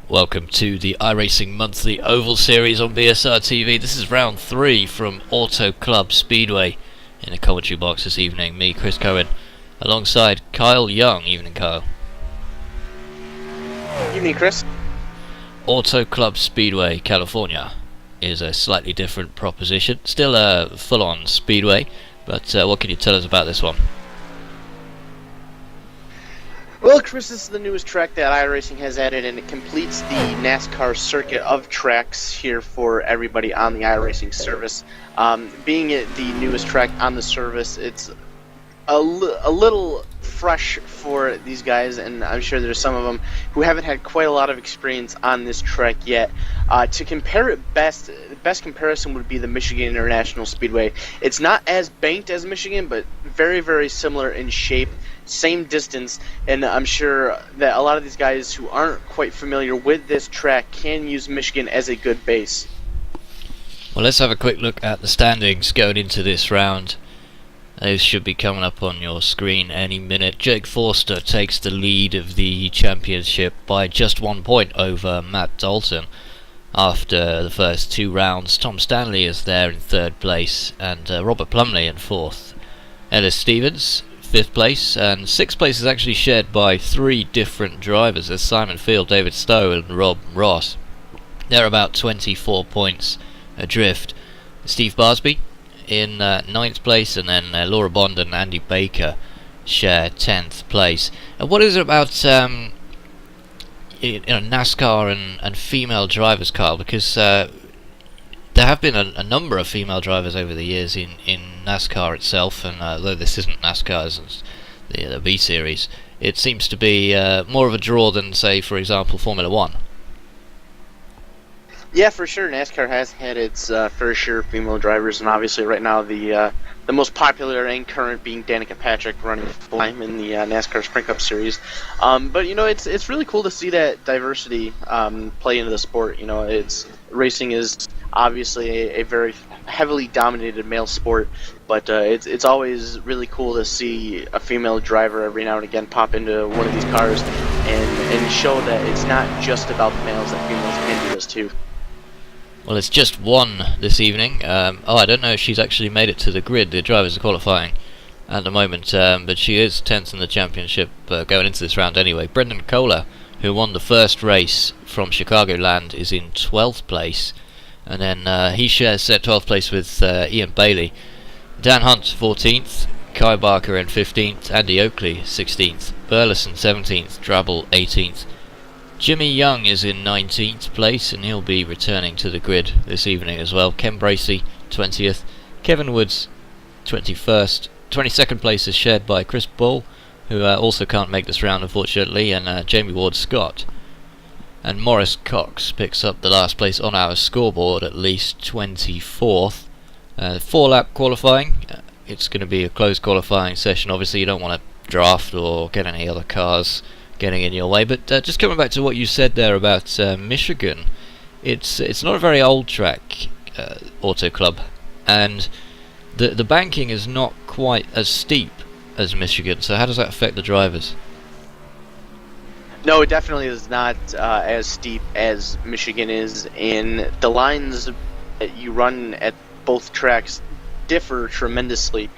Welcome to the iRacing Monthly Oval Series on BSR TV. This is round 3 from Auto Club Speedway. In the commentary box this evening, me, Chris Cohen, alongside Kyle Young. Evening, Kyle. Evening, Chris. Auto Club Speedway, California is a slightly different proposition. Still a full-on speedway, but what can you tell us about this one? Well, Chris, this is the newest track that iRacing has added, and it completes the NASCAR circuit of tracks here for everybody on the iRacing service. Being it the newest track on the service, it's a little fresh for these guys, and I'm sure there's some of them who haven't had quite a lot of experience on this track yet. To compare it the best comparison would be the Michigan International Speedway. It's not as banked as Michigan, but very, very similar in shape, same distance, and I'm sure that a lot of these guys who aren't quite familiar with this track can use Michigan as a good base. Well, let's have a quick look at the standings going into this round. Those should be coming up on your screen any minute. Jake Forster takes the lead of the championship by just 1 point over Matt Dalton after the first 2 rounds. Tom Stanley is there in 3rd place, and Robert Plumley in 4th. Ellis Stevens 5th place, and 6th place is actually shared by 3 different drivers. There's Simon Field, David Stowe and Rob Ross. They're about 24 points adrift. Steve Barsby in 9th place, and then Laura Bond and Andy Baker share 10th place. And what is it about NASCAR and female drivers, Carl? Because there have been a number of female drivers over the years in NASCAR itself, and though this isn't NASCAR, it's the B Series, it seems to be more of a draw than, say, for example, Formula 1. Yeah, for sure. NASCAR has had its fair share of female drivers, and obviously right now the most popular and current being Danica Patrick running full-time in the NASCAR Sprint Cup Series. But it's really cool to see that diversity play into the sport. Racing is obviously a very heavily dominated male sport, but it's always really cool to see a female driver every now and again pop into one of these cars and show that it's not just about the males, that females can do this too. Well, it's just one this evening. I don't know if she's actually made it to the grid. The drivers are qualifying at the moment, but she is 10th in the championship going into this round anyway. Brendan Kohler, who won the first race from Chicagoland, is in 12th place, and then he shares 12th place with Ian Bailey. Dan Hunt 14th, Kai Barker in 15th, Andy Oakley 16th, Burleson 17th, Drabble 18th. Jimmy Young is in 19th place, and he'll be returning to the grid this evening as well. Ken Bracey 20th, Kevin Woods 21st. 22nd place is shared by Chris Bull, who also can't make this round unfortunately, and Jamie Ward Scott. And Morris Cox picks up the last place on our scoreboard, at least 24th. 4-lap qualifying. It's going to be a closed qualifying session. Obviously you don't want to draft or get any other cars getting in your way, but just coming back to what you said there about Michigan, it's not a very old track, Auto Club, and the banking is not quite as steep as Michigan, so how does that affect the drivers? No, it definitely is not as steep as Michigan is, and the lines that you run at both tracks differ tremendously.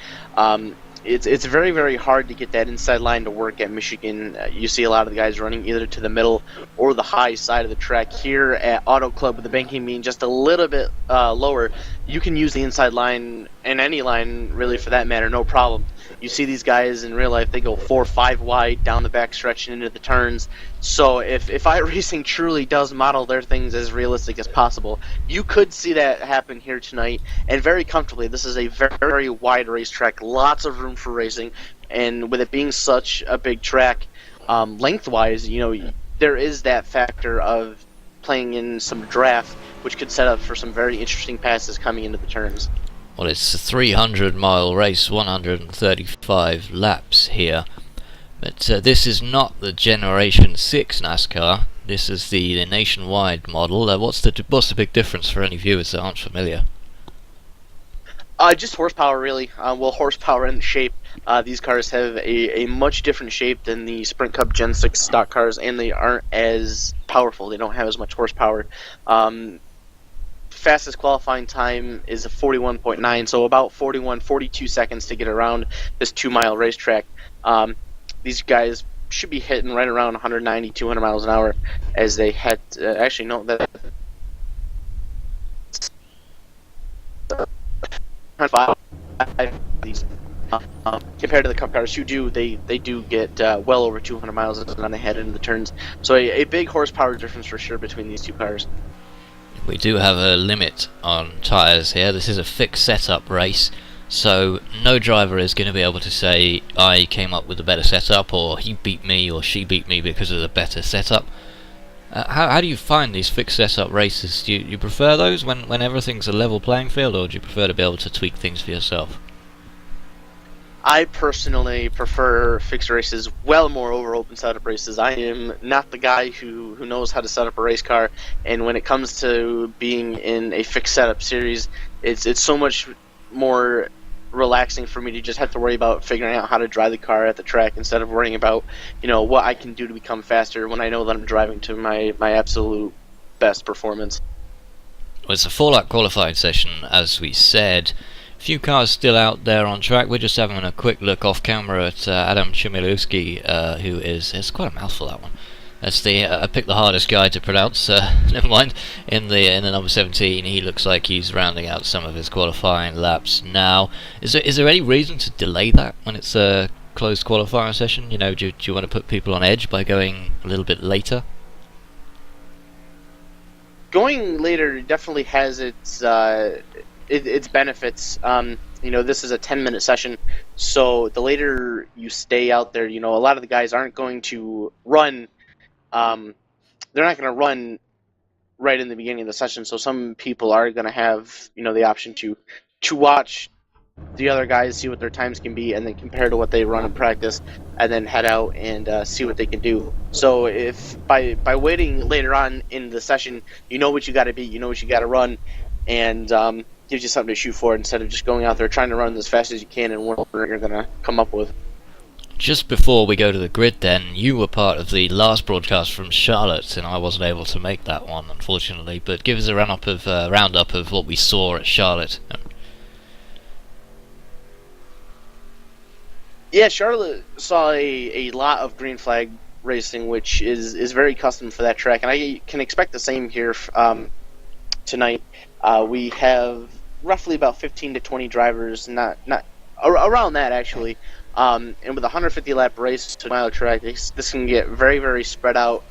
It's very, very hard to get that inside line to work at Michigan. You see a lot of the guys running either to the middle or the high side of the track. Here at Auto Club, with the banking being just a little bit lower, you can use the inside line, and any line really for that matter, no problem. You see these guys in real life, they go 4 or 5 wide down the back stretch and into the turns. So if iRacing truly does model their things as realistic as possible, you could see that happen here tonight, and very comfortably. This is a very, very wide racetrack, lots of room for racing, and with it being such a big track, lengthwise, there is that factor of playing in some draft, which could set up for some very interesting passes coming into the turns. Well, it's a 300-mile race, 135 laps here. But this is not the Generation 6 NASCAR. This is the nationwide model. What's the big difference for any viewers that aren't familiar? Just horsepower, really. Well, horsepower and shape. These cars have a much different shape than the Sprint Cup Gen 6 stock cars, and they aren't as powerful. They don't have as much horsepower. Fastest qualifying time is a 41.9, so about 42 seconds to get around this 2-mile racetrack. These guys should be hitting right around 190, 200 miles an hour as they head. Actually, no, that. These compared to the Cup cars, they do get well over 200 miles on the head into the turns. So a big horsepower difference for sure between these two cars. We do have a limit on tyres here. This is a fixed setup race, so no driver is going to be able to say I came up with a better setup, or he beat me or she beat me because of the better setup. How do you find these fixed setup races? Do you prefer those when everything's a level playing field, or do you prefer to be able to tweak things for yourself? I personally prefer fixed races well more over open setup races. I am not the guy who knows how to set up a race car, and when it comes to being in a fixed setup series, it's so much more relaxing for me to just have to worry about figuring out how to drive the car at the track instead of worrying about what I can do to become faster when I know that I'm driving to my absolute best performance. Well, it's a four-lap qualifying session, as we said. Few cars still out there on track. We're just having a quick look off camera at Adam Chmielewski, who is, it's quite a mouthful, that one. That's the I picked the hardest guy to pronounce. Never mind. In the number 17, he looks like he's rounding out some of his qualifying laps now. Is there any reason to delay that when it's a closed qualifying session? Do you want to put people on edge by going a little bit later? Going later definitely has its benefits. This is a 10-minute session, so the later you stay out there, a lot of the guys aren't going to run. They're not going to run right in the beginning of the session, so some people are going to have the option to watch the other guys, see what their times can be, and then compare to what they run in practice, and then head out and see what they can do. So if by waiting later on in the session, you know what you got to beat, you know what you got to run, and gives you something to shoot for instead of just going out there trying to run as fast as you can and what you're going to come up with. Just before we go to the grid then, you were part of the last broadcast from Charlotte, and I wasn't able to make that one, unfortunately, but give us a roundup of what we saw at Charlotte. Yeah, Charlotte saw a lot of green flag racing, which is very custom for that track, and I can expect the same here tonight. We have roughly about 15 to 20 drivers, not around that actually. And with a 150 lap race to a mile track, this can get very, very spread out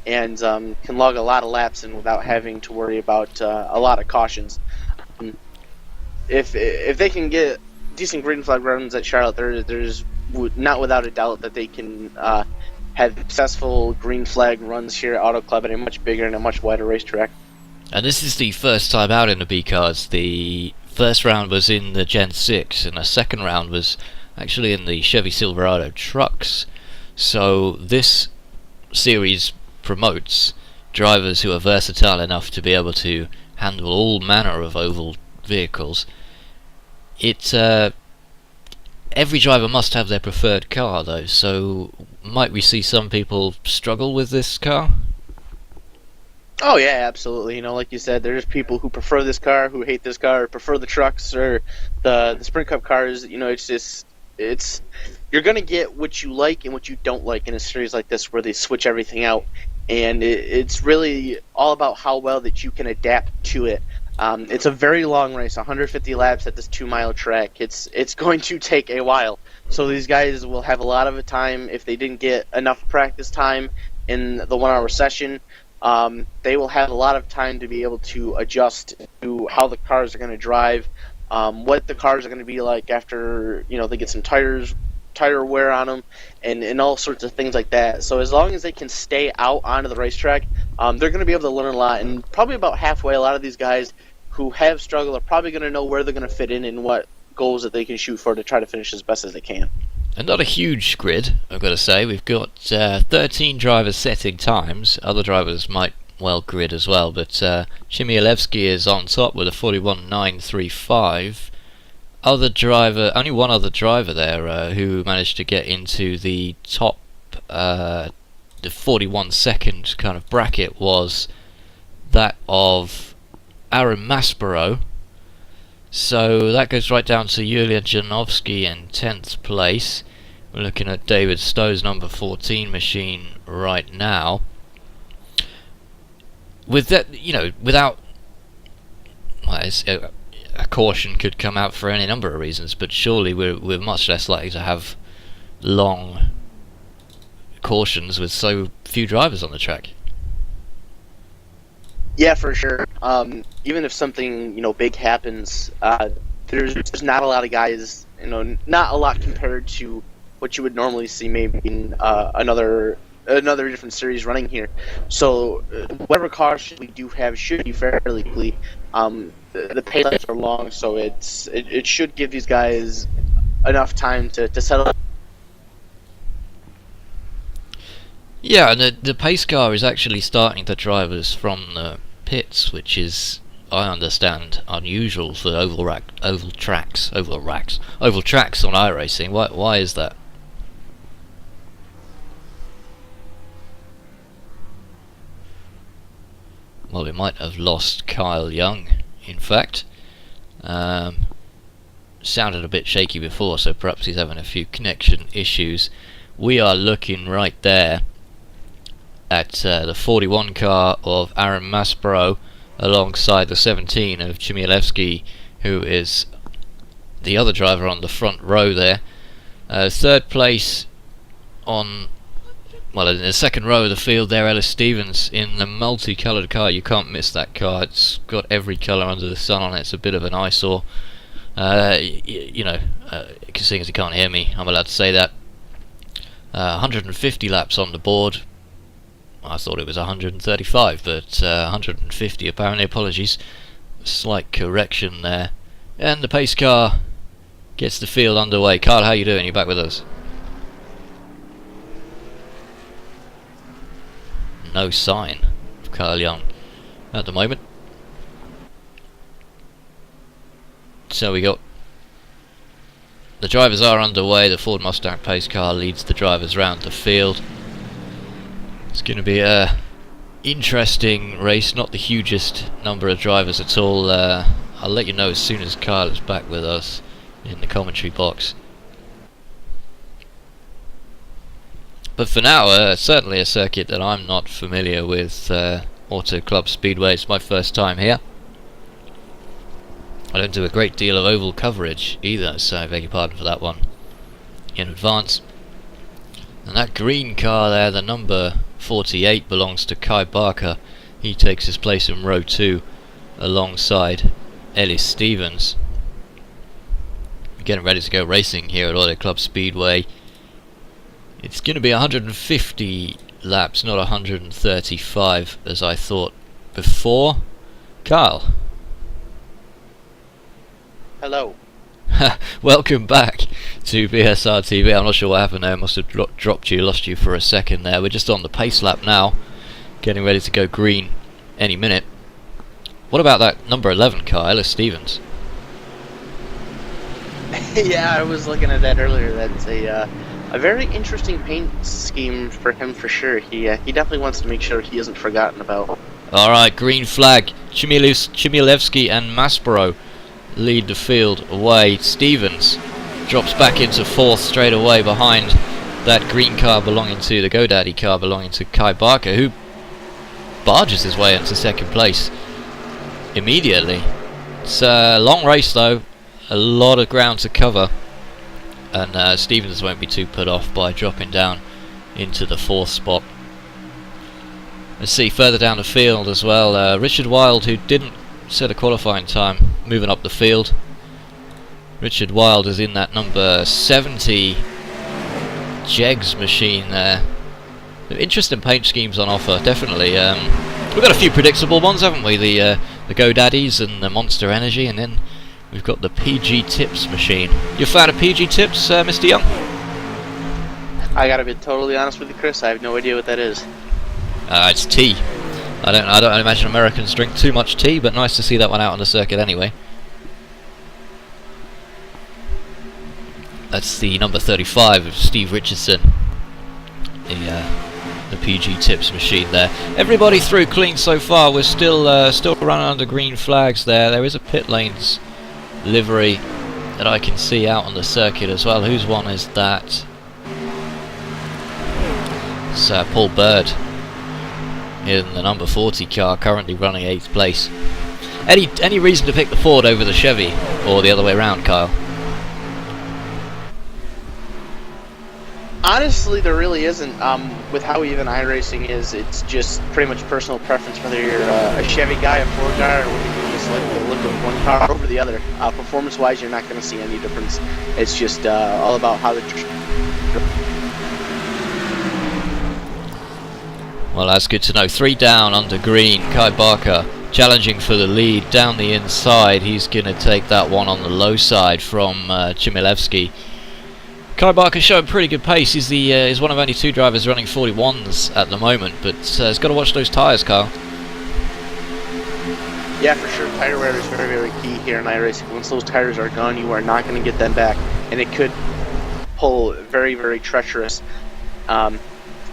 and can log a lot of laps in without having to worry about a lot of cautions. If they can get decent green flag runs at Charlotte, there's not without a doubt that they can have successful green flag runs here at Auto Club at a much bigger and a much wider racetrack. And this is the first time out in the B cars. The first round was in the Gen 6, and the second round was actually in the Chevy Silverado trucks. So this series promotes drivers who are versatile enough to be able to handle all manner of oval vehicles. Every driver must have their preferred car though, so might we see some people struggle with this car? Oh yeah, absolutely. Like you said, there's people who prefer this car, who hate this car, prefer the trucks or the Sprint Cup cars. It's you're gonna get what you like and what you don't like in a series like this, where they switch everything out, and it's really all about how well that you can adapt to it. It's a very long race, 150 laps at this 2-mile track. It's going to take a while, so these guys will have a lot of time. If they didn't get enough practice time in the 1-hour session, they will have a lot of time to be able to adjust to how the cars are going to drive, what the cars are going to be like after they get some tire wear on them, and all sorts of things like that. So as long as they can stay out onto the racetrack, they're going to be able to learn a lot. And probably about halfway, a lot of these guys who have struggled are probably going to know where they're going to fit in and what goals that they can shoot for to try to finish as best as they can. And not a huge grid, I've got to say. We've got 13 drivers setting times. Other drivers might well grid as well, but Chmielewski is on top with a 41.935. other driver, only one other driver there who managed to get into the top, the 41 second kind of bracket, was that of Aaron Maspero. So that goes right down to Yulia Janovsky in 10th place. We're looking at David Stowe's number 14 machine right now. With that, you know, without, well, a caution could come out for any number of reasons, but surely we're much less likely to have long cautions with so few drivers on the track. Yeah, for sure. Even if something, you know, big happens, there's not a lot of guys, you know, not a lot compared to what you would normally see maybe in another different series running here. So whatever caution we do have should be fairly quickly. The pay laps are long, so it should give these guys enough time to settle. Yeah, and the pace car is actually starting the drivers from the pits, which is, I understand, unusual for oval tracks on iRacing. Why is that? Well, we might have lost Kyle Young, in fact. Sounded a bit shaky before, so perhaps he's having a few connection issues. We are looking right there at the 41 car of Aaron Maspero alongside the 17 of Chmielewski, who is the other driver on the front row there. Third place on, well, in the second row of the field there, Ellis Stevens in the multicoloured car. You can't miss that car. It's got every colour under the sun on it. It's a bit of an eyesore. You know, seeing as you can't hear me, I'm allowed to say that. 150 laps on the board. I thought it was 135, but 150 apparently. Apologies. Slight correction there. And the pace car gets the field underway. Carl, how you doing? You back with us? No sign of Kyle Young at the moment. So we got the drivers are underway. The Ford Mustang pace car leads the drivers round the field. It's going to be a interesting race. Not the hugest number of drivers at all. I'll let you know as soon as Kyle is back with us in the commentary box. But for now, certainly a circuit that I'm not familiar with. Auto Club Speedway. It's my first time here. I don't do a great deal of oval coverage either, so I beg your pardon for that one in advance. And that green car there, the number 48, belongs to Kai Barker. He takes his place in row 2 alongside Ellis Stevens. We're getting ready to go racing here at Auto Club Speedway. It's going to be 150 laps, not 135 as I thought before. Kyle. Hello. Welcome back to BSR TV. I'm not sure what happened there. I must have dropped you, lost you for a second there. We're just on the pace lap now, getting ready to go green any minute. What about that number 11 car, Ellis Stevens? Yeah, I was looking at that earlier. That's a very interesting paint scheme for him, for sure. He definitely wants to make sure he isn't forgotten about. Alright, green flag. Chmielewski and Maspero lead the field away. Stevens drops back into 4th straight away behind that green car belonging to the GoDaddy car belonging to Kai Barker, who barges his way into 2nd place immediately. It's a long race though, a lot of ground to cover, and Stevens won't be too put off by dropping down into the 4th spot. Let's see further down the field as well, Richard Wilde, who didn't set a qualifying time, moving up the field. Richard Wilde is in that number 70 Jegs machine there. Interesting paint schemes on offer, definitely. We've got a few predictable ones, haven't we? The GoDaddies and the Monster Energy, and then we've got the PG Tips machine. You a fan of PG Tips, Mr. Young? I gotta be totally honest with you, Chris. I have no idea what that is. It's tea. I don't imagine Americans drink too much tea, but nice to see that one out on the circuit anyway. That's the number 35 of Steve Richardson, the PG Tips machine there. Everybody through clean so far. We're still running under green flags there. There is a pit lanes livery that I can see out on the circuit as well. Whose one is that? It's Paul Bird in the number 40 car, currently running 8th place. Any reason to pick the Ford over the Chevy, or the other way around, Kyle? Honestly, there really isn't. With how even iRacing is, it's just pretty much personal preference whether you're a Chevy guy, a Ford guy, or whether you just like to look at one car over the other. Performance-wise, you're not going to see any difference. It's just all about how the... Well, that's good to know. 3 down under green. Kai Barker challenging for the lead down the inside. He's going to take that one on the low side from Chmielewski. Kai Barker showing pretty good pace. He's one of only 2 drivers running 41s at the moment, but he's got to watch those tyres, Kyle. Yeah, for sure. Tire wear is very, very key here in iRacing. Once those tires are gone, you are not going to get them back, and it could pull very, very treacherous.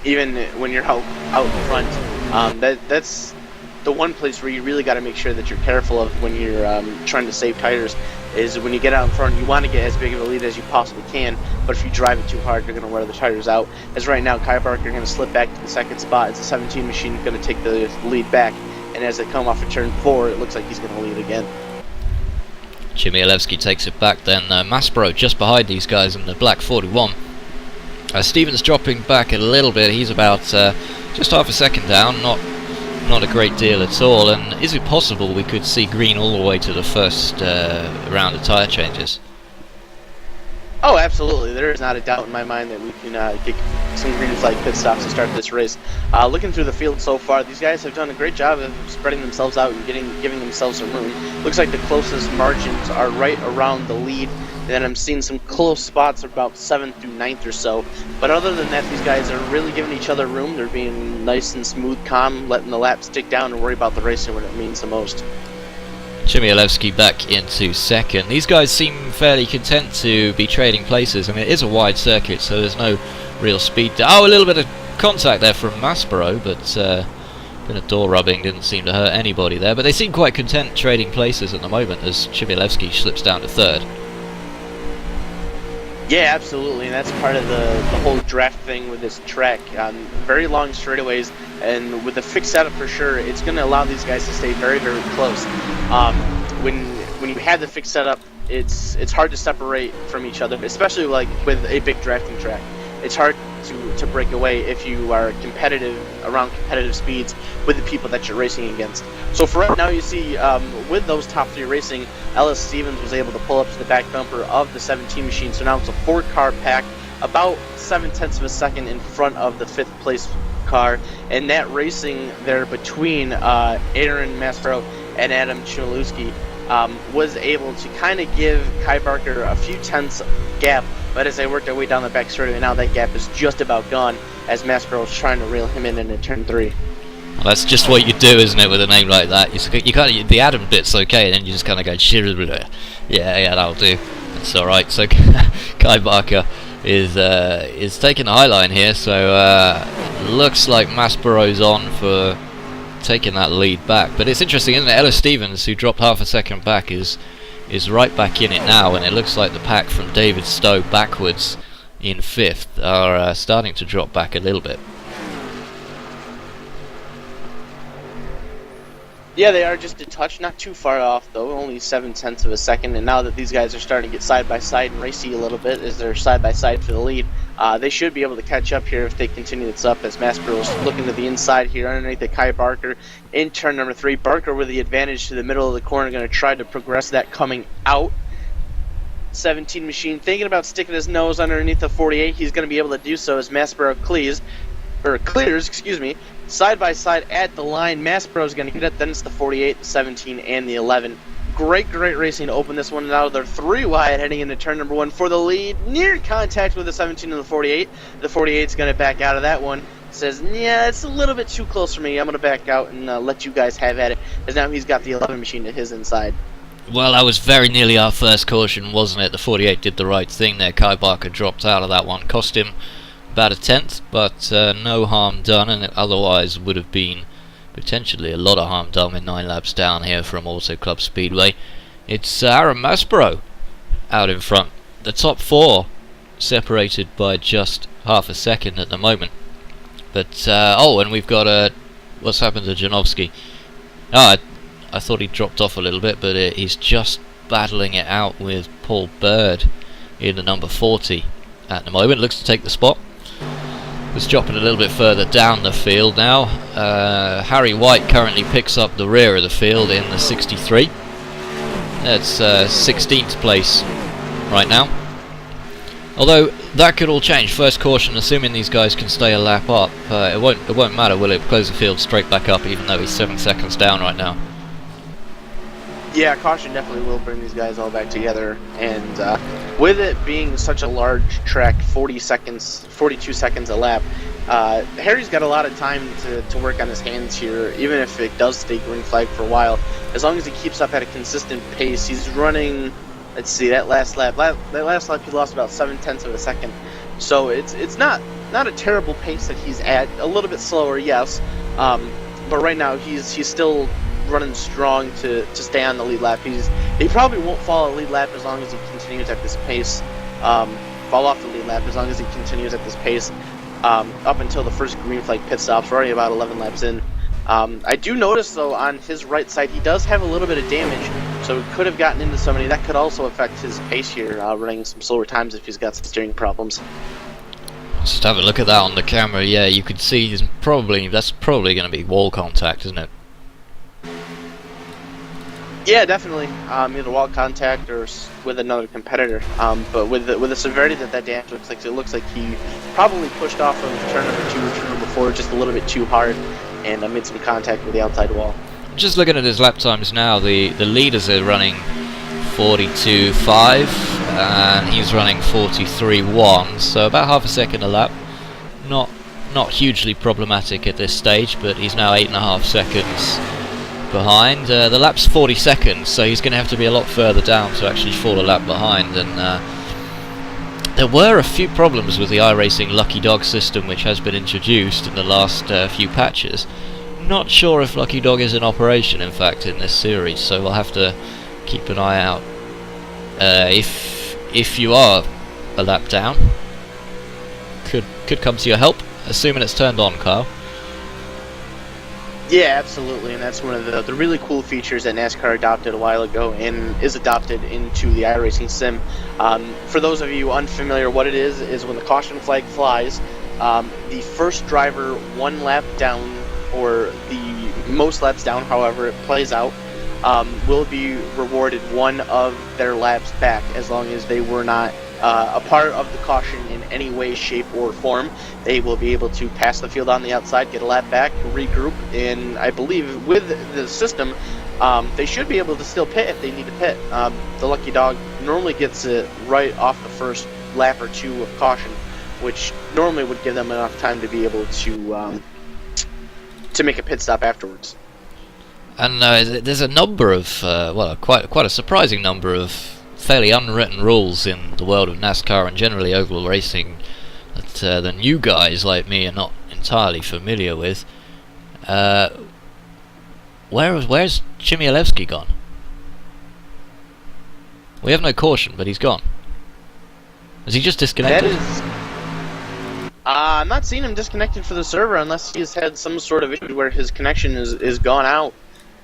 Even when you're out in front, that's the one place where you really got to make sure that you're careful of when you're trying to save tires. Is when you get out in front, you want to get as big of a lead as you possibly can, but if you drive it too hard, you're going to wear the tires out. As right now, Kai Barker going to slip back to the 2nd spot. It's a 17 machine going to take the lead back, and as they come off of turn 4, it looks like he's going to lead again. Chmielewski takes it back then. Maspero just behind these guys in the black 41. Stevens dropping back a little bit. He's about just half a second down, not a great deal at all. And is it possible we could see green all the way to the first round of tyre changes? Oh, absolutely. There is not a doubt in my mind that we can get some green flag pit stops to start this race. Looking through the field so far, these guys have done a great job of spreading themselves out and giving themselves some room. Looks like the closest margins are right around the lead. Then I'm seeing some close spots about 7th through 9th or so. But other than that, these guys are really giving each other room. They're being nice and smooth, calm, letting the laps tick down and worry about the racing when it means the most. Chmielewski back into 2nd. These guys seem fairly content to be trading places. I mean, it is a wide circuit, so there's no real speed. Oh, a little bit of contact there from Maspero, but bit of door rubbing didn't seem to hurt anybody there. But they seem quite content trading places at the moment as Chmielewski slips down to 3rd. Yeah, absolutely, and that's part of the whole draft thing with this track. Very long straightaways, and with the fixed setup for sure, it's going to allow these guys to stay very, very close. When you have the fixed setup, it's hard to separate from each other, especially like with a big drafting track. It's hard to break away if you are competitive around competitive speeds with the people that you're racing against. So for right now, you see with those top 3 racing, Ellis Stevens was able to pull up to the back bumper of the 17 machine. So now it's a 4-car pack, about 7/10 of a second in front of the 5th place car, and that racing there between Aaron Maspero and Adam Chmielewski was able to kind of give Kai Barker a few tenths gap. But as they worked their way down the back straightaway, now that gap is just about gone as Maspero is trying to reel him in into turn 3. Well, that's just what you do, isn't it, with a name like that? You can't. The Adam bit's okay, and then you just kind of go, yeah, that'll do. That's all right. So Kai Barker is taking the high line here. So looks like Maspero's on for taking that lead back. But it's interesting, isn't it? Ellis Stevens, who dropped half a second back, is right back in it now, and it looks like the pack from David Stowe backwards in 5th are starting to drop back a little bit. Yeah, they are just a touch, not too far off though, only 7/10 of a second. And now that these guys are starting to get side by side and racy a little bit as they're side by side for the lead, they should be able to catch up here if they continue this up. As Maspero's looking to the inside here underneath the Kai Barker in turn number 3. Barker with the advantage to the middle of the corner, going to try to progress that coming out. 17 machine thinking about sticking his nose underneath the 48. He's going to be able to do so as Maspero clears, side by side at the line. Maspero's going to get it. Then it's the 48, the 17, and the 11. Great racing to open this one. Now they're 3 wide heading into turn number 1 for the lead. Near contact with the 17 and the 48. The 48's going to back out of that one. Says, yeah, it's a little bit too close for me. I'm going to back out and let you guys have at it. As now he's got the 11 machine to his inside. Well, that was very nearly our first caution, wasn't it? The 48 did the right thing there. Kai Barker dropped out of that one. Cost him about a tenth, but no harm done, and it otherwise would have been potentially a lot of harm done with 9 laps down here from Auto Club Speedway. It's Aaron Maspero out in front. The top 4 separated by just half a second at the moment. But, oh, and we've got what's happened to Janowski? Oh, I thought he dropped off a little bit, but he's just battling it out with Paul Bird in the number 40 at the moment. Looks to take the spot. It's dropping a little bit further down the field now. Harry White currently picks up the rear of the field in the 63. That's 16th place right now. Although that could all change. First caution, assuming these guys can stay a lap up, it won't matter, will it? Close the field straight back up, even though he's 7 seconds down right now. Yeah, caution definitely will bring these guys all back together, and with it being such a large track, 42 seconds a lap, Harry's got a lot of time to work on his hands here, even if it does stay green flag for a while. As long as he keeps up at a consistent pace, he's running, let's see, that last lap he lost about 7/10 of a second, so it's not a terrible pace that he's at, a little bit slower, yes, but right now he's still running strong to stay on the lead lap. He probably won't fall a lead lap as long as he continues at this pace. Fall off the lead lap as long as he continues at this pace up until the first green flag pit stops. We're already about 11 laps in. I do notice though on his right side he does have a little bit of damage, so he could have gotten into somebody. That could also affect his pace here, running some slower times if he's got some steering problems. Just have a look at that on the camera. Yeah, you could see that's probably going to be wall contact, isn't it? Yeah, definitely. Either wall contact or with another competitor. But with the severity that damage looks like, it looks like he probably pushed off of turn number 2 or turn number 4 just a little bit too hard and made some contact with the outside wall. Just looking at his lap times now, the leaders are running 42.5 and he's running 43.1, so about half a second a lap. Not hugely problematic at this stage, but he's now 8.5 seconds behind. The lap's 40 seconds, so he's going to have to be a lot further down to actually fall a lap behind. And there were a few problems with the iRacing Lucky Dog system, which has been introduced in the last few patches. Not sure if Lucky Dog is in operation, in fact, in this series, so we'll have to keep an eye out. If you are a lap down, could come to your help, assuming it's turned on, Kyle. Yeah, absolutely, and that's one of the really cool features that NASCAR adopted a while ago and is adopted into the iRacing sim. For those of you unfamiliar, what it is when the caution flag flies, the first driver 1 lap down, or the most laps down, however it plays out, will be rewarded 1 of their laps back, as long as they were not a part of the caution in any way, shape, or form. They will be able to pass the field on the outside, get a lap back, regroup, and I believe with the system, they should be able to still pit if they need to pit. The Lucky Dog normally gets it right off the first lap or 2 of caution, which normally would give them enough time to be able to make a pit stop afterwards. And there's a number of, well, quite a surprising number of fairly unwritten rules in the world of NASCAR and generally oval racing that the new guys like me are not entirely familiar with. Where's Chmielewski gone? We have no caution, but he's gone. Is he just disconnected? I'm not seeing him disconnected for the server unless he's had some sort of issue where his connection is gone out.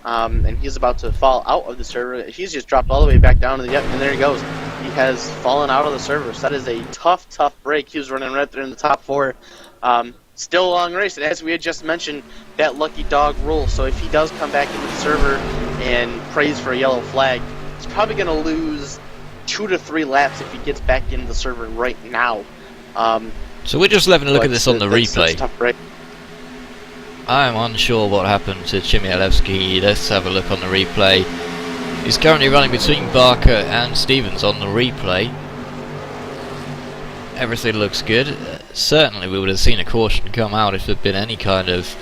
And he's about to fall out of the server. He's just dropped all the way back down to the and there he goes. He has fallen out of the server. So that is a tough break. He was running right there in the top 4. Still a long race, and as we had just mentioned, that Lucky Dog rule. So if he does come back into the server and prays for a yellow flag, he's probably going to lose 2 to 3 laps if he gets back into the server right now. So we're just having a look at this on the replay. Tough break. I'm unsure what happened to Chmielewski. Let's have a look on the replay. He's currently running between Barker and Stevens on the replay. Everything looks good. Certainly we would have seen a caution come out if there'd been any kind of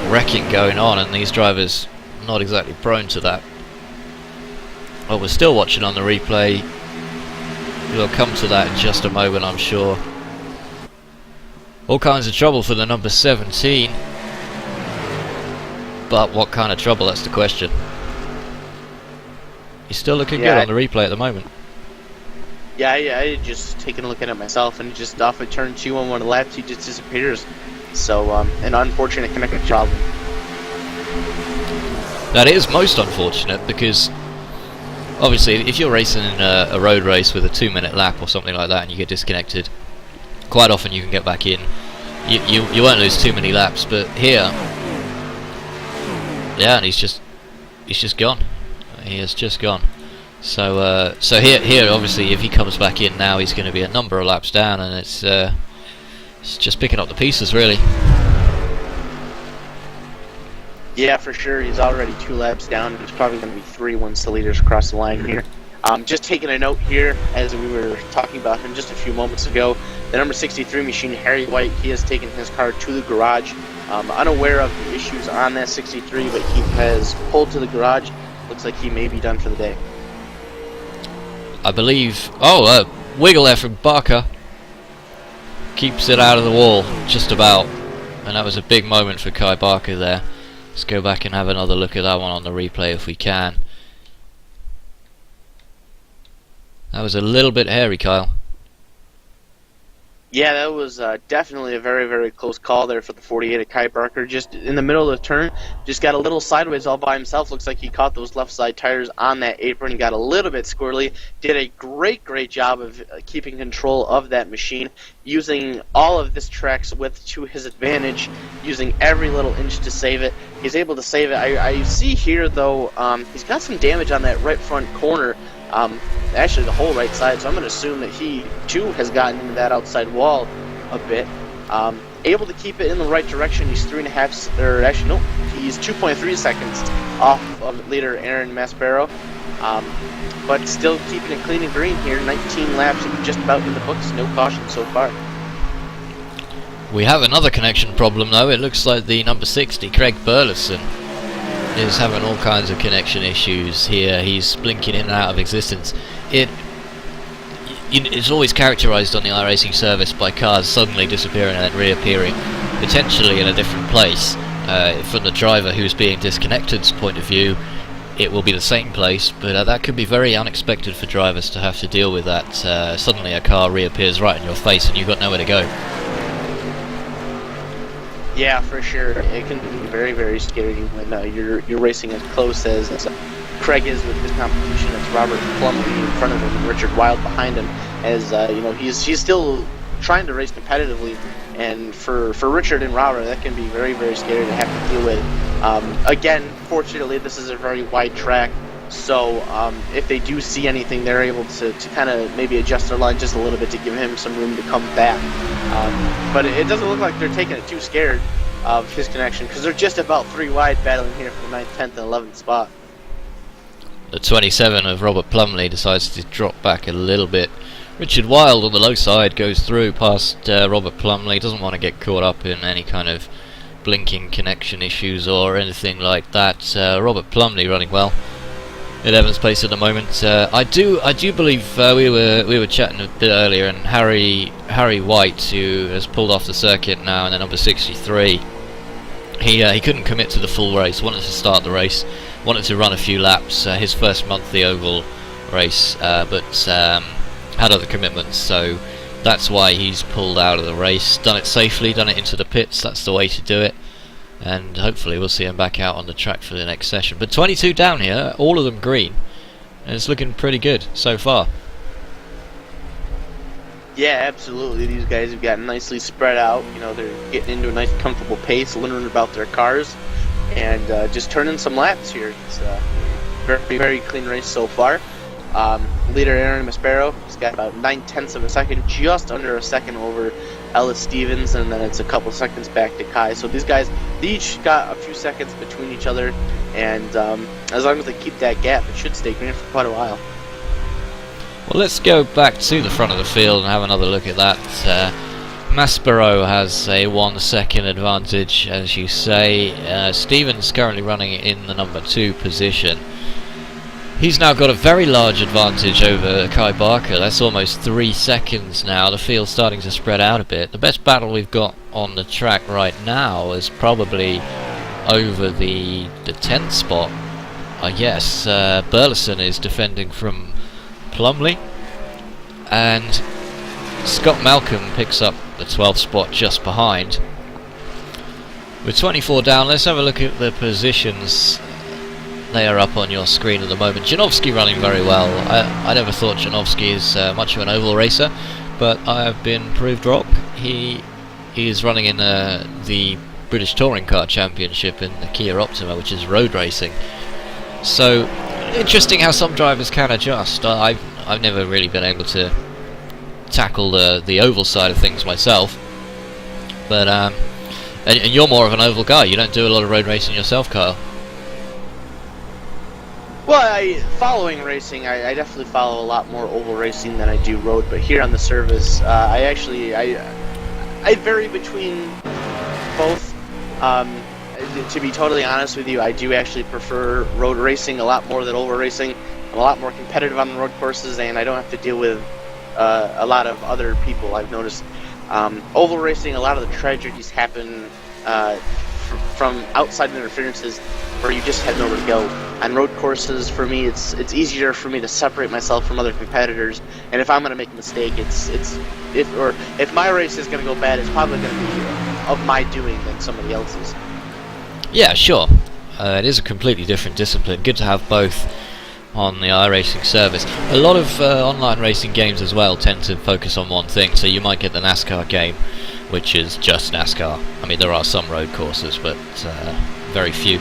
wrecking going on, and these drivers not exactly prone to that. Well, we're still watching on the replay. We'll come to that in just a moment, I'm sure. All kinds of trouble for the number 17. But what kind of trouble? That's the question. He's still looking good on the replay at the moment. Yeah, I just taking a look at it myself, and just off of turn 2 on one of the laps, he just disappears. So, an unfortunate connection problem. That is most unfortunate, because obviously if you're racing in a road race with a 2-minute lap or something like that and you get disconnected, quite often you can get back in. You won't lose too many laps, but here, yeah, and he's just gone. He has just gone. So here obviously if he comes back in now, he's going to be a number of laps down, and it's just picking up the pieces really. Yeah, for sure. He's already 2 laps down. He's probably going to be 3 once the leaders cross the line here. Just taking a note here, as we were talking about him just a few moments ago, the number 63 machine, Harry White, he has taken his car to the garage. Unaware of the issues on that 63, but he has pulled to the garage. Looks like he may be done for the day. I believe... wiggle there from Barker. Keeps it out of the wall, just about. And that was a big moment for Kai Barker there. Let's go back and have another look at that one on the replay if we can. That was a little bit hairy, Kyle. Yeah, that was definitely a very, very close call there for the 48 of Kai Barker. Just in the middle of the turn, just got a little sideways all by himself. Looks like he caught those left side tires on that apron. He got a little bit squirrely. Did a great job of keeping control of that machine, using all of this track's width to his advantage, using every little inch to save it. He's able to save it. I see here, though, he's got some damage on that right front corner. Actually the whole right side, so I'm going to assume that he too has gotten into that outside wall a bit. Able to keep it in the right direction. He's 3.5, or actually no, he's 2.3 seconds off of leader Aaron Maspero, but still keeping it clean and green here. 19 laps just about in the books, no caution so far. We have another connection problem though. It looks like the number 60, Craig Burleson, is having all kinds of connection issues here. He's blinking in and out of existence. It's always characterised on the iRacing service by cars suddenly disappearing and then reappearing, potentially in a different place. From the driver who's being disconnected's point of view, it will be the same place, but that could be very unexpected for drivers to have to deal with that. Suddenly a car reappears right in your face and you've got nowhere to go. Yeah, for sure. It can be very, very scary when you're racing as close as Craig is with his competition. It's Robert Plumlee in front of him and Richard Wild behind him. As he's still trying to race competitively, and for Richard and Robert, that can be very, very scary to have to deal with. Again, fortunately, this is a very wide track, so if they do see anything, they're able to kind of maybe adjust their line just a little bit to give him some room to come back. But it doesn't look like they're taking it too scared of his connection, because they're just about 3 wide battling here for the 9th, 10th, and 11th spot. The 27 of Robert Plumlee decides to drop back a little bit. Richard Wild on the low side goes through past Robert Plumlee. Doesn't want to get caught up in any kind of blinking connection issues or anything like that. Robert Plumlee running well in 11th place at the moment. I do believe we were chatting a bit earlier, and Harry White, who has pulled off the circuit now, and the number 63. He couldn't commit to the full race. Wanted to start the race. Wanted to run a few laps. His first monthly oval race, but had other commitments. So that's why he's pulled out of the race. Done it safely. Done it into the pits. That's the way to do it. And hopefully we'll see him back out on the track for the next session. But 22 down here, all of them green, and it's looking pretty good so far. Yeah, absolutely. These guys have gotten nicely spread out. They're getting into a nice, comfortable pace, learning about their cars, and just turning some laps here. It's a very, very clean race so far. Leader Aaron Maspero, he's got about 9/10 of a second, just under a second over Ellis Stevens, and then it's a couple seconds back to Kai. So these guys, they each got a few seconds between each other, and as long as they keep that gap, it should stay green for quite a while. Well, let's go back to the front of the field and have another look at that. Maspero has a 1 second advantage, as you say. Stevens currently running in the number 2 position. He's now got a very large advantage over Kai Barker. That's almost 3 seconds now. The field's starting to spread out a bit. The best battle we've got on the track right now is probably over the 10th spot. Yes, Burleson is defending from Plumley, and Scott Malcolm picks up the 12th spot just behind. With 24 down, let's have a look at the positions. They are up on your screen at the moment. Janowski running very well. I never thought Janowski is much of an oval racer, but I have been proved wrong. He is running in the British Touring Car Championship in the Kia Optima, which is road racing. So, interesting how some drivers can adjust. I've never really been able to tackle the oval side of things myself. But, and you're more of an oval guy. You don't do a lot of road racing yourself, Kyle. Well, following racing, I definitely follow a lot more oval racing than I do road. But here on the service, I vary between both. To be totally honest with you, I do actually prefer road racing a lot more than oval racing. I'm a lot more competitive on the road courses, and I don't have to deal with a lot of other people. I've noticed oval racing, a lot of the tragedies happen from outside interferences where you just have nowhere to go. On road courses, for me, it's easier for me to separate myself from other competitors. And if I'm going to make a mistake, if my race is going to go bad, it's probably going to be of my doing than somebody else's. Yeah, sure. It is a completely different discipline. Good to have both on the iRacing service. A lot of online racing games as well tend to focus on one thing. So you might get the NASCAR game, which is just NASCAR. I mean, there are some road courses, but very few.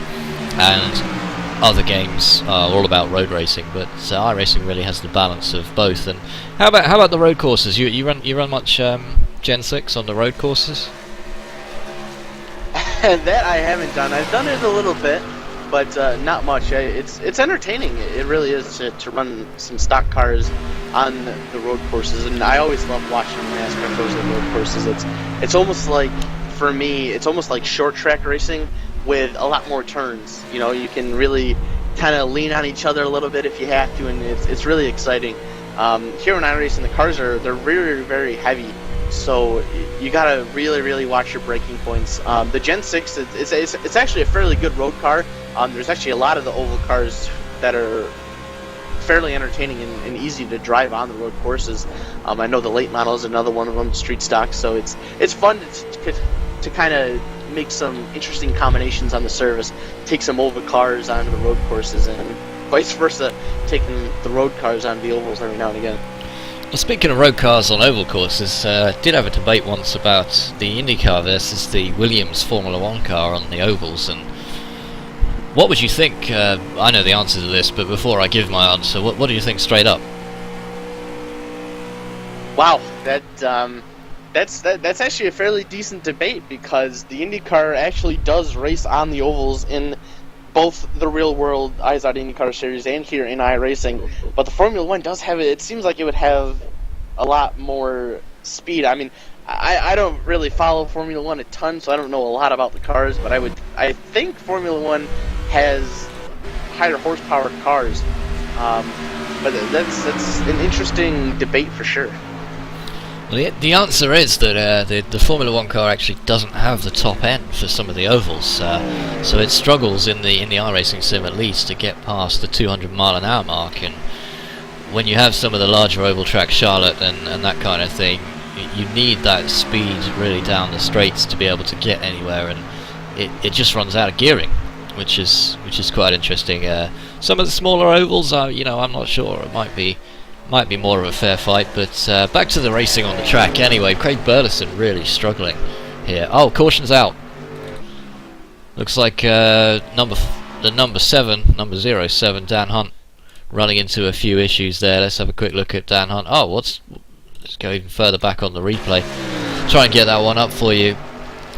And other games are all about road racing, but iRacing really has the balance of both. And how about the road courses? You run much Gen 6 on the road courses? That I haven't done. I've done it a little bit, but not much. It's entertaining. It really is to run some stock cars on the road courses, and I always love watching NASCAR cars on road courses. It's almost like, for me, it's almost like short track racing with a lot more turns. You know, you can really kind of lean on each other a little bit if you have to, and it's really exciting. Here in iRacing, the cars they're very, very heavy. So you gotta really watch your braking points. The Gen 6, it's actually a fairly good road car. There's actually a lot of the oval cars that are fairly entertaining and easy to drive on the road courses. I know the late model is another one of them, street stock. So it's fun to kind of make some interesting combinations on the service. Take some oval cars onto the road courses, and vice versa, taking the road cars onto the ovals every now and again. Well, speaking of road cars on oval courses, did have a debate once about the IndyCar versus the Williams Formula 1 car on the ovals, and what would you think? I know the answer to this, but before I give my answer, what do you think straight up? Wow, that's actually a fairly decent debate, because the IndyCar actually does race on the ovals in both the real world IZOD IndyCar series and here in iRacing, but the Formula 1 does have it seems like it would have a lot more speed. I mean, I don't really follow Formula 1 a ton, so I don't know a lot about the cars, but I think Formula 1 has higher horsepower cars, but that's an interesting debate for sure. Well, the answer is that the Formula 1 car actually doesn't have the top end for some of the ovals, so it struggles in the iRacing sim at least to get past the 200 mile an hour mark. And when you have some of the larger oval tracks, Charlotte and that kind of thing, you need that speed really down the straights to be able to get anywhere, and it just runs out of gearing, which is quite interesting. Some of the smaller ovals are, I'm not sure. It might be more of a fair fight, but back to the racing on the track anyway. Craig Burleson really struggling here. Oh, caution's out. Looks like number 07, Dan Hunt, running into a few issues there. Let's have a quick look at Dan Hunt. Oh, let's go even further back on the replay. Try and get that one up for you.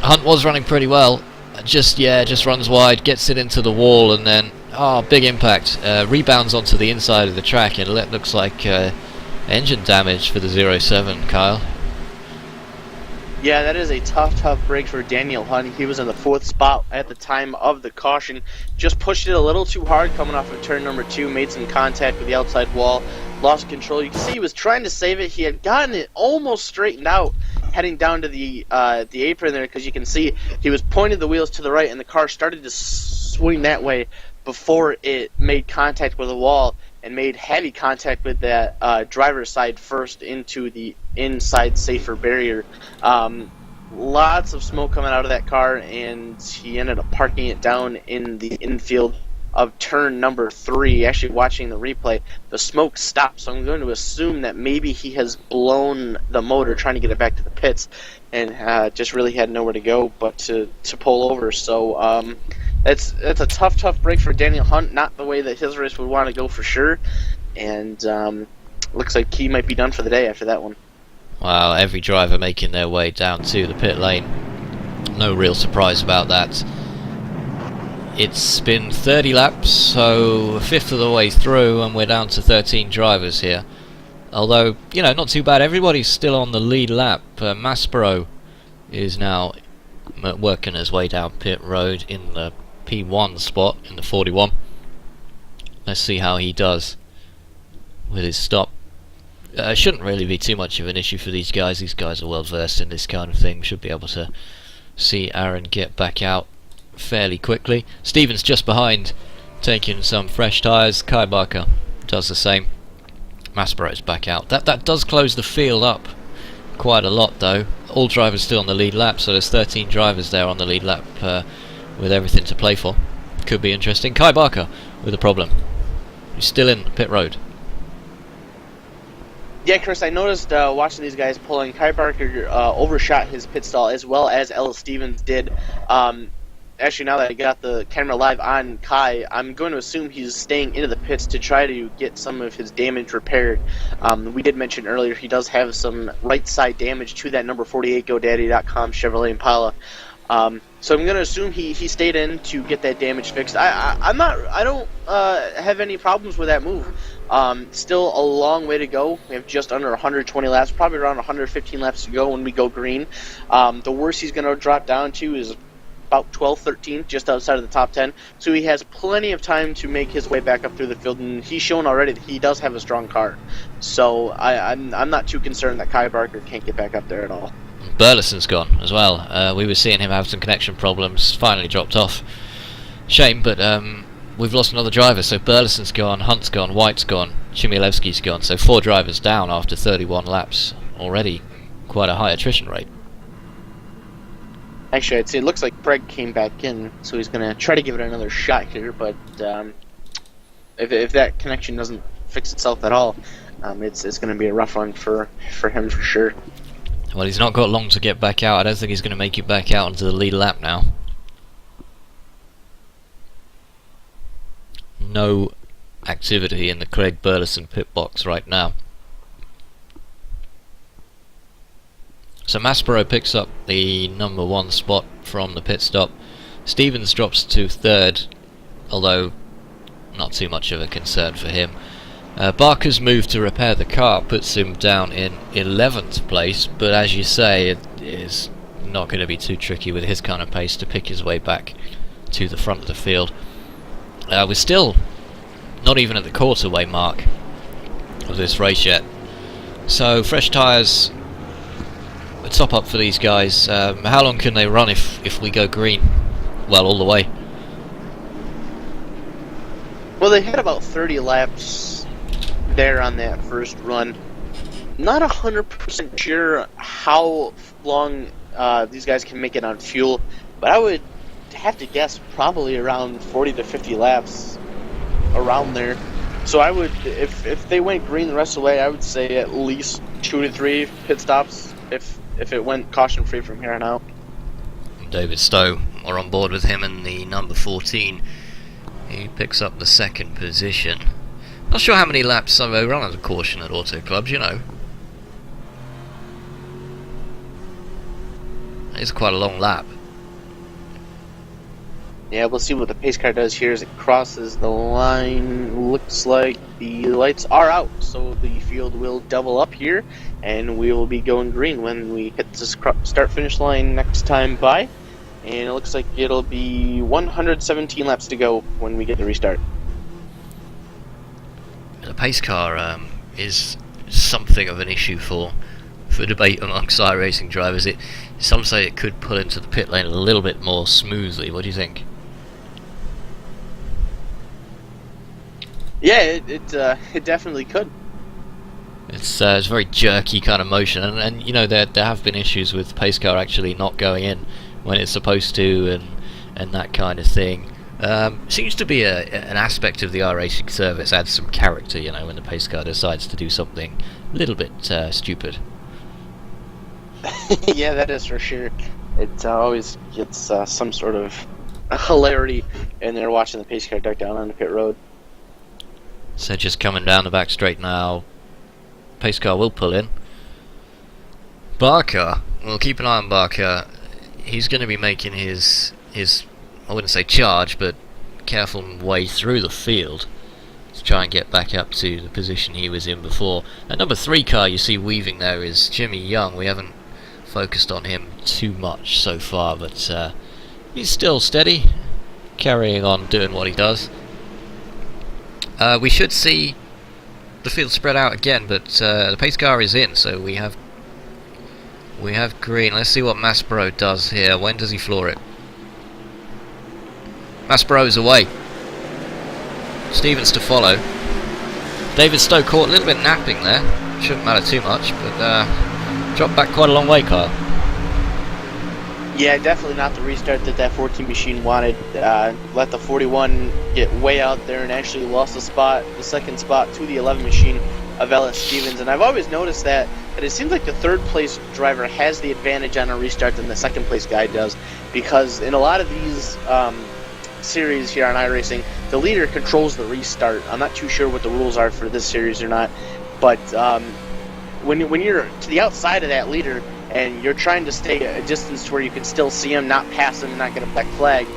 Hunt was running pretty well. Just runs wide, gets it into the wall, and then big impact. Rebounds onto the inside of the track, and it looks like engine damage for the 07, Kyle. Yeah, that is a tough break for Daniel Hunt. He was in the 4th spot at the time of the caution. Just pushed it a little too hard coming off of turn number 2, made some contact with the outside wall, lost control. You can see he was trying to save it. He had gotten it almost straightened out heading down to the apron there, because you can see he was pointing the wheels to the right and the car started to swing that way before it made contact with the wall and made heavy contact with that driver's side first into the inside safer barrier. Lots of smoke coming out of that car, and he ended up parking it down in the infield of turn number 3. Actually, watching the replay, the smoke stopped, so I'm going to assume that maybe he has blown the motor trying to get it back to the pits, and just really had nowhere to go but to pull over. So it's a tough break for Daniel Hunt, not the way that his race would want to go for sure, and looks like he might be done for the day after that one. Wow, every driver making their way down to the pit lane. No real surprise about that. It's been 30 laps, so a fifth of the way through, and we're down to 13 drivers here. Although, you know, not too bad. Everybody's still on the lead lap. Maspero is now working his way down pit road in the P1 spot, in the 41. Let's see how he does with his stop. Shouldn't really be too much of an issue for these guys. These guys are well versed in this kind of thing. Should be able to see Aaron get back out fairly quickly. Stevens just behind, taking some fresh tyres. Kai Barker does the same. Maspero's back out. That does close the field up quite a lot, though. All drivers still on the lead lap, so there's 13 drivers there on the lead lap with everything to play for. Could be interesting. Kai Barker with a problem. He's still in pit road. Yeah, Chris, I noticed watching these guys pulling, Kai Barker overshot his pit stall as well as Ellis Stevens did. Actually, now that I got the camera live on Kai, I'm going to assume he's staying into the pits to try to get some of his damage repaired. We did mention earlier he does have some right side damage to that number 48 GoDaddy.com Chevrolet Impala. So I'm going to assume he stayed in to get that damage fixed. I don't have any problems with that move. Still a long way to go. We have just under 120 laps, probably around 115 laps to go when we go green. The worst he's going to drop down to is about 12, 13, just outside of the top 10. So he has plenty of time to make his way back up through the field, and he's shown already that he does have a strong car. So I'm not too concerned that Kai Barker can't get back up there at all. Burleson's gone as well. We were seeing him have some connection problems. Finally dropped off. Shame, but we've lost another driver. So Burleson's gone, Hunt's gone, White's gone, Chmielewski's gone. So 4 drivers down after 31 laps already. Quite a high attrition rate. Actually, I'd say it looks like Craig came back in, so he's going to try to give it another shot here, but if that connection doesn't fix itself at all, it's going to be a rough one for him for sure. Well, he's not got long to get back out. I don't think he's going to make it back out onto the lead lap now. No activity in the Craig Burleson pit box right now. So Maspero picks up the number 1 spot from the pit stop. Stevens drops to 3rd, although not too much of a concern for him. Barker's move to repair the car puts him down in 11th place, but as you say, it is not going to be too tricky with his kind of pace to pick his way back to the front of the field. We're still not even at the quarterway mark of this race yet, so fresh tyres, a top up for these guys. How long can they run if we go green? Well, all the way. Well, they had about 30 laps there on that first run. Not 100% sure how long these guys can make it on fuel, but I would have to guess probably around 40 to 50 laps around there. So I would, if they went green the rest of the way, I would say at least 2 to 3 pit stops if it went caution free from here on out. David Stowe are on board with him in the number 14. He picks up the 2nd position. Not sure how many laps they run as a caution at auto clubs, you know. It's quite a long lap. Yeah, we'll see what the pace car does here as it crosses the line. Looks like the lights are out, so the field will double up here, and we will be going green when we hit the start-finish line next time by. And it looks like it'll be 117 laps to go when we get the restart. The pace car is something of an issue for debate amongst iRacing drivers. Some say it could pull into the pit lane a little bit more smoothly. What do you think? Yeah, it definitely could. It's very jerky kind of motion, and you know there have been issues with the pace car actually not going in when it's supposed to, and that kind of thing. Seems to be an aspect of the iRacing service, adds some character, you know, when the pace car decides to do something a little bit stupid. Yeah, that is for sure. It always gets some sort of hilarity in there watching the pace car duck down on the pit road. So just coming down the back straight now. Pace car will pull in. Barker, we'll keep an eye on Barker. He's going to be making his I wouldn't say charge, but careful way through the field to try and get back up to the position he was in before. That number 3 car you see weaving there is Jimmy Young. We haven't focused on him too much so far, but he's still steady, carrying on doing what he does. We should see the field spread out again, but the pace car is in, so we have green. Let's see what Maspero does here. When does he floor it? Maspero is away. Stevens to follow. David Stowe caught a little bit napping there. Shouldn't matter too much, but dropped back quite a long way, Kyle. Yeah, definitely not the restart that 14 machine wanted. Let the 41 get way out there and actually lost the second spot to the 11 machine of Ellis Stevens. And I've always noticed that it seems like the third place driver has the advantage on a restart than the second place guy does, because in a lot of these series here on iRacing, the leader controls the restart. I'm not too sure what the rules are for this series or not, but when you're to the outside of that leader and you're trying to stay a distance to where you can still see him, not pass him, and not get a black flag,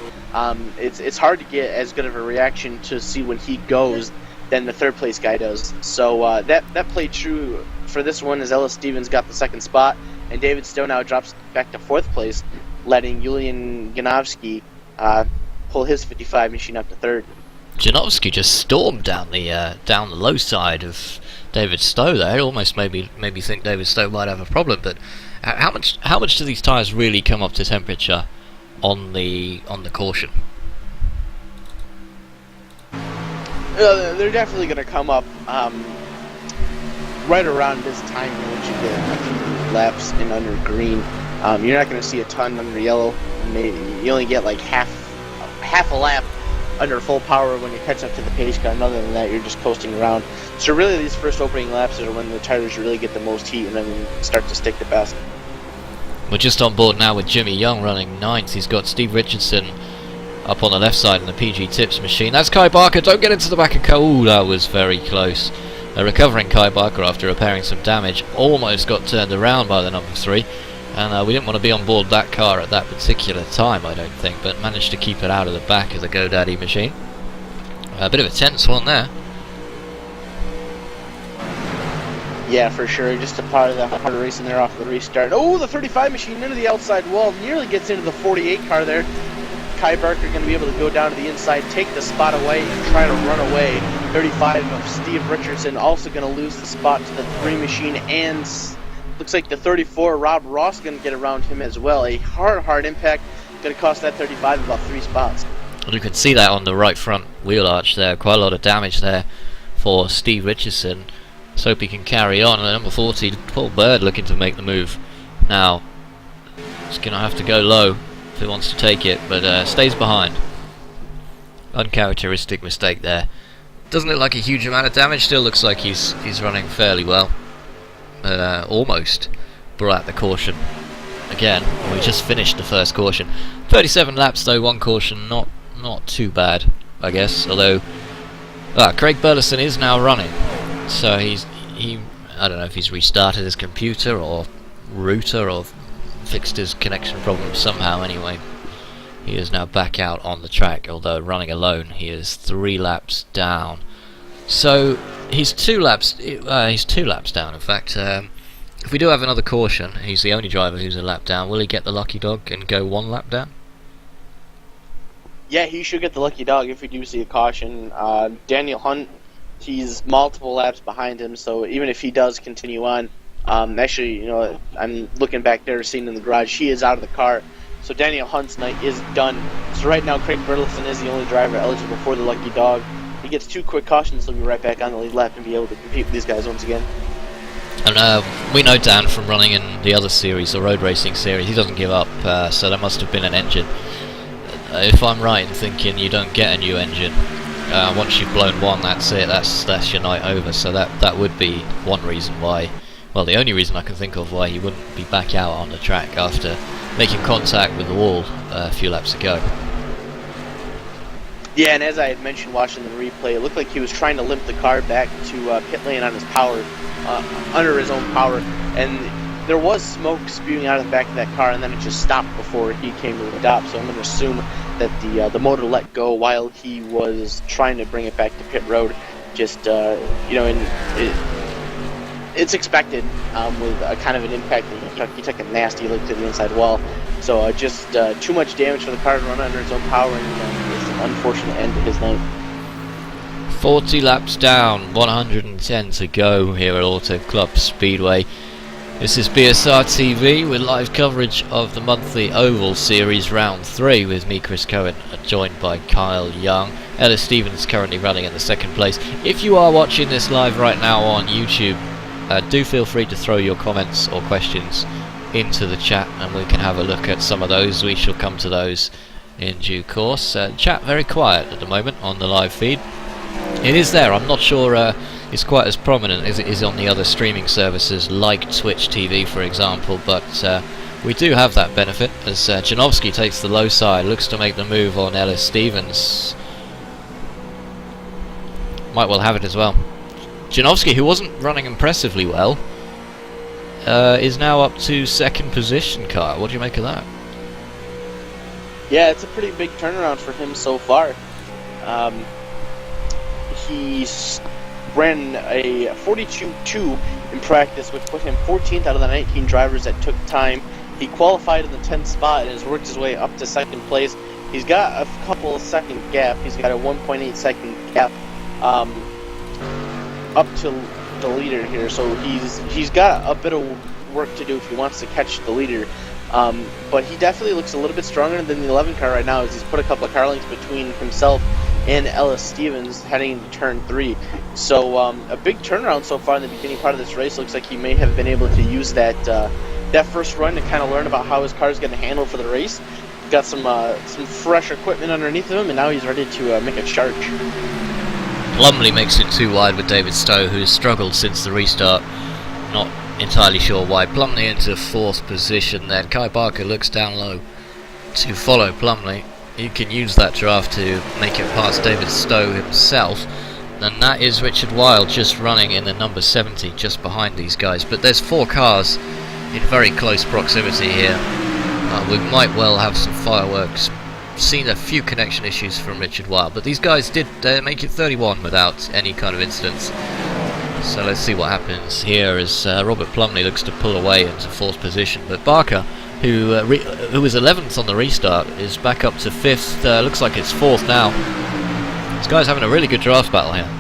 it's hard to get as good of a reaction to see when he goes than the third place guy does. So that played true for this one, as Ellis Stevens got the second spot, and David Stowe now drops back to fourth place, letting Julian Janowski pull his 55 machine up to third. Janowski just stormed down the low side of David Stowe there. It almost made me think David Stowe might have a problem. But how much do these tyres really come up to temperature on the caution? They're definitely going to come up right around this time once you get a few laps in under green. You're not going to see a ton under yellow. Maybe you only get like half a lap under full power when you catch up to the pace car, and other than that you're just coasting around. So really these first opening laps are when the tires really get the most heat and then start to stick the best. We're just on board now with Jimmy Young running 9th. He's got Steve Richardson up on the left side in the PG Tips machine. That's Kai Barker. Don't get into the back of Kai. Ooh, that was very close. A recovering Kai Barker after repairing some damage almost got turned around by the number 3. And we didn't want to be on board that car at that particular time, I don't think, but managed to keep it out of the back of the GoDaddy machine. A bit of a tense one there. Yeah, for sure. Just a part of the hard racing there off the restart. Oh, the 35 machine into the outside wall. Nearly gets into the 48 car there. Kai Barker going to be able to go down to the inside, take the spot away, and try to run away. 35 of Steve Richardson also going to lose the spot to the 3 machine, and looks like the 34, Rob Ross, going to get around him as well. A hard impact, going to cost that 35 about 3 spots. Well, you can see that on the right front wheel arch there. Quite a lot of damage there for Steve Richardson. Let's hope he can carry on. And number 40, Paul Bird, looking to make the move. Now, he's going to have to go low if he wants to take it, but stays behind. Uncharacteristic mistake there. Doesn't look like a huge amount of damage. Still looks like he's running fairly well. Almost brought out the caution again. We just finished the first caution. 37 laps though, 1 caution, not too bad, I guess. Although Craig Burleson is now running, so I don't know if he's restarted his computer or router or fixed his connection problem somehow. Anyway, He is now back out on the track, although running alone. He is 3 laps down. So he's 2 laps. He's 2 laps down. In fact, if we do have another caution, he's the only driver who's a lap down. Will he get the lucky dog and go 1 lap down? Yeah, he should get the lucky dog if we do see a caution. Daniel Hunt, he's multiple laps behind him, so even if he does continue on, actually, you know, I'm looking back there, seeing in the garage, he is out of the car. So Daniel Hunt's night is done. So right now, Craig Bertelsen is the only driver eligible for the lucky dog. He gets 2 quick cautions, he'll be right back on the lead lap and be able to compete with these guys once again. And we know Dan from running in the other series, the road racing series, he doesn't give up, so there must have been an engine. If I'm right in thinking you don't get a new engine, once you've blown 1, that's it, that's your night over, so that would be one reason why, well, the only reason I can think of why he wouldn't be back out on the track after making contact with the wall a few laps ago. Yeah, and as I had mentioned watching the replay, it looked like he was trying to limp the car back to pit lane on his power, under his own power, and there was smoke spewing out of the back of that car, and then it just stopped before he came to the stop. So I'm going to assume that the motor let go while he was trying to bring it back to pit road. Just you know, and it's expected with a kind of an impact. He took a nasty lick to the inside wall. So just too much damage for the car to run under its own power, and it's an unfortunate end to his night. 40 laps down, 110 to go here at Auto Club Speedway. This is BSR TV with live coverage of the monthly Oval Series Round 3 with me, Chris Cohen, joined by Kyle Young. Ellis Stevens currently running in the 2nd place. If you are watching this live right now on YouTube, do feel free to throw your comments or questions into the chat and we can have a look at some of those. We shall come to those in due course. Chat very quiet at the moment on the live feed. It is there, I'm not sure it's quite as prominent as it is on the other streaming services like Twitch TV, for example, but we do have that benefit as Janowski takes the low side, looks to make the move on Ellis Stevens. Might well have it as well. Janowski, who wasn't running impressively well, is now up to 2nd position. Kyle, what do you make of that? Yeah, it's a pretty big turnaround for him so far. He's ran a 42.2 in practice, which put him 14th out of the 19 drivers that took time. He qualified in the 10th spot and has worked his way up to 2nd place. He's got a couple of second gap. He's got a 1.8 second gap up to the leader here. So he's got a bit of work to do if he wants to catch the leader. But he definitely looks a little bit stronger than the 11 car right now, as he's put a couple of car lengths between himself and Ellis Stevens heading into turn 3. So a big turnaround so far in the beginning part of this race. Looks like he may have been able to use that first run to kind of learn about how his car is going to handle for the race. Got some fresh equipment underneath him, and now he's ready to make a charge. Plumley makes it too wide with David Stowe, who has struggled since the restart. Not entirely sure why. Plumley into 4th position then. Kai Barker looks down low to follow Plumley. He can use that draft to make it past David Stowe himself. And that is Richard Wilde just running in the number 70 just behind these guys. But there's 4 cars in very close proximity here. We might well have some fireworks. Seen a few connection issues from Richard Wilde, but these guys did make it 31 without any kind of incidents. So let's see what happens here as Robert Plumley looks to pull away into 4th position. But Barker, who was 11th on the restart, is back up to 5th. Looks like it's 4th now. This guy's having a really good draft battle here.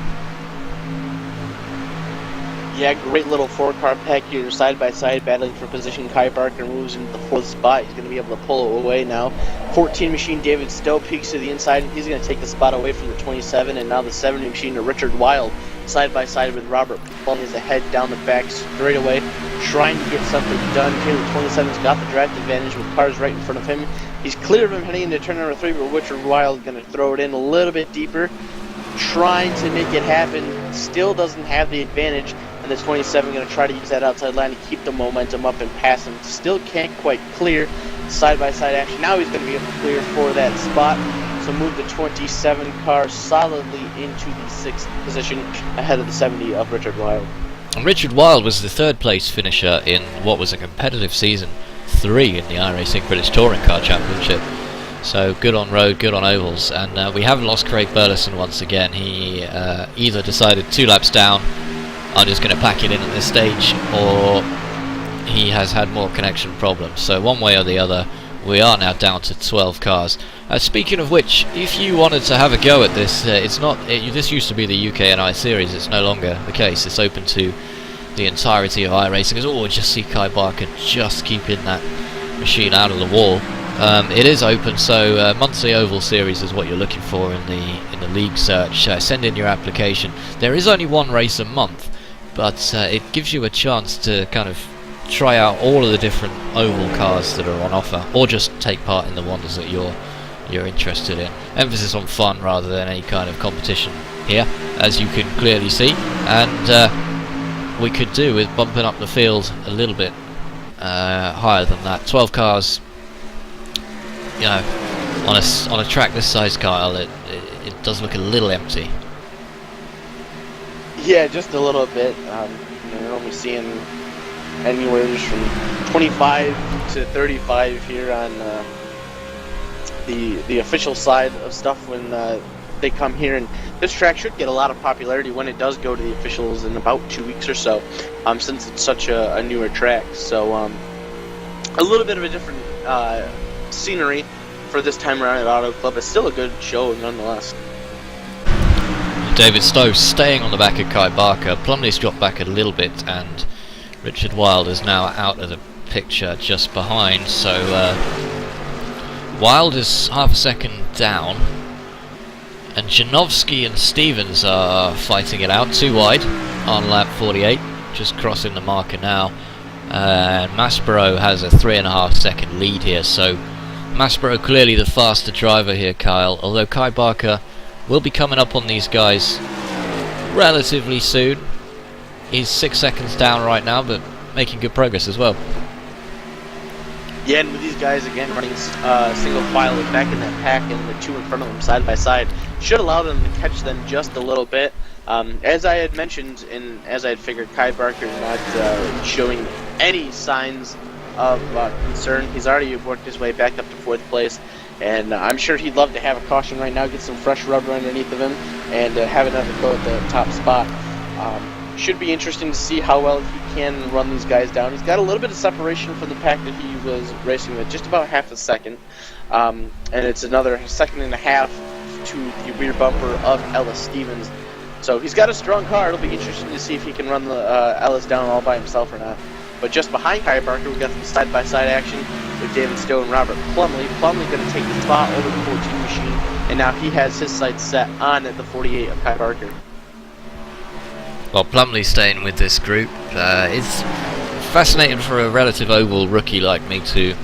Yeah, great little 4-car pack here, side by side, battling for position. Kai Barker moves into the 4th spot. He's going to be able to pull away now. 14 machine David Stowe peeks to the inside, and he's going to take the spot away from the 27, and now the 70 machine to Richard Wilde, side by side with Robert Plumley, is ahead down the back straight away, trying to get something done here. The 27's got the draft advantage with cars right in front of him. He's clear of him heading into turn number 3, but Richard Wilde going to throw it in a little bit deeper, trying to make it happen. Still doesn't have the advantage. And the 27 going to try to use that outside line to keep the momentum up and pass him. Still can't quite clear side-by-side action. Now he's going to be able to clear for that spot. So move the 27 car solidly into the 6th position ahead of the 70 of Richard Wilde. And Richard Wilde was the 3rd place finisher in what was a competitive season 3 in the iRacing British Touring Car Championship. So good on road, good on ovals, and we have lost Craig Burleson once again. He either decided 2 laps down, I'm just going to pack it in at this stage, or he has had more connection problems. So one way or the other, we are now down to 12 cars. Speaking of which, if you wanted to have a go at this, this used to be the UKNI series. It's no longer the case. It's open to the entirety of iRacing. Oh, just see Kai Barker just keeping that machine out of the wall. It is open, so monthly oval series is what you're looking for in the league search. Send in your application. There is only 1 race a month, but it gives you a chance to kind of try out all of the different oval cars that are on offer, or just take part in the ones that you're interested in. Emphasis on fun rather than any kind of competition here, as you can clearly see, and we could do with bumping up the field a little bit higher than that. 12 cars, you know, on a track this size, Kyle, it does look a little empty. Yeah, just a little bit. You're only seeing anywhere from 25 to 35 here on the official side of stuff when they come here, and this track should get a lot of popularity when it does go to the officials in about 2 weeks or so, since it's such a newer track. So a little bit of a different scenery for this time around at Auto Club. It's still a good show nonetheless. David Stowe staying on the back of Kai Barker. Plumley's dropped back a little bit, and Richard Wilde is now out of the picture just behind. So Wilde is half a second down, and Janowski and Stevens are fighting it out 2 wide on lap 48, just crossing the marker now. And Maspero has a 3.5 second lead here, so Maspero clearly the faster driver here, Kyle, although Kai Barker will be coming up on these guys relatively soon. He's 6 seconds down right now, but making good progress as well. Yeah, and with these guys again running single file back in that pack, and the 2 in front of them side by side should allow them to catch them just a little bit. As I had mentioned, and as I had figured, Kai Barker not showing any signs of concern. He's already worked his way back up to 4th place, and I'm sure he'd love to have a caution right now, get some fresh rubber underneath of him, and have another go at the top spot. Should be interesting to see how well he can run these guys down. He's got a little bit of separation from the pack that he was racing with, just about half a second, and it's another 1.5 seconds to the rear bumper of Ellis Stevens. So he's got a strong car. It'll be interesting to see if he can run the Ellis down all by himself or not. But just behind Kai Barker, we've got some side-by-side action with David Stowe and Robert Plumley. Plumley going to take the spot over the 14 machine, and now he has his sights set on the 48 of Kai Barker. Well, Plumley's staying with this group. It's fascinating for a relative oval rookie like me to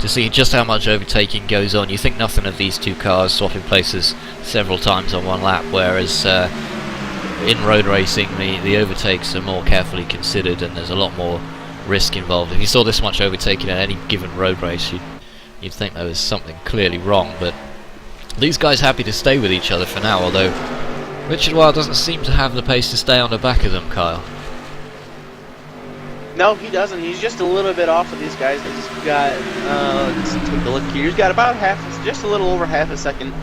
see just how much overtaking goes on. You think nothing of these 2 cars swapping places several times on 1 lap, whereas in road racing the overtakes are more carefully considered, and there's a lot more risk involved. If you saw this much overtaking in any given road race, you'd think there was something clearly wrong, but these guys happy to stay with each other for now, although Richard Wilde doesn't seem to have the pace to stay on the back of them, Kyle. No, he doesn't. He's just a little bit off of these guys. He's got, let's take a look here. He's got about just a little over half a second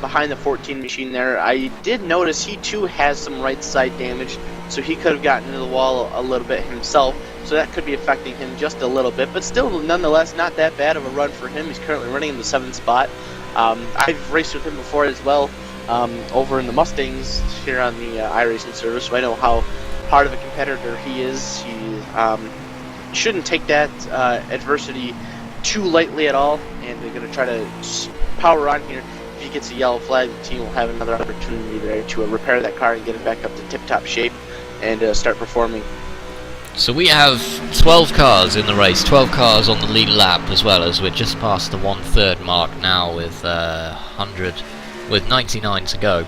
behind the 14 machine there. I did notice he too has some right side damage, so he could have gotten into the wall a little bit himself. So that could be affecting him just a little bit, but still, nonetheless, not that bad of a run for him. He's currently running in the 7th spot. I've raced with him before as well, over in the Mustangs here on the iRacing service, so I know how hard of a competitor he is. He shouldn't take that adversity too lightly at all, and they're going to try to power on here. If he gets a yellow flag, the team will have another opportunity there to repair that car and get it back up to tip-top shape and start performing. So we have 12 cars in the race, 12 cars on the lead lap, as well as we're just past the 1/3 mark now with 99 to go.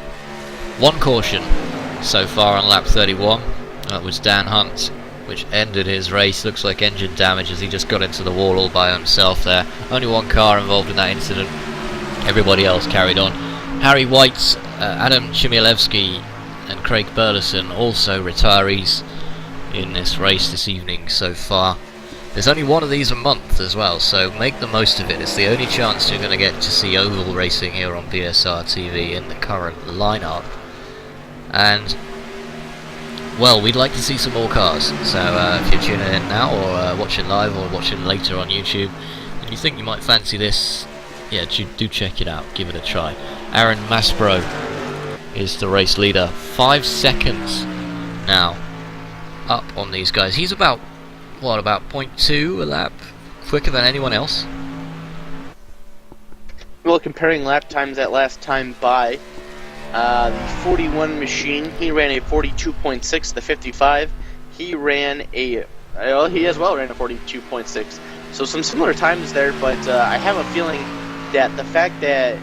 1 caution so far on lap 31. That was Dan Hunt, which ended his race. Looks like engine damage as he just got into the wall all by himself there. Only 1 car involved in that incident. Everybody else carried on. Harry White, Adam Chmielewski and Craig Burleson also retirees in this race this evening so far. There's only one of these a month as well, so make the most of it. It's the only chance you're going to get to see oval racing here on BSR TV in the current lineup. And, well, we'd like to see some more cars. So if you're tuning in now, or watching live, or watching later on YouTube, and you think you might fancy this, yeah, do check it out. Give it a try. Aaron Maspero is the race leader. 5 seconds now up on these guys. He's about, what, about 0.2 a lap quicker than anyone else? Well, comparing lap times that last time by, the 41 machine, he ran a 42.6. The 55, he ran a, well, he as well ran a 42.6. So some similar times there, but I have a feeling that the fact that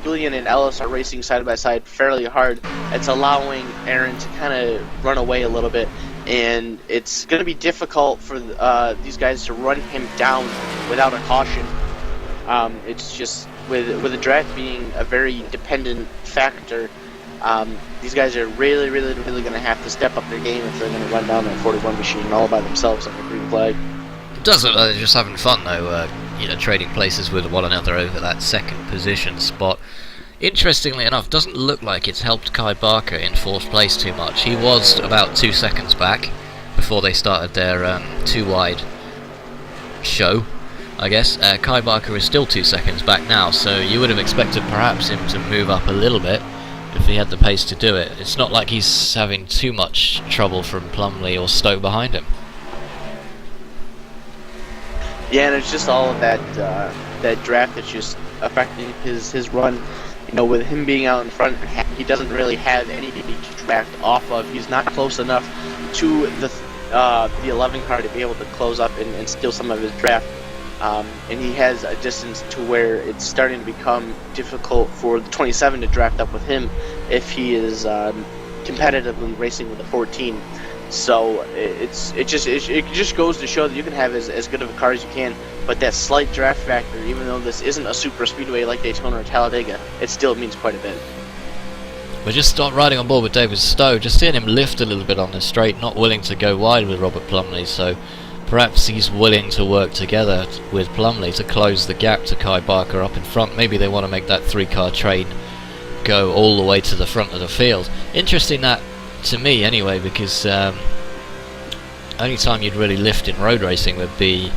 Julian and Ellis are racing side by side fairly hard, it's allowing Aaron to kind of run away a little bit, and it's going to be difficult for these guys to run him down without a caution. It's just with the draft being a very dependent factor, these guys are really going to have to step up their game if they're going to run down that 41 machine all by themselves on the green flag. It does look like they're just having fun though, you know, trading places with one another over that second position spot. Interestingly enough, doesn't look like it's helped Kai Barker in 4th place too much. He was about 2 seconds back before they started their 2 wide show, I guess. Kai Barker is still 2 seconds back now, so you would have expected perhaps him to move up a little bit if he had the pace to do it. It's not like he's having too much trouble from Plumley or Stowe behind him. Yeah, and it's just all of that that draft that's just affecting his run. You know, with him being out in front, he doesn't really have anything to draft off of. He's not close enough to the 11 car to be able to close up and steal some of his draft. And he has a distance to where it's starting to become difficult for the 27 to draft up with him if he is competitively racing with the 14. So it just goes to show that you can have as good of a car as you can, but that slight draft factor, even though this isn't a super speedway like Daytona or Talladega, it still means quite a bit. We're just riding on board with David Stowe, just seeing him lift a little bit on the straight, not willing to go wide with Robert Plumley, so perhaps he's willing to work together with Plumley to close the gap to Kai Barker up in front. Maybe they want to make that 3-car train go all the way to the front of the field. Interesting that, to me anyway, because only time you'd really lift in road racing would be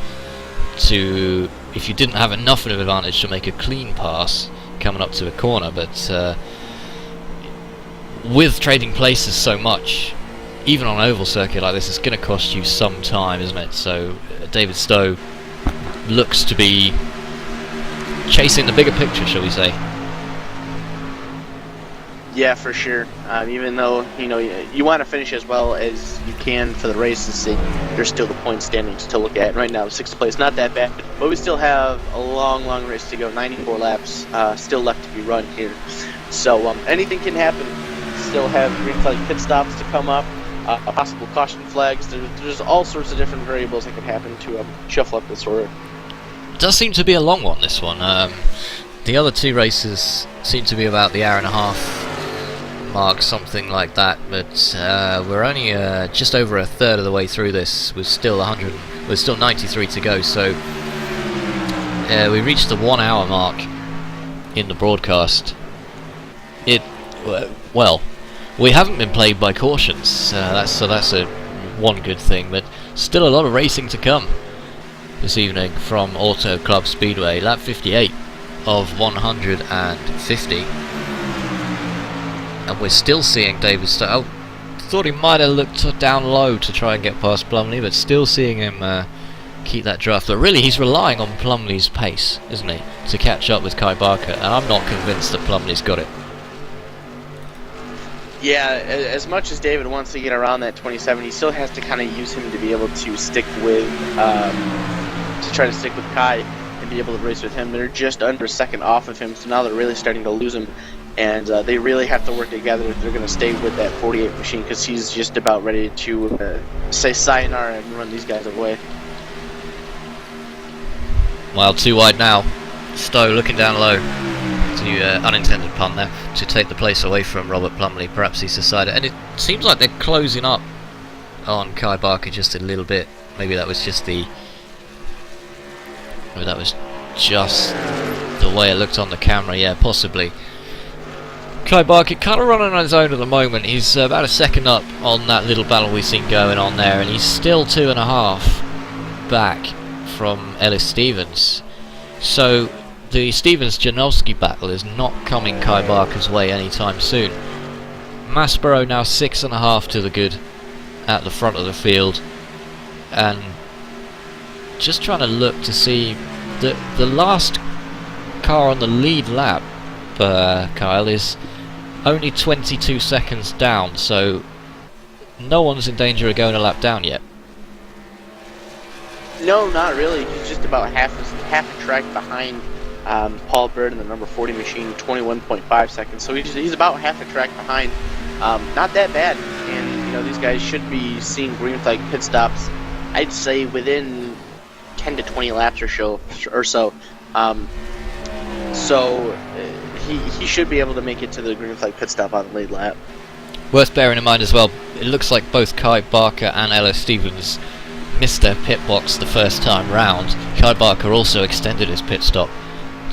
to, if you didn't have enough of an advantage to make a clean pass coming up to a corner, but with trading places so much, even on an oval circuit like this, it's going to cost you some time, isn't it? So David Stowe looks to be chasing the bigger picture, shall we say. Yeah, for sure. Even though, you know, you want to finish as well as you can for the race's sake, there's still the point standings to look at. Right now, 6th place, not that bad, but we still have a long race to go. 94 laps still left to be run here. So anything can happen. Still have green flag pit stops to come up, possible caution flags. There's all sorts of different variables that can happen to shuffle up this order. It does seem to be a long one, this one. The other 2 races seem to be about the hour and a half mark, something like that, but we're only just over a third of the way through this. We're still 93 to go, so we reached the 1 hour mark in the broadcast. Well, we haven't been plagued by cautions, that's a one good thing, but still a lot of racing to come this evening from Auto Club Speedway. Lap 58 of 150. And we're still seeing David Stowe. I thought he might have looked down low to try and get past Plumley, but still seeing him keep that draft. But really, he's relying on Plumley's pace, isn't he, to catch up with Kai Barker, and I'm not convinced that Plumley's got it. Yeah, as much as David wants to get around that 27, he still has to kind of use him to be able to stick with, to try to stick with Kai and be able to race with him. They're just under a second off of him, so now they're really starting to lose him. And they really have to work together if they're going to stay with that 48 machine, because he's just about ready to say sayonara and run these guys away. Well, 2 wide now. Stowe looking down low. To unintended pun there, to take the place away from Robert Plumley. Perhaps he's decided, and it seems like they're closing up on Kai Barker just a little bit. Maybe that was just the... Maybe that was just the way it looked on the camera. Yeah, possibly. Kai Barker kind of running on his own at the moment. He's about a second up on that little battle we've seen going on there, and he's still 2.5 back from Ellis Stevens. So the Stevens-Janowski battle is not coming Kai Barker's way anytime soon. Maspero now 6.5 to the good at the front of the field, and just trying to look to see the last car on the lead lap, Kyle, is only 22 seconds down, so no one's in danger of going a lap down yet. No, not really. He's just about half a track behind Paul Bird in the number 40 machine, 21.5 seconds. So he's about half a track behind. Not that bad. And you know, these guys should be seeing green flag pit stops, I'd say within 10 to 20 laps or so. He should be able to make it to the green flag pit stop on the lead lap. Worth bearing in mind as well, it looks like both Kai Barker and Ellis Stevens missed their pit box the first time round. Kai Barker also extended his pit stop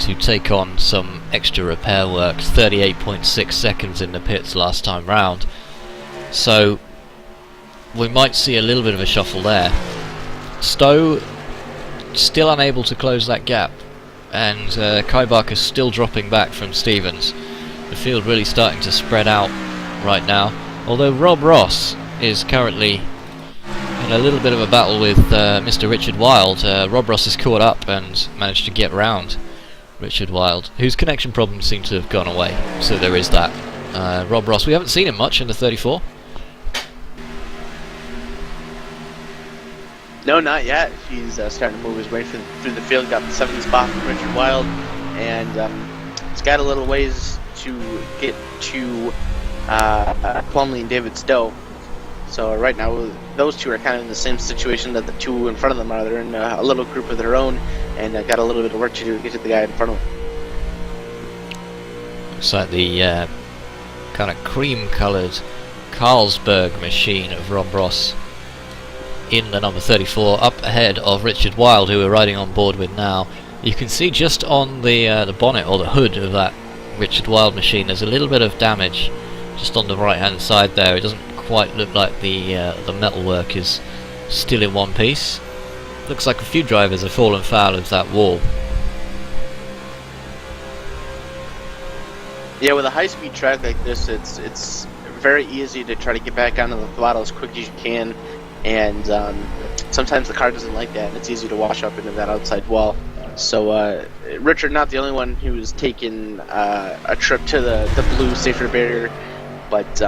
to take on some extra repair work, 38.6 seconds in the pits last time round. So we might see a little bit of a shuffle there. Stowe still unable to close that gap, and Kai Barker still dropping back from Stevens. The field really starting to spread out right now, although Rob Ross is currently in a little bit of a battle with Mr. Richard Wilde. Rob Ross has caught up and managed to get round Richard Wilde, whose connection problems seem to have gone away, so there is that. Rob Ross, we haven't seen him much in the 34. No, not yet. He's starting to move his way through the field. Got the 7th spot from Richard Wilde, and he's got a little ways to get to Plumley and David Stowe. So right now, those two are kind of in the same situation that the two in front of them are. They're in a little group of their own, and got a little bit of work to do to get to the guy in front of them. Looks like the kind of cream-coloured Carlsberg machine of Rob Ross in the number 34, up ahead of Richard Wilde, who we're riding on board with now. You can see just on the bonnet or the hood of that Richard Wilde machine, there's a little bit of damage just on the right-hand side there. It doesn't quite look like the metalwork is still in one piece. Looks like a few drivers have fallen foul of that wall. Yeah, with a high-speed track like this, it's very easy to try to get back onto the throttle as quick as you can, and sometimes the car doesn't like that, and it's easy to wash up into that outside wall. So Richard, not the only one who's taken a trip to the blue safety barrier, but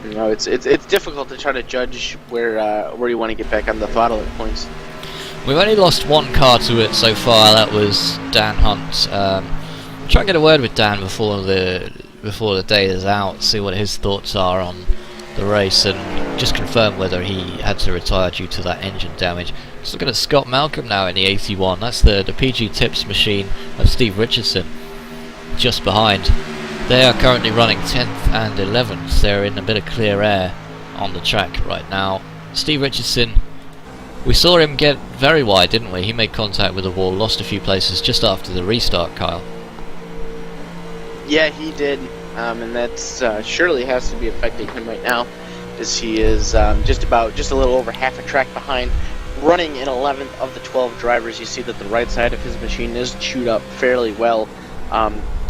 you know, it's difficult to try to judge where you want to get back on the throttle at points. We've only lost one car to it so far. That was Dan Hunt. Try and get a word with Dan before the day is out, see what his thoughts are on the race, and just confirm whether he had to retire due to that engine damage. Just looking at Scott Malcolm now in the 81. That's the PG Tips machine of Steve Richardson, just behind. They are currently running 10th and 11th. They're in a bit of clear air on the track right now. Steve Richardson, we saw him get very wide, didn't we? He made contact with the wall, lost a few places just after the restart, Kyle. Yeah, he did, and that's surely has to be affecting him right now, as he is just a little over half a track behind, running in 11th of the 12 drivers. You see that the right side of his machine is chewed up fairly well.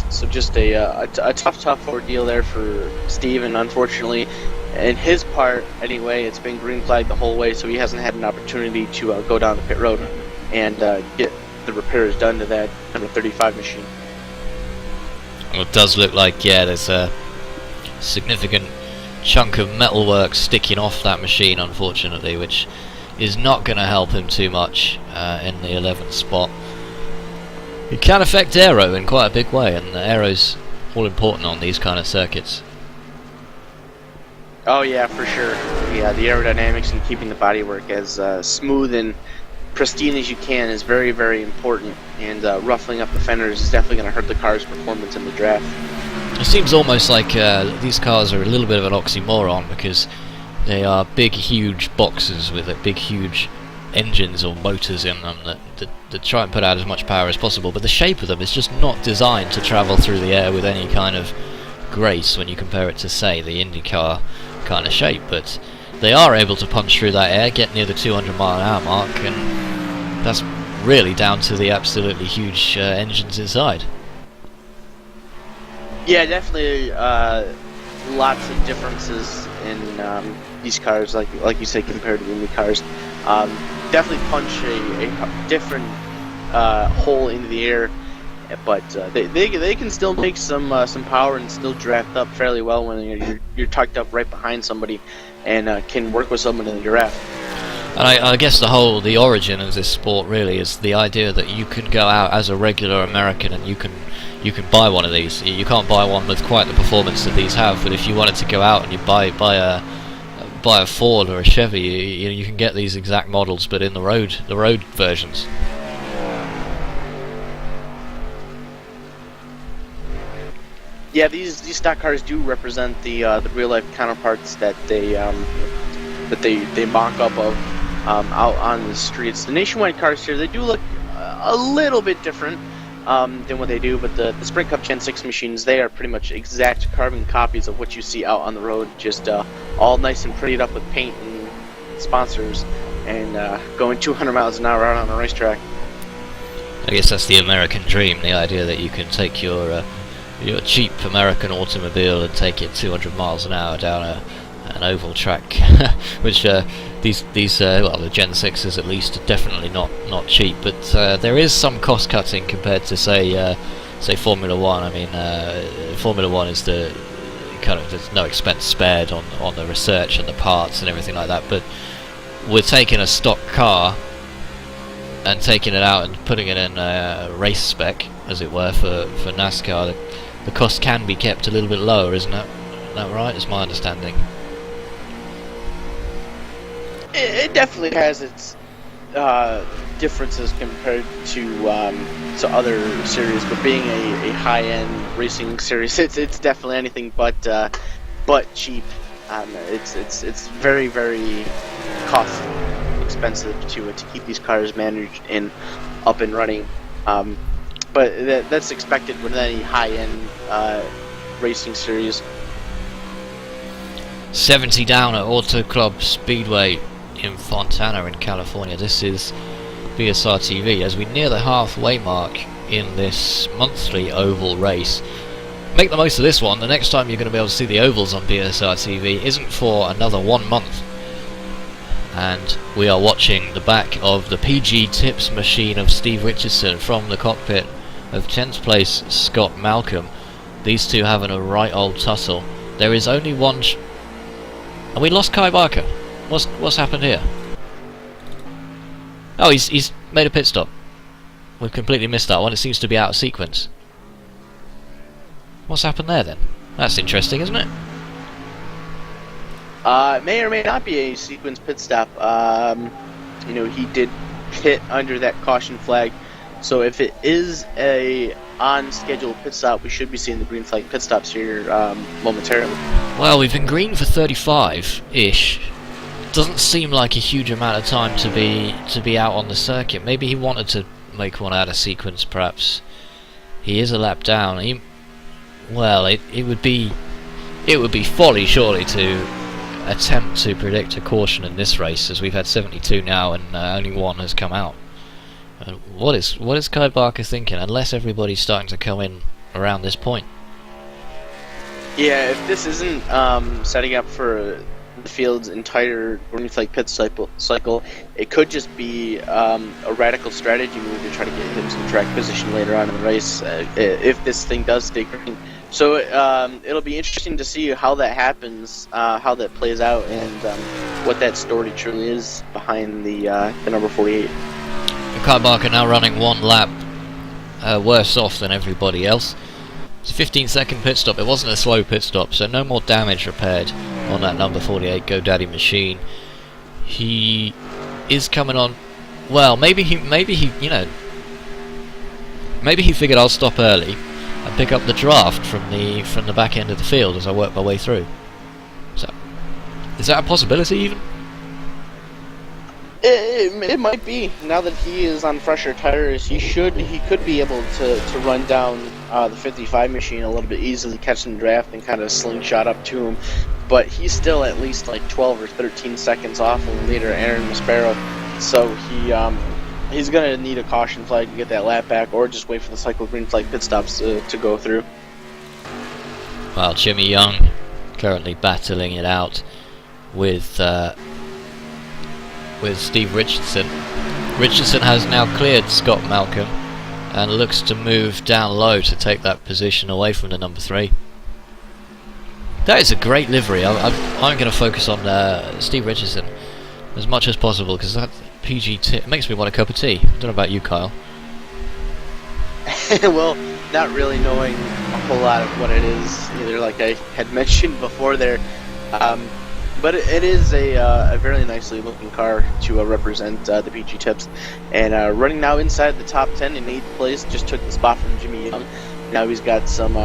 So just a tough ordeal there for Steve, and unfortunately, in his part anyway, it's been green flagged the whole way, so he hasn't had an opportunity to go down the pit road and get the repairs done to that number 35 machine. Well, it does look like, yeah, there's a significant chunk of metalwork sticking off that machine, unfortunately, which is not going to help him too much in the 11th spot. It can affect aero in quite a big way, and the aero's all important on these kind of circuits. Oh yeah, for sure. Yeah, the aerodynamics and keeping the bodywork as smooth and pristine as you can is very, very important, and ruffling up the fenders is definitely going to hurt the car's performance in the draft. It seems almost like these cars are a little bit of an oxymoron, because they are big, huge boxes with a big, huge engines or motors in them that try and put out as much power as possible, but the shape of them is just not designed to travel through the air with any kind of grace when you compare it to, say, the IndyCar kind of shape. But they are able to punch through that air, get near the 200-mile-an-hour mark, and that's really down to the absolutely huge engines inside. Yeah, definitely lots of differences in these cars, like you said, compared to the Indy cars. Definitely punch a different hole into the air, but they can still make some power and still draft up fairly well when you're tucked up right behind somebody and can work with someone in the draft. And I guess the origin of this sport really is the idea that you can go out as a regular American and you can buy one of these. You can't buy one with quite the performance that these have, but if you wanted to go out and you buy a Ford or a Chevy, you can get these exact models, but in the road versions. Yeah, these stock cars do represent the real life counterparts that they mock up of out on the streets. The Nationwide cars here, they do look a little bit different than what they do, but the Sprint Cup Gen 6 machines, they are pretty much exact carbon copies of what you see out on the road, just all nice and prettied up with paint and sponsors, and going 200 miles an hour out on a racetrack. I guess that's the American dream, the idea that you can take your cheap American automobile and take it 200 miles an hour down an oval track, which the Gen 6 is at least definitely not cheap, but there is some cost cutting compared to say Formula 1. I mean, Formula 1 is the kind of, there's no expense spared on the research and the parts and everything like that, but we're taking a stock car and taking it out and putting it in a race spec, as it were, for NASCAR. The cost can be kept a little bit lower, isn't it? Is that right? It's my understanding. It definitely has its differences compared to other series, but being a high-end racing series, it's definitely anything but cheap. It's very, very cost expensive to keep these cars managed and up and running. But that's expected with any high-end racing series. 70 down at Auto Club Speedway in Fontana in California. This is BSR TV as we near the halfway mark in this monthly oval race. Make the most of this one. The next time you're going to be able to see the ovals on BSR TV isn't for another 1 month, and we are watching the back of the PG Tips machine of Steve Richardson from the cockpit of 10th place Scott Malcolm. These two having a right old tussle. There is only one and we lost Kai Barker. What's happened here? Oh, he's made a pit stop. We've completely missed that one. It seems to be out of sequence. What's happened there then? That's interesting, isn't it? May or may not be a sequence pit stop. He did pit under that caution flag. So if it is a on-schedule pit stop, we should be seeing the green flag pit stops here momentarily. Well, we've been green for 35-ish. Doesn't seem like a huge amount of time to be out on the circuit. Maybe he wanted to make one out of sequence, perhaps. He is a lap down. It would be folly, surely, to attempt to predict a caution in this race, as we've had 72 now and only one has come out. What is Kai Barker thinking? Unless everybody's starting to come in around this point. Yeah, if this isn't setting up for the field's entire green flag pit cycle, it could just be a radical strategy move to try to get him some track position later on in the race if this thing does stay green. So it'll be interesting to see how that happens, how that plays out, and what that story truly is behind the number 48. Kai Barker now running one lap worse off than everybody else. It's a 15-second pit stop. It wasn't a slow pit stop, so no more damage repaired on that number 48 GoDaddy machine. He is coming on. Well, maybe he figured I'll stop early and pick up the draft from the back end of the field as I work my way through. So, is that a possibility even? It might be. Now that he is on fresher tires, he could be able to run down the 55 machine a little bit easily, catch some draft, and kind of slingshot up to him. But he's still at least like 12 or 13 seconds off of the leader, Aaron Maspero. So he's gonna need a caution flag to get that lap back, or just wait for the cycle green flag pit stops to go through. Well, Jimmy Young currently battling it out with Steve Richardson. Richardson has now cleared Scott Malcolm and looks to move down low to take that position away from the number 3. That is a great livery. I'm going to focus on Steve Richardson as much as possible, because that PG tip makes me want a cup of tea. I don't know about you, Kyle. Well, not really knowing a whole lot of what it is either, like I had mentioned before there. But it is a very nicely looking car to represent the PG Tips, and running now inside the top 10 in 8th place, just took the spot from Jimmy Young. Now he's got some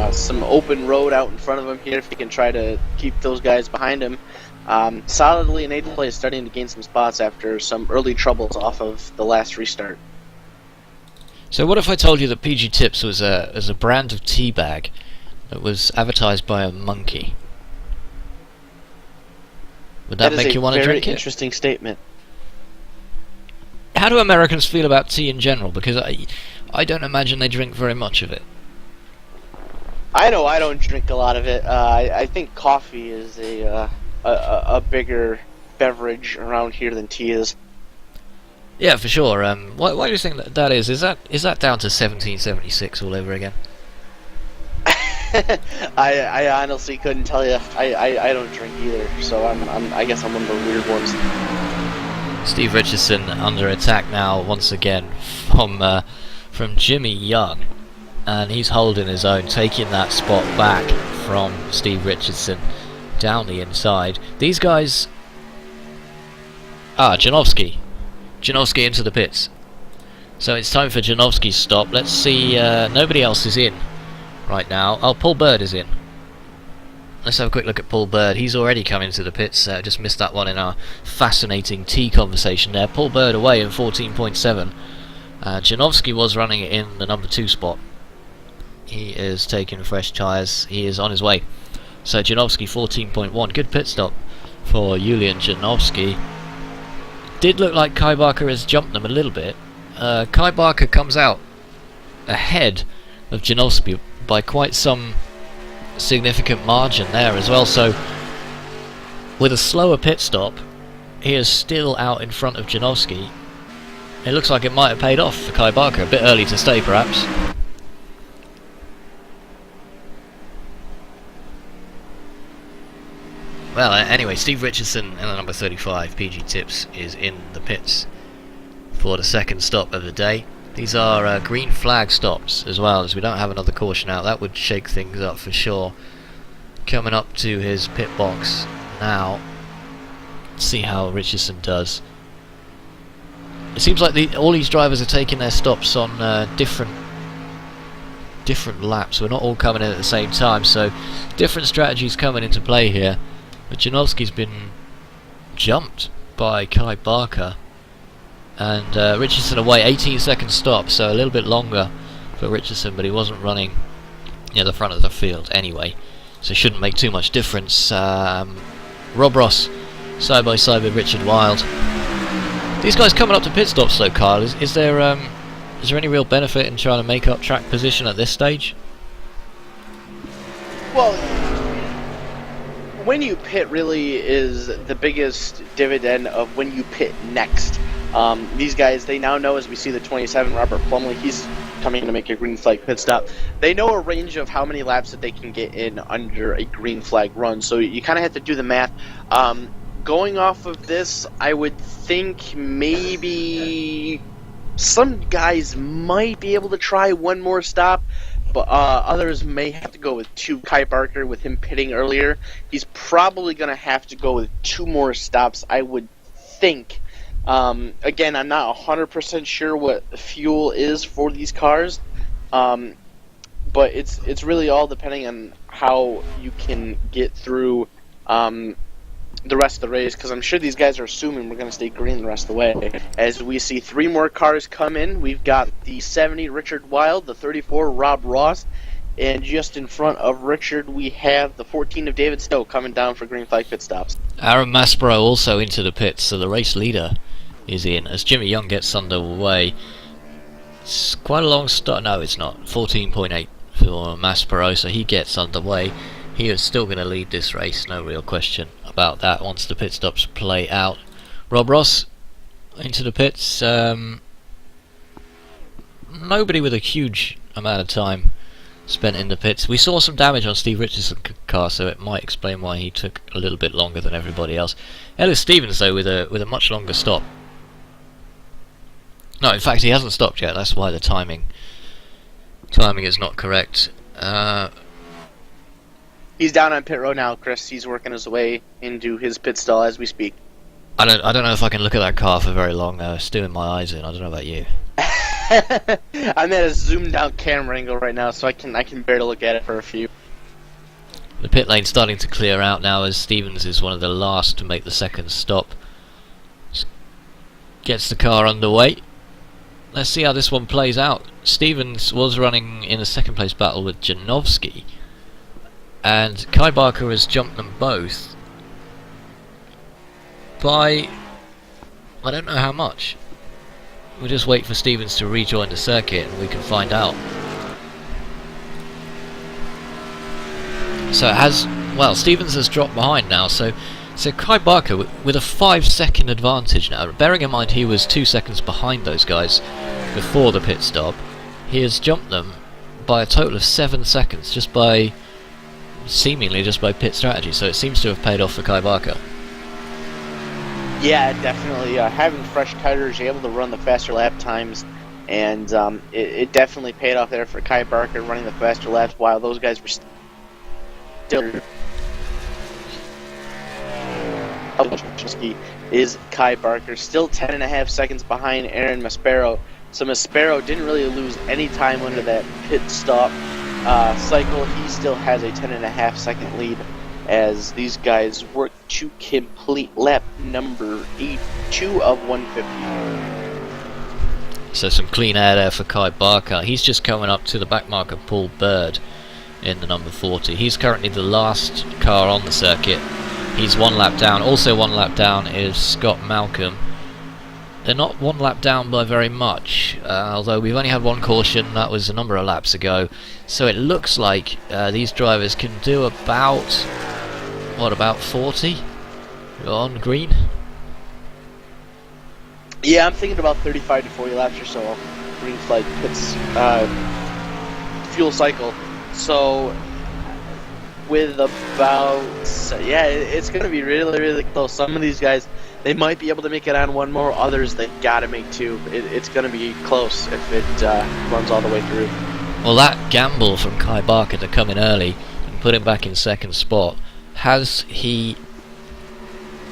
open road out in front of him here if he can try to keep those guys behind him. Solidly in 8th place, starting to gain some spots after some early troubles off of the last restart. So what if I told you that PG Tips was a brand of tea bag that was advertised by a monkey? Would that make you want to drink it? That is a very interesting statement. How do Americans feel about tea in general? Because I don't imagine they drink very much of it. I know I don't drink a lot of it. I think coffee is a bigger beverage around here than tea is. Yeah, for sure. Why do you think that is? Is that down to 1776 all over again? I honestly couldn't tell you. I don't drink either, so I guess I'm one of the weird ones. Steve Richardson under attack now once again from Jimmy Young, and he's holding his own, taking that spot back from Steve Richardson down the inside. These guys, Janowski into the pits. So it's time for Janowski's stop. Let's see. Nobody else is in right now. Oh, Paul Bird is in. Let's have a quick look at Paul Bird. He's already come into the pits. Just missed that one in our fascinating tea conversation there. Paul Bird away in 14.7. Janowski was running in the number 2 spot. He is taking fresh tyres. He is on his way. So Janowski 14.1. Good pit stop for Julian Janowski. Did look like Kai Barker has jumped them a little bit. Kai Barker comes out ahead of Janowski by quite some significant margin there as well, so with a slower pit stop he is still out in front of Janowski. It looks like it might have paid off for Kai Barker. A bit early to stay perhaps. Well, anyway, Steve Richardson in the number 35 PG Tips is in the pits for the second stop of the day. These are green flag stops as well, as we don't have another caution out. That would shake things up for sure. Coming up to his pit box now. Let's see how Richardson does. It seems like all these drivers are taking their stops on different laps. We're not all coming in at the same time, so different strategies coming into play here. But Janowski's been jumped by Kai Barker. And Richardson away, 18 second stop, so a little bit longer for Richardson, but he wasn't running near the front of the field anyway, so shouldn't make too much difference. Rob Ross side by side with Richard Wild. These guys coming up to pit stops though, Kyle, is there any real benefit in trying to make up track position at this stage? Well, when you pit really is the biggest dividend of when you pit next. These guys, they now know, as we see the 27, Robert Plumley, he's coming to make a green flag pit stop. They know a range of how many laps that they can get in under a green flag run, so you kind of have to do the math. Going off of this, I would think maybe some guys might be able to try one more stop, but others may have to go with 2. Kai Barker, with him pitting earlier, he's probably going to have to go with 2 more stops, I would think. Again, I'm not 100% sure what the fuel is for these cars, but it's really all depending on how you can get through the rest of the race, because I'm sure these guys are assuming we're going to stay green the rest of the way. As we see 3 more cars come in, we've got the 70 Richard Wild, the 34 Rob Ross, and just in front of Richard we have the 14 of David Stowe coming down for green flag pit stops. Aaron Maspero also into the pits, so the race leader is in as Jimmy Young gets underway. It's quite a long start. No, it's not. 14.8 for Maspero, so he gets underway. He is still going to lead this race, no real question about that once the pit stops play out. Rob Ross into the pits. Nobody with a huge amount of time spent in the pits. We saw some damage on Steve Richardson's car, so it might explain why he took a little bit longer than everybody else. Ellis Stevens, though, with a much longer stop. No, in fact, he hasn't stopped yet. That's why the timing is not correct. He's down on pit road now, Chris. He's working his way into his pit stall as we speak. I don't know if I can look at that car for very long. It's doing my eyes in. I don't know about you. I'm at a zoomed out camera angle right now, so I can barely look at it for a few. The pit lane's starting to clear out now as Stevens is one of the last to make the second stop. Gets the car underway. Let's see how this one plays out. Stevens was running in a second place battle with Janowski, and Kai Barker has jumped them both by I don't know how much. We'll just wait for Stevens to rejoin the circuit and we can find out. So it has, well, Stevens has dropped behind now, so Kai Barker with a 5-second advantage now. Bearing in mind he was 2 seconds behind those guys before the pit stop, he has jumped them by a total of 7 seconds seemingly just by pit strategy, so it seems to have paid off for Kai Barker. Yeah, definitely. Having fresh tires, you're able to run the faster lap times, and it definitely paid off there for Kai Barker running the faster laps while those guys were still. Is Kai Barker still 10.5 seconds behind Aaron Maspero? So Maspero didn't really lose any time under that pit stop cycle. He still has a 10.5 second lead as these guys work to complete lap number 82 of 150. So some clean air there for Kai Barker. He's just coming up to the back mark of Paul Bird in the number 40. He's currently the last car on the circuit. He's 1 lap down. Also 1 lap down is Scott Malcolm. They're not 1 lap down by very much, although we've only had 1 caution. That was a number of laps ago. So it looks like these drivers can do about 40 on green? Yeah, I'm thinking about 35 to 40 laps or so. Green flag pits fuel cycle. So with about, it's going to be really, really close. Some of these guys, they might be able to make it on 1 more. Others, they got to make 2. It's going to be close if it runs all the way through. Well, that gamble from Kai Barker to come in early and put him back in second spot, has he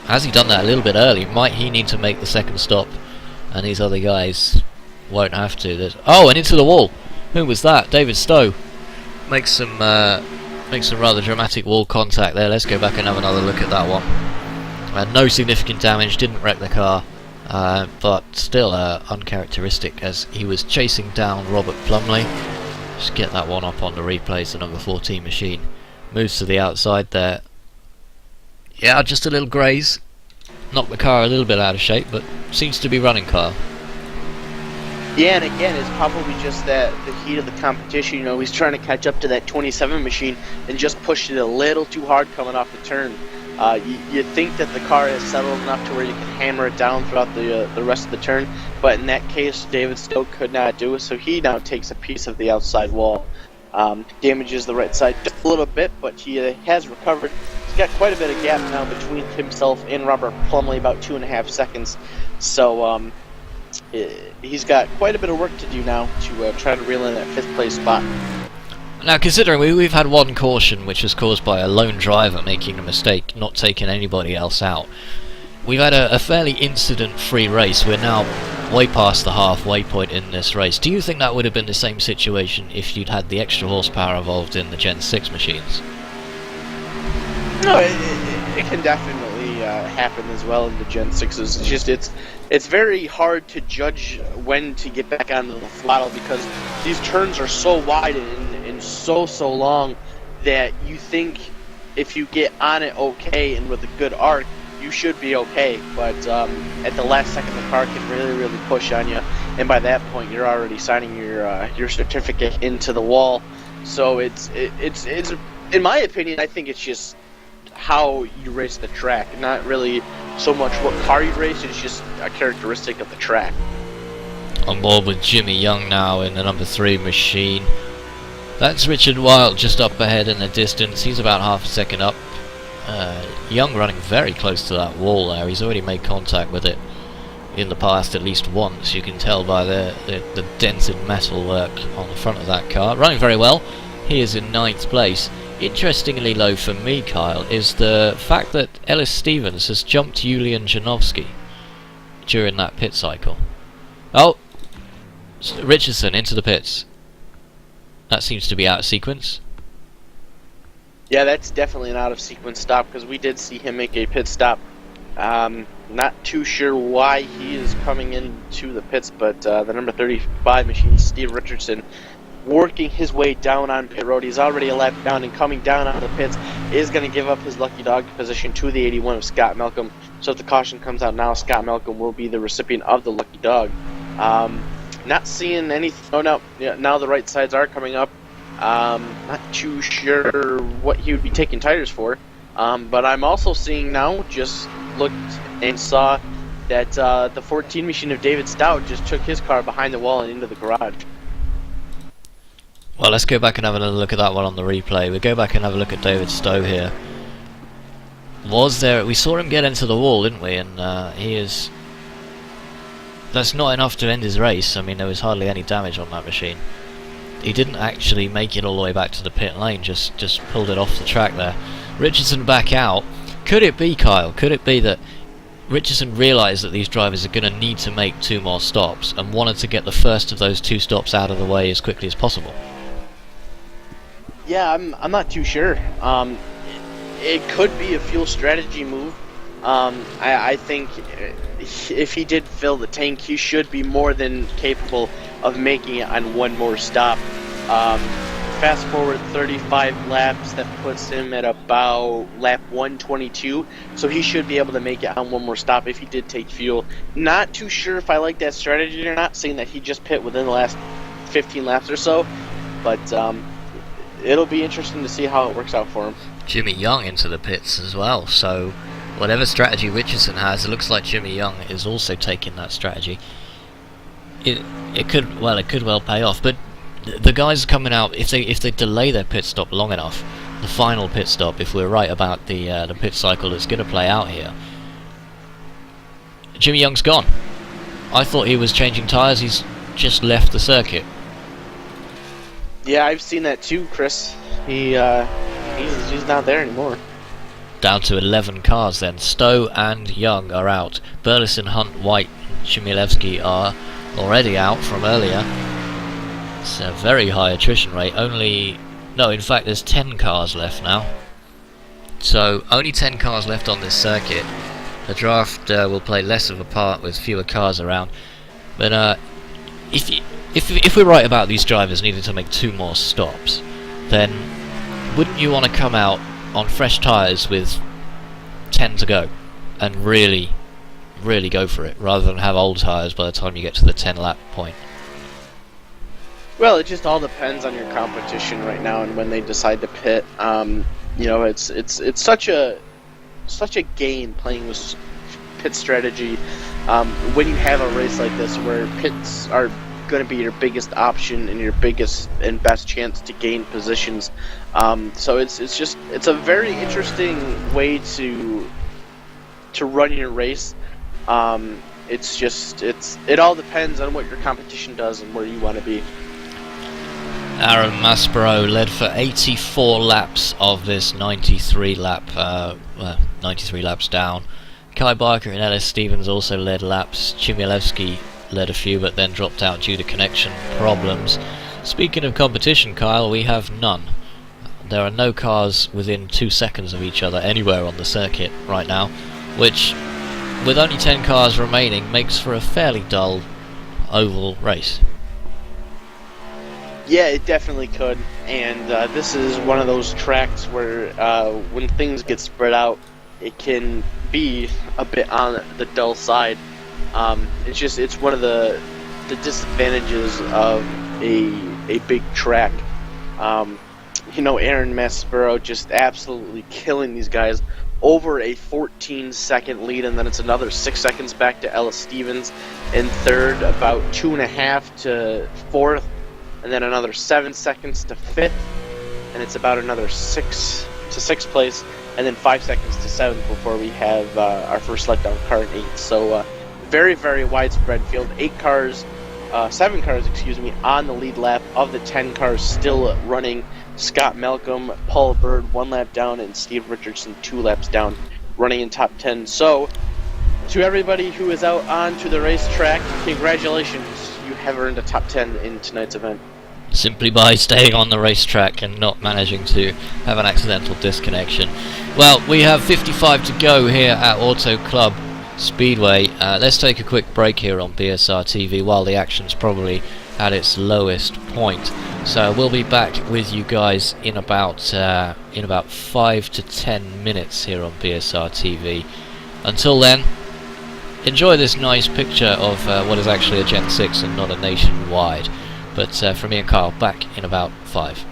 done that a little bit early? Might he need to make the second stop and these other guys won't have to? And into the wall. Who was that? David Stowe makes some rather dramatic wall contact there. Let's go back and have another look at that one. No significant damage, didn't wreck the car, but still uncharacteristic as he was chasing down Robert Plumley. Just get that one up on the replays. The number 14 machine moves to the outside there. Yeah, just a little graze. Knocked the car a little bit out of shape, but seems to be running car. Yeah, and again, it's probably just that the heat of the competition. You know, he's trying to catch up to that 27 machine and just pushed it a little too hard coming off the turn. You think that the car is settled enough to where you can hammer it down throughout the rest of the turn, but in that case, David Stowe could not do it, so he now takes a piece of the outside wall. Damages the right side just a little bit, but he has recovered. He's got quite a bit of gap now between himself and Robert Plumley, about 2.5 seconds. So he's got quite a bit of work to do now to try to reel in that 5th place spot. Now, considering we've had 1 caution, which was caused by a lone driver making a mistake, not taking anybody else out, we've had a fairly incident-free race. We're now way past the halfway point in this race. Do you think that would have been the same situation if you'd had the extra horsepower involved in the Gen 6 machines? No, it can definitely happen as well in the Gen 6s. It's just it's very hard to judge when to get back onto the throttle because these turns are so wide and so long that you think if you get on it okay and with a good arc, you should be okay. But at the last second, the car can really push on you, and by that point, you're already signing your certificate into the wall. So it's in my opinion, I think it's just how you race the track, not really so much what car you race. It's just a characteristic of the track. On board with Jimmy Young now in the number 3 machine. That's Richard Wild just up ahead in the distance. He's about half a second up. Young running very close to that wall there. He's already made contact with it in the past at least once. You can tell by the dented metal work on the front of that car. Running very well. He is in 9th place. Interestingly low for me, Kyle, is the fact that Ellis Stevens has jumped Julian Janowski during that pit cycle. Oh! Richardson into the pits. That seems to be out of sequence. Yeah, that's definitely an out of sequence stop because we did see him make a pit stop. Not too sure why he is coming into the pits, but the number 35 machine, Steve Richardson, working his way down on pit road. He's already a lap down and coming down out of the pits is going to give up his lucky dog position to the 81 of Scott Malcolm. So if the caution comes out now, Scott Malcolm will be the recipient of the lucky dog. Not seeing anything. Oh no, yeah, now the right sides are coming up. Not too sure what he would be taking tires for. But I'm also seeing now, just looked and saw that the 14 machine of David Stout just took his car behind the wall and into the garage. Well, let's go back and have another look at that one on the replay. We'll go back and have a look at David Stowe here. We saw him get into the wall, didn't we? And that's not enough to end his race. I mean, there was hardly any damage on that machine. He didn't actually make it all the way back to the pit lane, just pulled it off the track there. Richardson back out. Could it be, Kyle? Could it be that Richardson realised that these drivers are going to need to make 2 more stops and wanted to get the first of those 2 stops out of the way as quickly as possible? Yeah, I'm not too sure. It could be a fuel strategy move. I think if he did fill the tank, he should be more than capable of making it on 1 more stop. Fast forward 35 laps, that puts him at about lap 122, so he should be able to make it on 1 more stop if he did take fuel. Not too sure if I like that strategy or not, seeing that he just pit within the last 15 laps or so, but it'll be interesting to see how it works out for him. Jimmy Young into the pits as well, so whatever strategy Richardson has, it looks like Jimmy Young is also taking that strategy. It could well pay off, but the guys coming out, if they delay their pit stop long enough, the final pit stop, if we're right about the pit cycle that's going to play out here, Jimmy Young's gone. I thought he was changing tyres. He's just left the circuit. Yeah, I've seen that too, Chris. He's not there anymore. Down to 11 cars then. Stowe and Young are out. Burleson, Hunt, White, and Chmielewski are already out from earlier. It's a very high attrition rate. In fact there's 10 cars left now. So only 10 cars left on this circuit. The draft will play less of a part with fewer cars around. But if we're right about these drivers needing to make 2 more stops, then wouldn't you want to come out on fresh tyres with 10 to go and really go for it, rather than have old tyres by the time you get to the 10 lap point? Well, it just all depends on your competition right now and when they decide to pit. It's such a game playing with pit strategy when you have a race like this where pits are going to be your biggest option and your biggest and best chance to gain positions. So it's a very interesting way to run your race. It all depends on what your competition does and where you want to be. Aaron Maspero led for 84 laps of this 93 laps down. Kai Barker and Ellis Stevens also led laps. Chmielewski led a few but then dropped out due to connection problems. Speaking of competition, Kyle, we have none. There are no cars within 2 seconds of each other anywhere on the circuit right now. which, with only 10 cars remaining, makes for a fairly dull oval race. Yeah, it definitely could, and this is one of those tracks where when things get spread out, it can be a bit on the dull side. It's one of the disadvantages of a big track. Um, Aaron Maspero just absolutely killing these guys over a 14-second lead, and then it's another 6 seconds back to Ella Stevens in third, about 2.5 to fourth, and then another 7 seconds to fifth, and it's about another 6 to sixth place, and then 5 seconds to seventh before we have our first letdown car in eighth. So very, very widespread field. 7 cars, on the lead lap of the 10 cars still running. Scott Malcolm, Paul Bird 1 lap down, and Steve Richardson 2 laps down, running in top 10. So, to everybody who is out onto the racetrack, congratulations. You have earned a top 10 in tonight's event. Simply by staying on the racetrack and not managing to have an accidental disconnection. Well, we have 55 to go here at Auto Club Speedway. Let's take a quick break here on BSR TV while the action's probably at its lowest point. So we'll be back with you guys in about 5 to 10 minutes here on BSR TV. Until then, enjoy this nice picture of what is actually a Gen 6 and not a nationwide. But from me and Carl, back in about 5.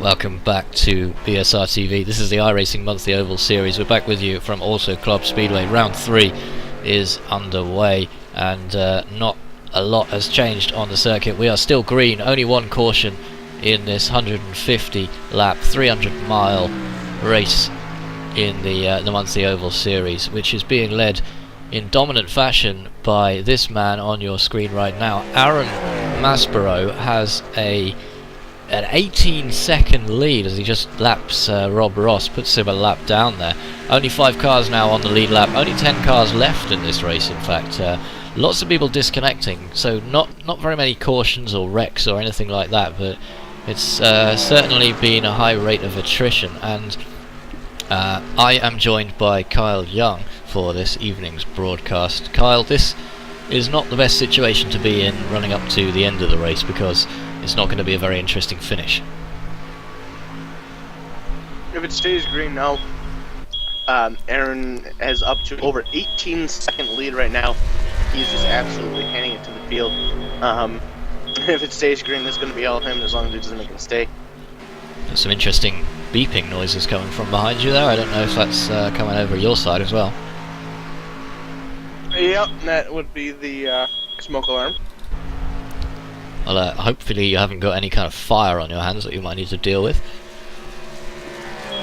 Welcome back to BSR TV. This is the iRacing Monthly Oval Series. We're back with you from Auto Club Speedway. Round 3 is underway, and not a lot has changed on the circuit. We are still green, only one caution in this 150 lap, 300 mile race in the Monthly Oval Series, which is being led in dominant fashion by this man on your screen right now. Aaron Maspero has an 18-second lead as he just laps Rob Ross, puts him a lap down there. Only 5 cars now on the lead lap, only 10 cars left in this race in fact. Lots of people disconnecting, so not very many cautions or wrecks or anything like that, but it's certainly been a high rate of attrition. And I am joined by Kyle Young for this evening's broadcast. Kyle, this is not the best situation to be in running up to the end of the race, because it's not going to be a very interesting finish. If it stays green now, Aaron has up to over 18-second lead right now. He's just absolutely handing it to the field. If it stays green, it's going to be all him as long as he doesn't make a mistake. There's some interesting beeping noises coming from behind you there. I don't know if that's coming over your side as well. Yep, that would be the smoke alarm. Well, hopefully you haven't got any kind of fire on your hands that you might need to deal with.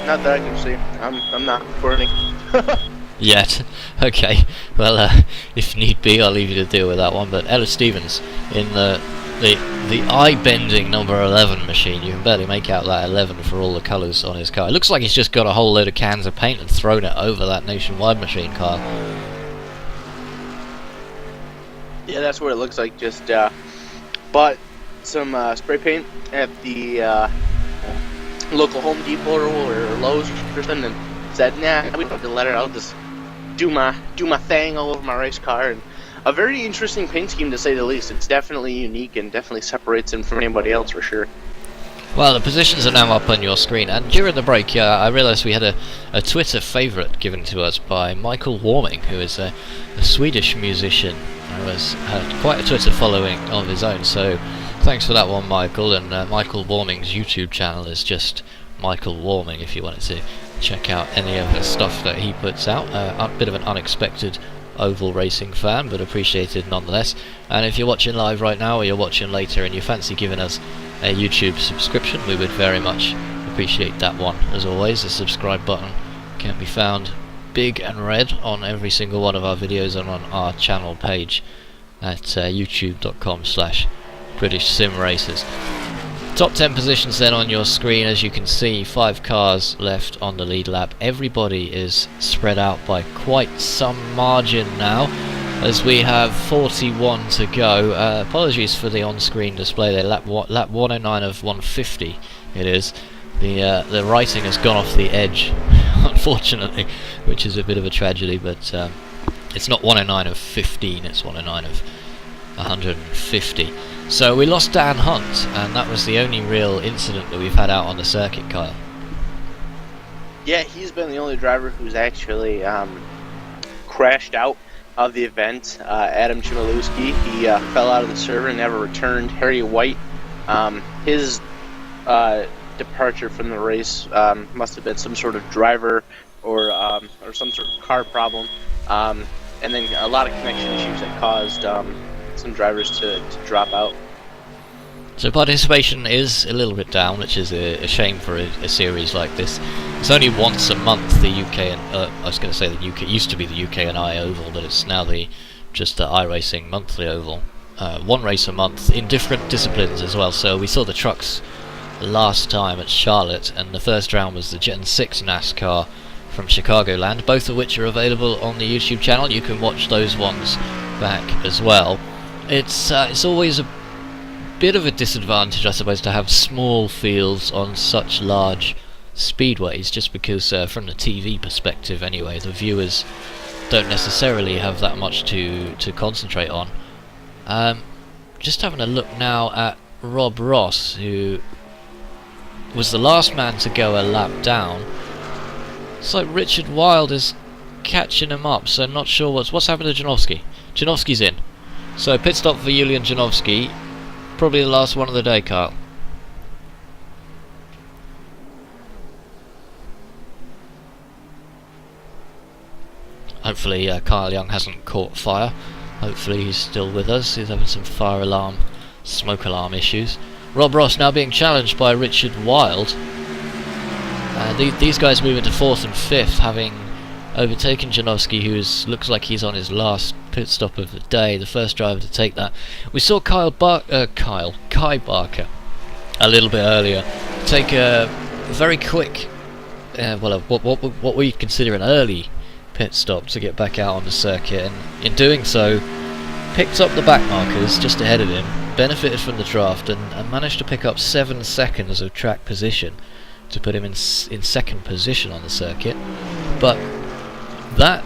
Not that I can see. I'm not burning. Yet. Okay. Well, if need be, I'll leave you to deal with that one. But Ella Stevens in the eye-bending number 11 machine. You can barely make out that 11 for all the colours on his car. It looks like he's just got a whole load of cans of paint and thrown it over that Nationwide machine, Kyle. Yeah, that's what it looks like. Just bought some spray paint at the local Home Depot or Lowe's or something, and said, nah, we don't have to let it. I'll just do my thing all over my race car. And a very interesting paint scheme, to say the least. It's definitely unique and definitely separates him from anybody else for sure. Well, the positions are now up on your screen, and during the break I realised we had a Twitter favourite given to us by Michael Warming, who is a Swedish musician who had quite a Twitter following of his own, so thanks for that one, Michael. And Michael Warming's YouTube channel is just Michael Warming if you wanted to check out any of the stuff that he puts out. A bit of an unexpected oval racing fan, but appreciated nonetheless. And if you're watching live right now or you're watching later and you fancy giving us a YouTube subscription, we would very much appreciate that one. As always, the subscribe button can be found big and red on every single one of our videos and on our channel page at youtube.com/British Sim Racers. Top 10 positions then on your screen. As you can see, 5 cars left on the lead lap. Everybody is spread out by quite some margin now, as we have 41 to go. Apologies for the on-screen display there. Lap 109 of 150 it is. The writing has gone off the edge, unfortunately, which is a bit of a tragedy, but it's not 109 of 15, it's 109 of 150. So we lost Dan Hunt, and that was the only real incident that we've had out on the circuit, Kyle. Yeah, he's been the only driver who's actually crashed out of the event. Adam Chmielewski, he fell out of the server and never returned. Harry White, his departure from the race must have been some sort of driver or some sort of car problem, and then a lot of connection issues that caused some drivers to drop out. So participation is a little bit down, which is a shame for a series like this. It's only once a month the UK and I was going to say the UK used to be the UK and I Oval, but it's now just the iRacing Monthly Oval. One race a month in different disciplines as well. So we saw the trucks last time at Charlotte, and the first round was the Gen 6 NASCAR from Chicagoland, both of which are available on the YouTube channel. You can watch those ones back as well. It's always a bit of a disadvantage, I suppose, to have small fields on such large speedways, just because from the TV perspective anyway, the viewers don't necessarily have that much to concentrate on. Just having a look now at Rob Ross, who was the last man to go a lap down. It's like Richard Wilde is catching him up, so I'm not sure what's happened to Janowski. Janowski's in. So pit stop for Julian Janowski. Probably the last one of the day, Kyle. Hopefully Kyle Young hasn't caught fire. Hopefully he's still with us. He's having some fire alarm, smoke alarm issues. Rob Ross now being challenged by Richard Wilde. These guys move into 4th and 5th, having overtaken Janowski, who looks like he's on his last pit stop of the day, the first driver to take that. We saw Kai Barker a little bit earlier take a very quick, what we consider an early pit stop to get back out on the circuit, and in doing so picked up the back markers just ahead of him, benefited from the draft, and managed to pick up 7 seconds of track position to put him in second position on the circuit. But that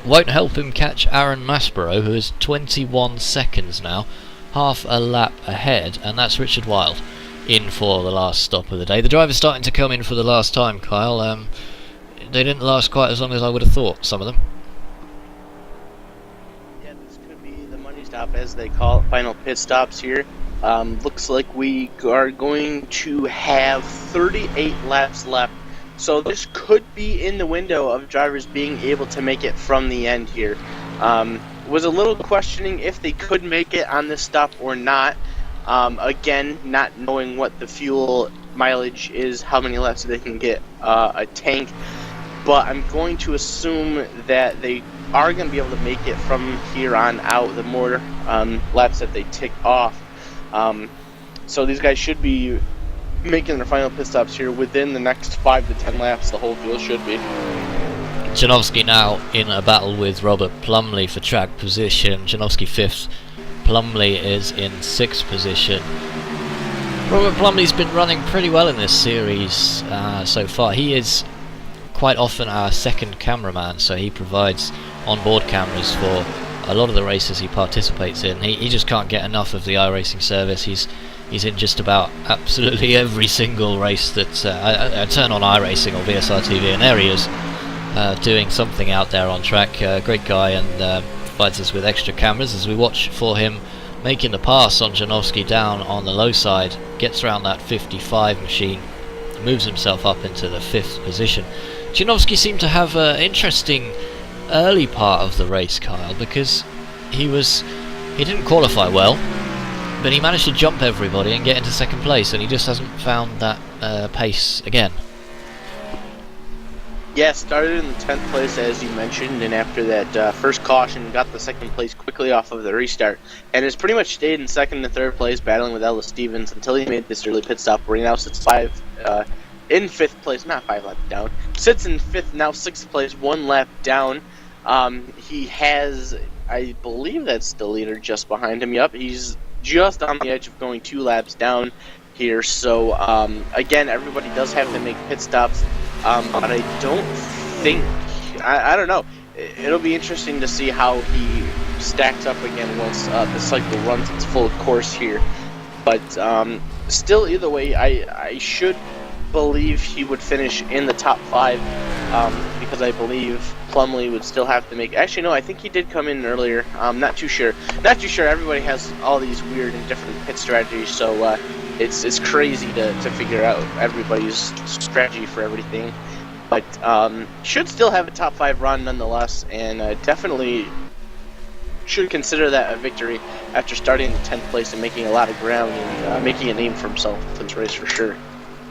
won't help him catch Aaron Maspero, who is 21 seconds now, half a lap ahead, and that's Richard Wilde in for the last stop of the day. The drivers starting to come in for the last time, Kyle. They didn't last quite as long as I would have thought, some of them. Yeah, this could be the money stop, as they call it, final pit stops here. Looks like we are going to have 38 laps left. So this could be in the window of drivers being able to make it from the end here. Was a little questioning if they could make it on this stop or not. Again, not knowing what the fuel mileage is, how many laps they can get a tank. But I'm going to assume that they are going to be able to make it from here on out, the more laps that they tick off. So these guys should be making their final pit stops here within the next 5 to 10 laps. The whole field should be. Janowski now in a battle with Robert Plumley for track position. Janowski 5th. Plumley is in 6th position. Robert Plumley's been running pretty well in this series so far. He is quite often our second cameraman, so he provides onboard cameras for a lot of the races he participates in. He just can't get enough of the iRacing service. He's in just about absolutely every single race that I turn on iRacing or VSR TV, and there he is doing something out there on track. Great guy, and provides us with extra cameras as we watch for him making the pass on Janowski down on the low side, gets around that 55 machine, moves himself up into the 5th position. Janowski seemed to have an interesting early part of the race, Kyle, because he didn't qualify well, but he managed to jump everybody and get into 2nd place, and he just hasn't found that pace again. Yeah, started in the 10th place, as you mentioned, and after that first caution, got the 2nd place quickly off of the restart, and has pretty much stayed in 2nd and 3rd place, battling with Ellis Stevens until he made this early pit stop, where he now sits in 5th place, not 5 laps down, sits in 5th, now 6th place, 1 lap down. He has, I believe that's the leader just behind him. Yep, he's just on the edge of going 2 laps down here. So again, everybody does have to make pit stops, but I don't think, I don't know. It'll be interesting to see how he stacks up again once the cycle runs its full course here. But still, either way, I should believe he would finish in the top 5, because I believe Plumley would still have to make. Actually, no, I think he did come in earlier. Not too sure. Everybody has all these weird and different pit strategies, so it's crazy to figure out everybody's strategy for everything. But should still have a top 5 run nonetheless, and definitely should consider that a victory after starting in the 10th place and making a lot of ground and making a name for himself in this race for sure.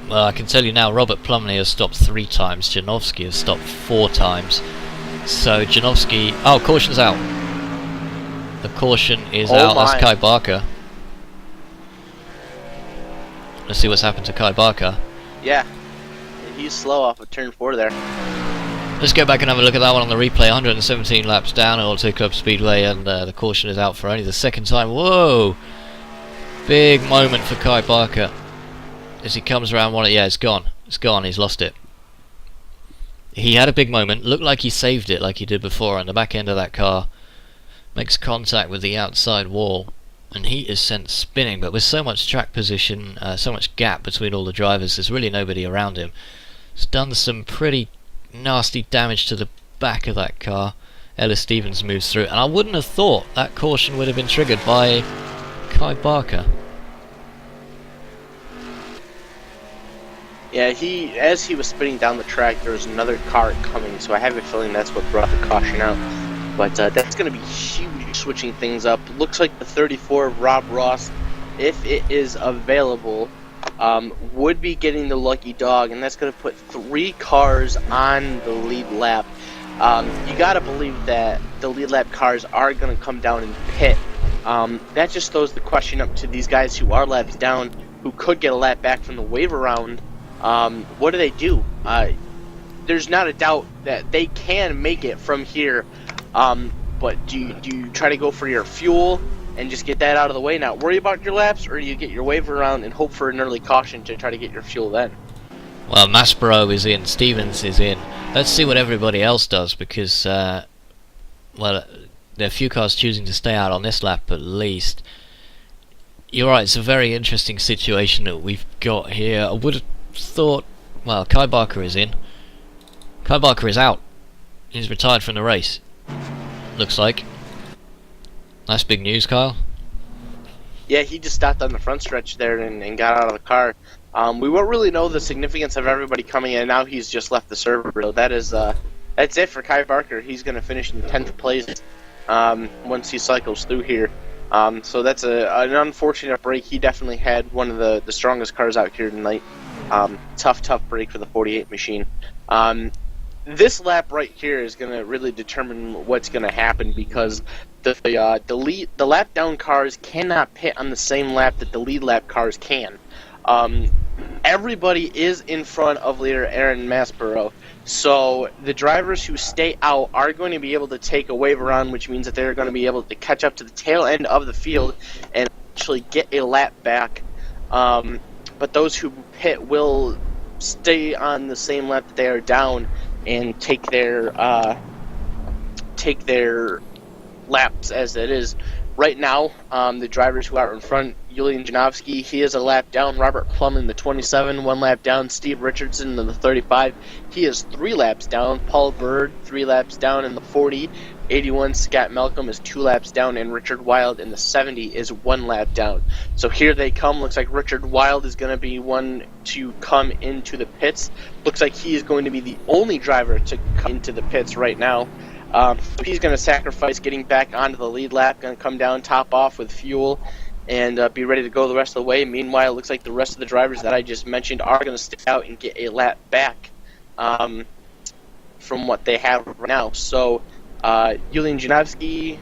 Well, I can tell you now, Robert Plumley has stopped 3 times, Janowski has stopped 4 times. So Janowski, caution's out. The caution is out. That's Kai Barker. Let's see what's happened to Kai Barker. Yeah, he's slow off of turn 4 there. Let's go back and have a look at that one on the replay. 117 laps down at Auto Club Speedway, and the caution is out for only the 2nd time. Whoa! Big moment for Kai Barker. As he comes around it's gone. It's gone, he's lost it. He had a big moment, looked like he saved it like he did before, and the back end of that car makes contact with the outside wall, and he is sent spinning. But with so much track position, so much gap between all the drivers, there's really nobody around him. It's done some pretty nasty damage to the back of that car. Ellis Stevens moves through, and I wouldn't have thought that caution would have been triggered by Kai Barker. Yeah, as he was spinning down the track, there was another car coming, so I have a feeling that's what brought the caution out. But that's going to be huge, switching things up. Looks like the 34 of Rob Ross, if it is available, would be getting the lucky dog, and that's going to put 3 cars on the lead lap. You got to believe that the lead lap cars are going to come down and pit. That just throws the question up to these guys who are laps down, who could get a lap back from the waiver round. What do they do? There's not a doubt that they can make it from here, but do you try to go for your fuel and just get that out of the way, not worry about your laps, or do you get your waiver round and hope for an early caution to try to get your fuel then? Well, Maspero is in, Stevens is in. Let's see what everybody else does, because well, there are a few cars choosing to stay out on this lap at least. You're right, it's a very interesting situation that we've got here. I would have thought, well, Kai Barker is in. Kai Barker is out. He's retired from the race. Looks like. That's big news, Kyle. Yeah, he just stopped on the front stretch there and got out of the car. We won't really know the significance of everybody coming in. Now he's just left the server. So that's it for Kai Barker. He's going to finish in 10th place once he cycles through here. So that's an unfortunate break. He definitely had one of the strongest cars out here tonight. Tough break for the 48 machine. This lap right here is going to really determine what's going to happen, because the lap down cars cannot pit on the same lap that the lead lap cars can. Everybody is in front of leader Aaron Maspero, so the drivers who stay out are going to be able to take a wave around, which means that they're going to be able to catch up to the tail end of the field and actually get a lap back. But those who pit will stay on the same lap that they are down and take their laps as it is. Right now, the drivers who are in front, Julian Janowski, he is a lap down. Robert Plumlin, the 27, 1 lap down. Steve Richardson, the 35, he is 3 laps down. Paul Bird, 3 laps down in the 40. 81, Scott Malcolm is 2 laps down, and Richard Wild in the 70 is 1 lap down. So here they come. Looks like Richard Wild is going to be one to come into the pits. Looks like he is going to be the only driver to come into the pits right now. He's going to sacrifice getting back onto the lead lap, going to come down, top off with fuel, and be ready to go the rest of the way. Meanwhile, it looks like the rest of the drivers that I just mentioned are going to stick out and get a lap back from what they have right now. So Julian Janowski,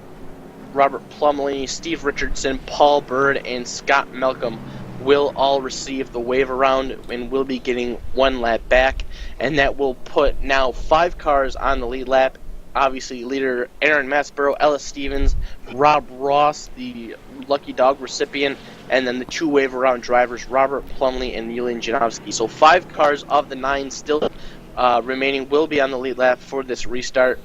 Robert Plumley, Steve Richardson, Paul Bird, and Scott Malcolm will all receive the waiver round and will be getting 1 lap back, and that will put now 5 cars on the lead lap. Obviously, leader Aaron Maspero, Ellis Stevens, Rob Ross, the lucky dog recipient, and then the 2 waiver round drivers, Robert Plumley and Julian Janowski. So 5 cars of the 9 still remaining will be on the lead lap for this restart.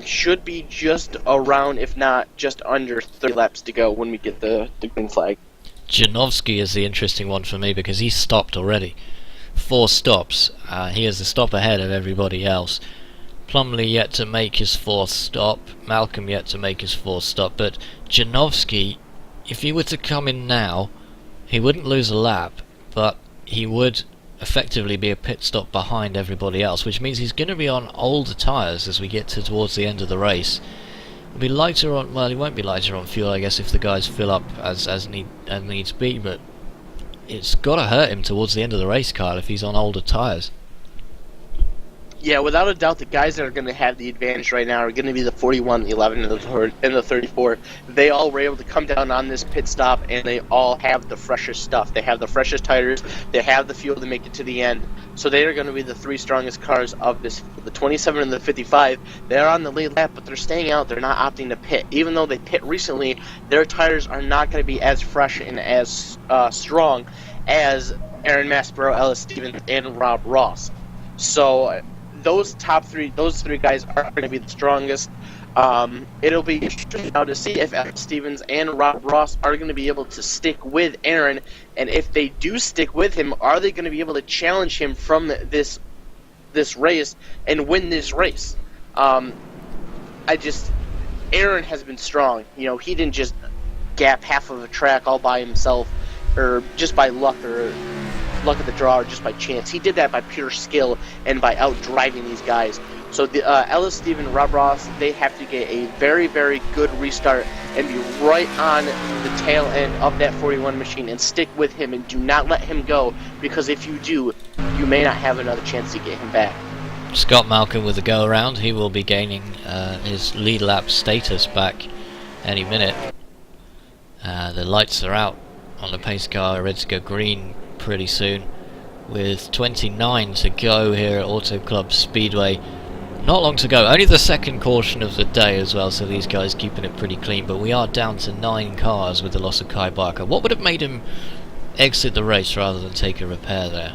Should be just around, if not just under 30 laps to go when we get the green flag. Janowski is the interesting one for me, because he's stopped already. 4 stops. He is the stop ahead of everybody else. Plumley yet to make his 4th stop, Malcolm yet to make his 4th stop, but Janowski, if he were to come in now, he wouldn't lose a lap, but he would effectively be a pit stop behind everybody else, which means he's going to be on older tyres as we get towards the end of the race. He'll be lighter on, well, he won't be lighter on fuel, I guess, if the guys fill up as needs be, but it's got to hurt him towards the end of the race, Kyle, if he's on older tyres. Yeah, without a doubt, the guys that are going to have the advantage right now are going to be the 41, the 11, and the 34. They all were able to come down on this pit stop, and they all have the freshest stuff. They have the freshest tires. They have the fuel to make it to the end. So they are going to be the 3 strongest cars of this. The 27 and the 55, they're on the lead lap, but they're staying out. They're not opting to pit. Even though they pit recently, their tires are not going to be as fresh and as strong as Aaron Maspero, Ellis Stevens, and Rob Ross. So those 3 guys are going to be the strongest. It'll be interesting now to see if Ellis Stevens and Rob Ross are going to be able to stick with Aaron, and if they do stick with him, are they going to be able to challenge him from this race and win this race? Aaron has been strong. You know, he didn't just gap half of a track all by himself, or just by luck, or luck of the draw or just by chance. He did that by pure skill and by out-driving these guys. So the Ellis Steven, Rob Ross, they have to get a very, very good restart and be right on the tail end of that 41 machine and stick with him and do not let him go, because if you do, you may not have another chance to get him back. Scott Malcolm with the go around. He will be gaining his lead lap status back any minute. The lights are out on the pace car, ready to go green pretty soon, with 29 to go here at Auto Club Speedway. Not long to go, only the second caution of the day as well, so these guys keeping it pretty clean, but we are down to 9 cars with the loss of Kai Barker. What would have made him exit the race rather than take a repair there?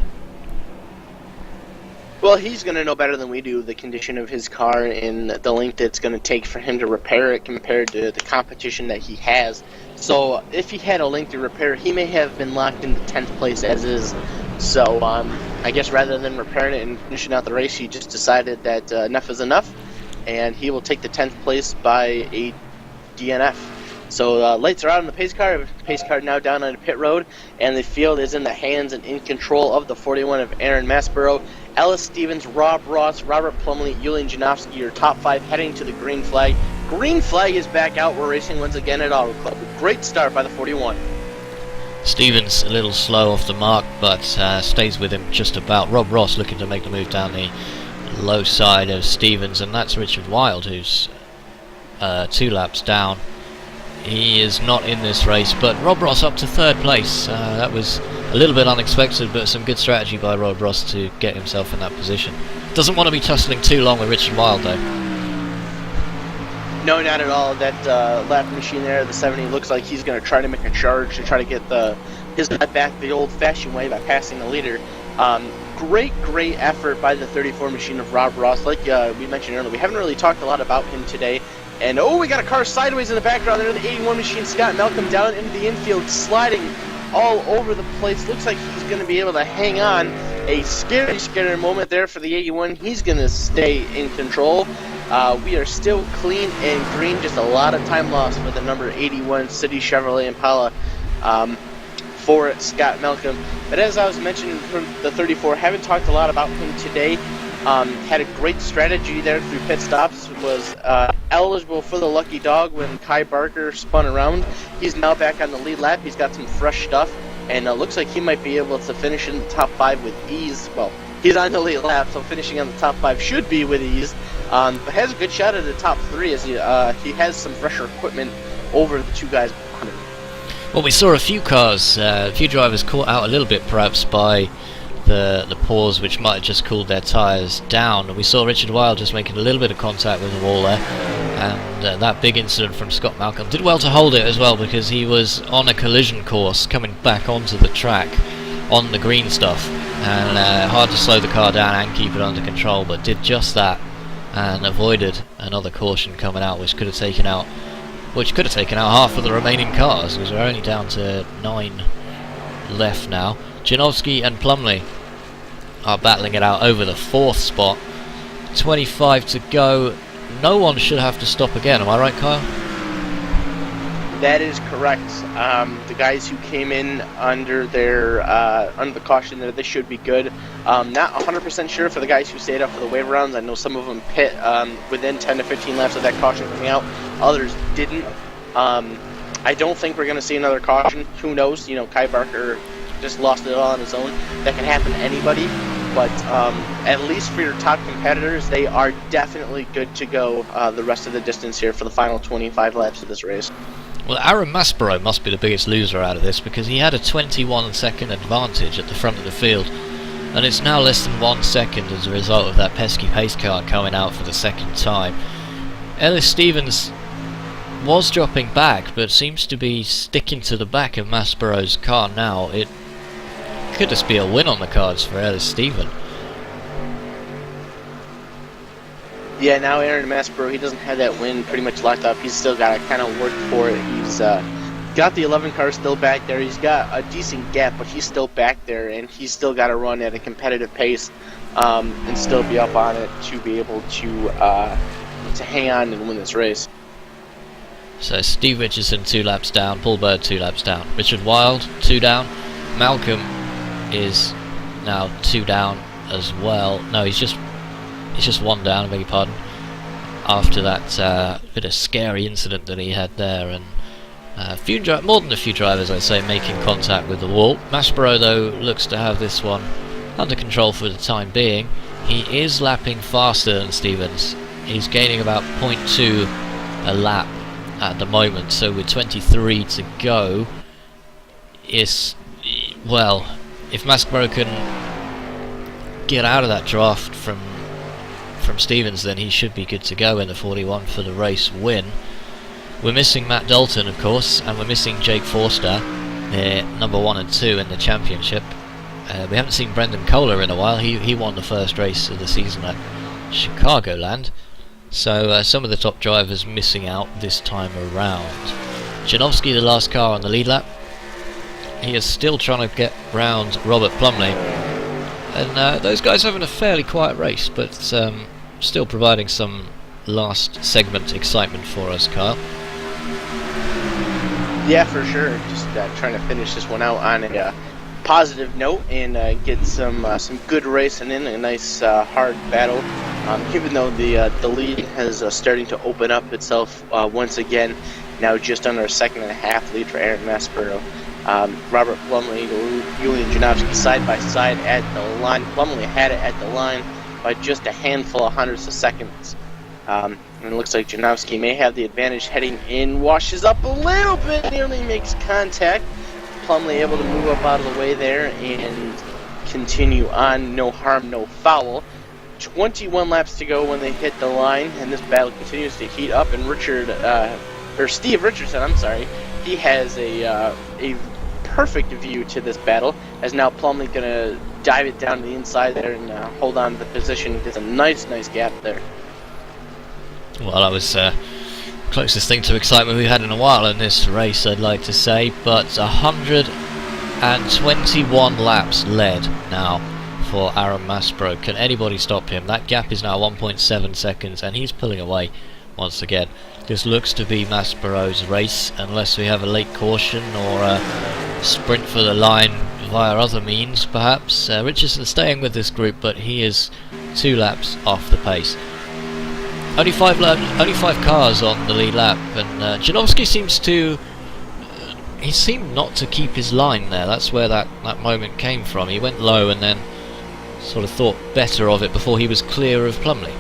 Well, he's going to know better than we do the condition of his car and the length it's going to take for him to repair it compared to the competition that he has. So if he had a lengthy repair, he may have been locked into 10th place as is. So I guess rather than repairing it and finishing out the race, he just decided that enough is enough, and he will take the 10th place by a DNF. So lights are out on the pace car. The pace car now down on the pit road, and the field is in the hands and in control of the 41 of Aaron Maspero. Ellis Stevens, Rob Ross, Robert Plumley, Julian Janowski, your top 5 heading to the green flag. Green flag is back out. We're racing once again at Auto Club. Great start by the 41. Stevens a little slow off the mark, but stays with him just about. Rob Ross looking to make the move down the low side of Stevens, and that's Richard Wilde, who's 2 laps down. He is not in this race, but Rob Ross up to 3rd place. That was a little bit unexpected, but some good strategy by Rob Ross to get himself in that position. Doesn't want to be tussling too long with Richard Wilde though. No, not at all. That lap machine there, the 70, looks like he's going to try to make a charge to try to get his lap back the old-fashioned way by passing the leader. Great effort by the 34 machine of Rob Ross. Like we mentioned earlier, we haven't really talked a lot about him today. And we got a car sideways in the background there. The 81 machine, Scott Malcolm, down into the infield, sliding all over the place. Looks like he's going to be able to hang on. A scary moment there for the 81. He's going to stay in control. We are still clean and green. Just a lot of time lost for the number 81 City Chevrolet Impala for Scott Malcolm. But as I was mentioning from the 34, haven't talked a lot about him today. Had a great strategy there through pit stops. Was eligible for the lucky dog when Kai Barker spun around. He's now back on the lead lap. He's got some fresh stuff, and looks like he might be able to finish in the top 5 with ease. Well, he's on the lead lap, so finishing on the top 5 should be with ease. But has a good shot at the top 3 as he has some fresher equipment over the 2 guys behind him. Well, we saw a few cars, a few drivers caught out a little bit perhaps by the pause, which might have just cooled their tyres down. We saw Richard Wilde just making a little bit of contact with the wall there, and that big incident from Scott Malcolm did well to hold it as well, because he was on a collision course coming back onto the track on the green stuff, and hard to slow the car down and keep it under control, but did just that and avoided another caution coming out, which could have taken out half of the remaining cars, because we're only down to 9 left now. Janowski and Plumley are battling it out over the 4th spot. 25 to go. No one should have to stop again, am I right, Kyle? That is correct. The guys who came in under the caution there, they should be good. Not 100% sure for the guys who stayed up for the wave rounds. I know some of them pit within 10 to 15 laps of that caution coming out. Others didn't. I don't think we're going to see another caution. Who knows? Kai Barker just lost it all on his own. That can happen to anybody. But at least for your top competitors, they are definitely good to go the rest of the distance here for the final 25 laps of this race. Well, Aaron Maspero must be the biggest loser out of this, because he had a 21-second advantage at the front of the field, and it's now less than 1 second as a result of that pesky pace car coming out for the second time. Ellis Stevens was dropping back, but seems to be sticking to the back of Maspero's car now. It could just be a win on the cards for Ellis Stevens. Yeah, now Aaron Maspero, he doesn't have that win pretty much locked up. He's still got to kind of work for it. He's got the 11 car still back there. He's got a decent gap, but he's still back there, and he's still got to run at a competitive pace and still be up on it to be able to hang on and win this race. So Steve Richardson 2 laps down, Paul Bird 2 laps down, Richard Wilde 2 down, Malcolm is now 2 down as well. No, he's just one down, I beg your pardon, after that bit of scary incident that he had there, and more than a few drivers, I'd say, making contact with the wall. Maspero, though, looks to have this one under control for the time being. He is lapping faster than Stevens. He's gaining about 0.2 a lap at the moment, so with 23 to go, well, if Maspero can get out of that draft from Stevens, then he should be good to go in the 41 for the race win. We're missing Matt Dalton, of course, and we're missing Jake Forster, number 1 and 2 in the championship. We haven't seen Brendan Kohler in a while. He won the first race of the season at Chicagoland, so some of the top drivers missing out this time around. Janowski, the last car on the lead lap. He is still trying to get round Robert Plumley, and those guys having a fairly quiet race, but still providing some last segment excitement for us, Kyle. Yeah, for sure. Just trying to finish this one out on a positive note and get some good racing in, a nice hard battle. Even though the lead has starting to open up itself once again, now just under a second and a half lead for Aaron Maspero. Robert Plumley, Julian Janowski side by side at the line. Plumley had it at the line by just a handful of hundredths of seconds. And it looks like Janowski may have the advantage heading in, washes up a little bit, nearly makes contact. Plumley able to move up out of the way there and continue on, no harm, no foul. 21 laps to go when they hit the line, and this battle continues to heat up. And Steve Richardson, he has a perfect view to this battle, as now Plumley gonna dive it down to the inside there and hold on to the position. There's a nice gap there. Well, that was closest thing to excitement we've had in a while in this race, I'd like to say, but 121 laps led now for Aaron Maspero. Can anybody stop him? That gap is now 1.7 seconds, and he's pulling away once again. This looks to be Maspero's race, unless we have a late caution or a sprint for the line via other means, perhaps. Richardson staying with this group, but he is 2 laps off the pace. Only 5 cars on the lead lap, and Janowski seems to... he seemed not to keep his line there. That's where that moment came from. He went low and then sort of thought better of it before he was clear of Plumley.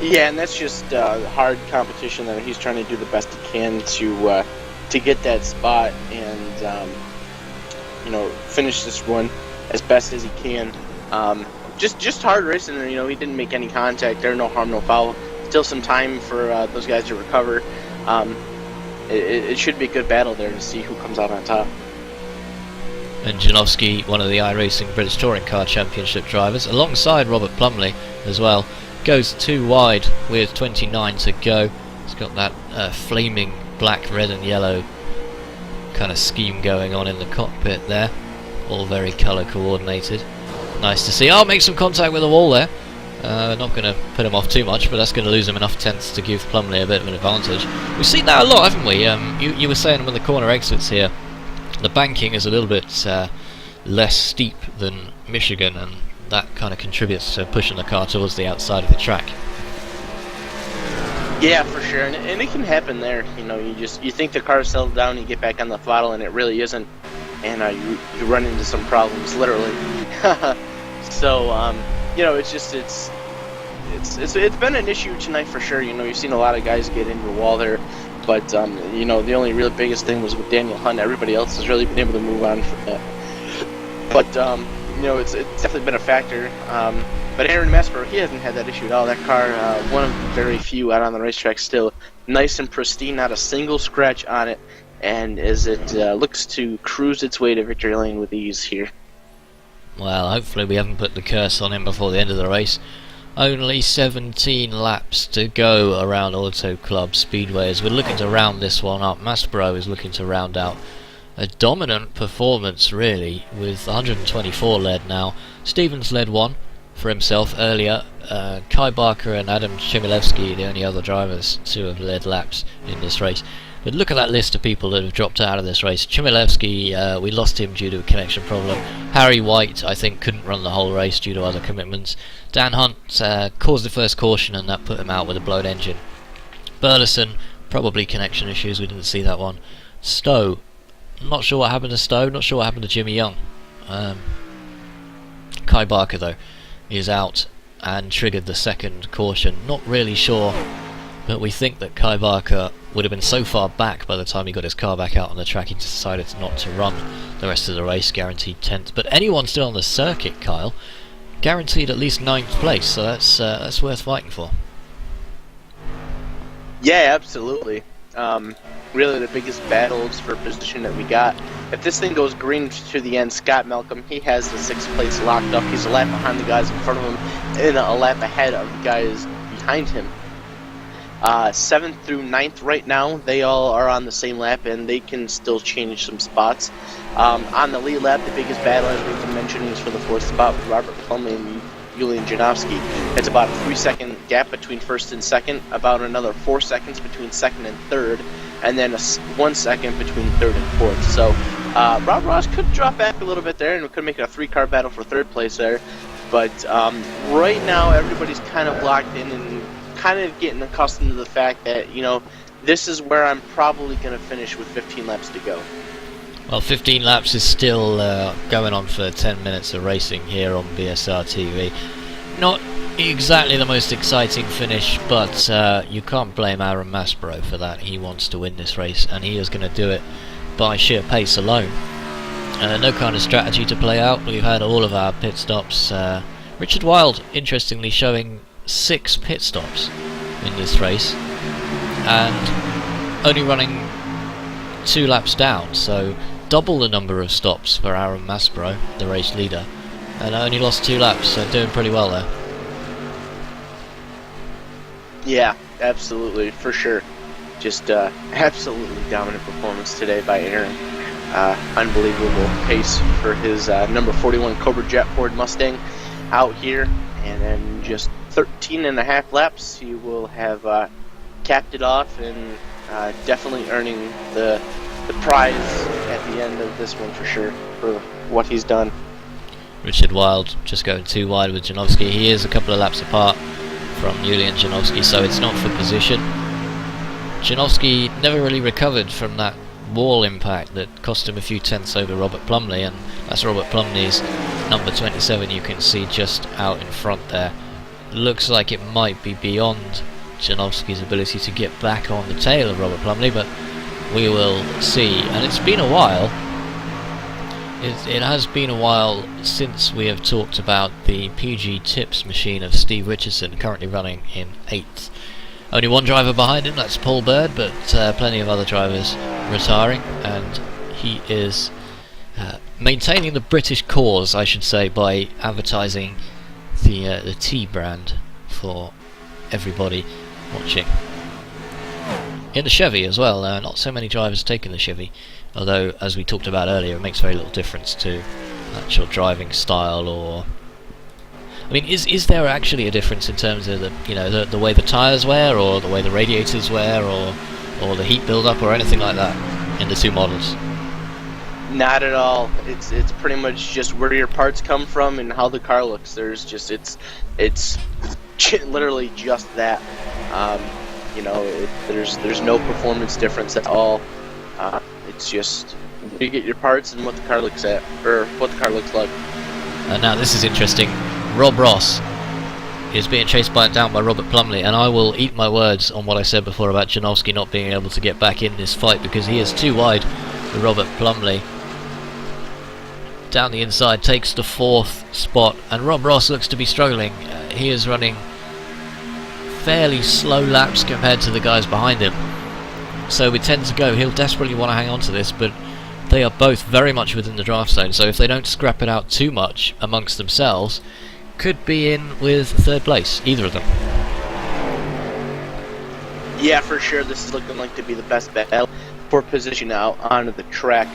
Yeah, and that's just hard competition that he's trying to do the best he can to get that spot and finish this one as best as he can. Just hard racing. He didn't make any contact there. No harm, no foul. Still some time for those guys to recover. It should be a good battle there to see who comes out on top. And Janowski, one of the iRacing British Touring Car Championship drivers, alongside Robert Plumley as well, goes 2 wide with 29 to go. He's got that flaming black, red and yellow kind of scheme going on in the cockpit there. All very colour coordinated. Nice to see. I'll make some contact with the wall there. Not going to put him off too much, but that's going to lose him enough tenths to give Plumley a bit of an advantage. We've seen that a lot, haven't we? You were saying when the corner exits here, the banking is a little bit less steep than Michigan, and that kind of contributes to pushing the car towards the outside of the track. Yeah, for sure, and it can happen there. You think the car's settled down, you get back on the throttle, and it really isn't, and you run into some problems, literally. So it's been an issue tonight for sure. You've seen a lot of guys get into the wall there, but the only real biggest thing was with Daniel Hunt. Everybody else has really been able to move on from that. But it's definitely been a factor. But Aaron Maspero, he hasn't had that issue at all. That car, one of the very few out on the racetrack, still nice and pristine, not a single scratch on it, and as it looks to cruise its way to victory lane with ease here. Well, hopefully we haven't put the curse on him before the end of the race. Only 17 laps to go around Auto Club Speedway as we're looking to round this one up. Maspero is looking to round out a dominant performance, really, with 124 led now. Stevens led 1 for himself earlier. Kai Barker and Adam Chmielewski, the only other drivers to have led laps in this race. But look at that list of people that have dropped out of this race. Chmielewski, we lost him due to a connection problem. Harry White, I think, couldn't run the whole race due to other commitments. Dan Hunt caused the first caution and that put him out with a blown engine. Burleson, probably connection issues, we didn't see that one. Stowe, not sure what happened to Stowe, not sure what happened to Jimmy Young. Kai Barker, though, is out and triggered the second caution. Not really sure, but we think that Kai Barker would have been so far back by the time he got his car back out on the track, he decided not to run the rest of the race, guaranteed 10th. But anyone still on the circuit, Kyle, guaranteed at least 9th place, so that's worth fighting for. Yeah, absolutely. Really the biggest battles for position that we got. If this thing goes green to the end, Scott Malcolm, he has the 6th place locked up. He's a lap behind the guys in front of him and a lap ahead of the guys behind him. 7th through 9th right now, they all are on the same lap, and they can still change some spots. On the lead lap, the biggest battle, as we've been mentioning, is for the 4th spot with Robert Plumley and Julian Janowski. It's about a 3-second gap between 1st and 2nd, about another 4 seconds between 2nd and 3rd, and then 1 second between 3rd and 4th. So Rob Ross could drop back a little bit there, and we could make it a 3-car battle for 3rd place there. But right now, everybody's kind of locked in and kind of getting accustomed to the fact that, you know, this is where I'm probably going to finish with 15 laps to go. Well, 15 laps is still going on for 10 minutes of racing here on BSR TV. Not exactly the most exciting finish, but you can't blame Aaron Masborough for that. He wants to win this race, and he is going to do it by sheer pace alone. No kind of strategy to play out. We've had all of our pit stops. Richard Wilde, interestingly, showing 6 pit stops in this race, and only running 2 laps down, so double the number of stops for Aaron Masborough, the race leader, and only lost 2 laps, so doing pretty well there. Yeah, absolutely, for sure. Just absolutely dominant performance today by Aaron. Unbelievable pace for his number 41 Cobra Jet Ford Mustang out here, and then just 13.5 laps, he will have capped it off and definitely earning the prize at the end of this one for sure for what he's done. Richard Wilde just going too wide with Janowski. He is a couple of laps apart from Julian Janowski, so it's not for position. Janowski never really recovered from that wall impact that cost him a few tenths over Robert Plumley, and that's Robert Plumley's number 27 you can see just out in front there. Looks like it might be beyond Janowski's ability to get back on the tail of Robert Plumley, but we will see. And it's been a while. It has been a while since we have talked about the PG Tips machine of Steve Richardson, currently running in 8th. Only one driver behind him, that's Paul Bird, but plenty of other drivers retiring, and he is maintaining the British cause, I should say, by advertising the T brand for everybody watching. In the Chevy as well, not so many drivers taking the Chevy, although as we talked about earlier, it makes very little difference to actual driving style. Or I mean, is there actually a difference in terms of the way the tyres wear, or the way the radiators wear, or the heat build-up, or anything like that in the 2 models? Not at all. It's pretty much just where your parts come from and how the car looks. There's just it's literally just that. There's no performance difference at all. It's just where you get your parts and what the car looks at, or what the car looks like. Now this is interesting. Rob Ross is being chased down by Robert Plumley, and I will eat my words on what I said before about Janowski not being able to get back in this fight, because he is too wide for Robert Plumley. Down the inside, takes the 4th spot, and Rob Ross looks to be struggling. He is running fairly slow laps compared to the guys behind him, so with 10 to go, he'll desperately want to hang on to this, but they are both very much within the draft zone, so if they don't scrap it out too much amongst themselves, could be in with 3rd place, either of them. Yeah, for sure, this is looking like to be the best battle for position out onto the track.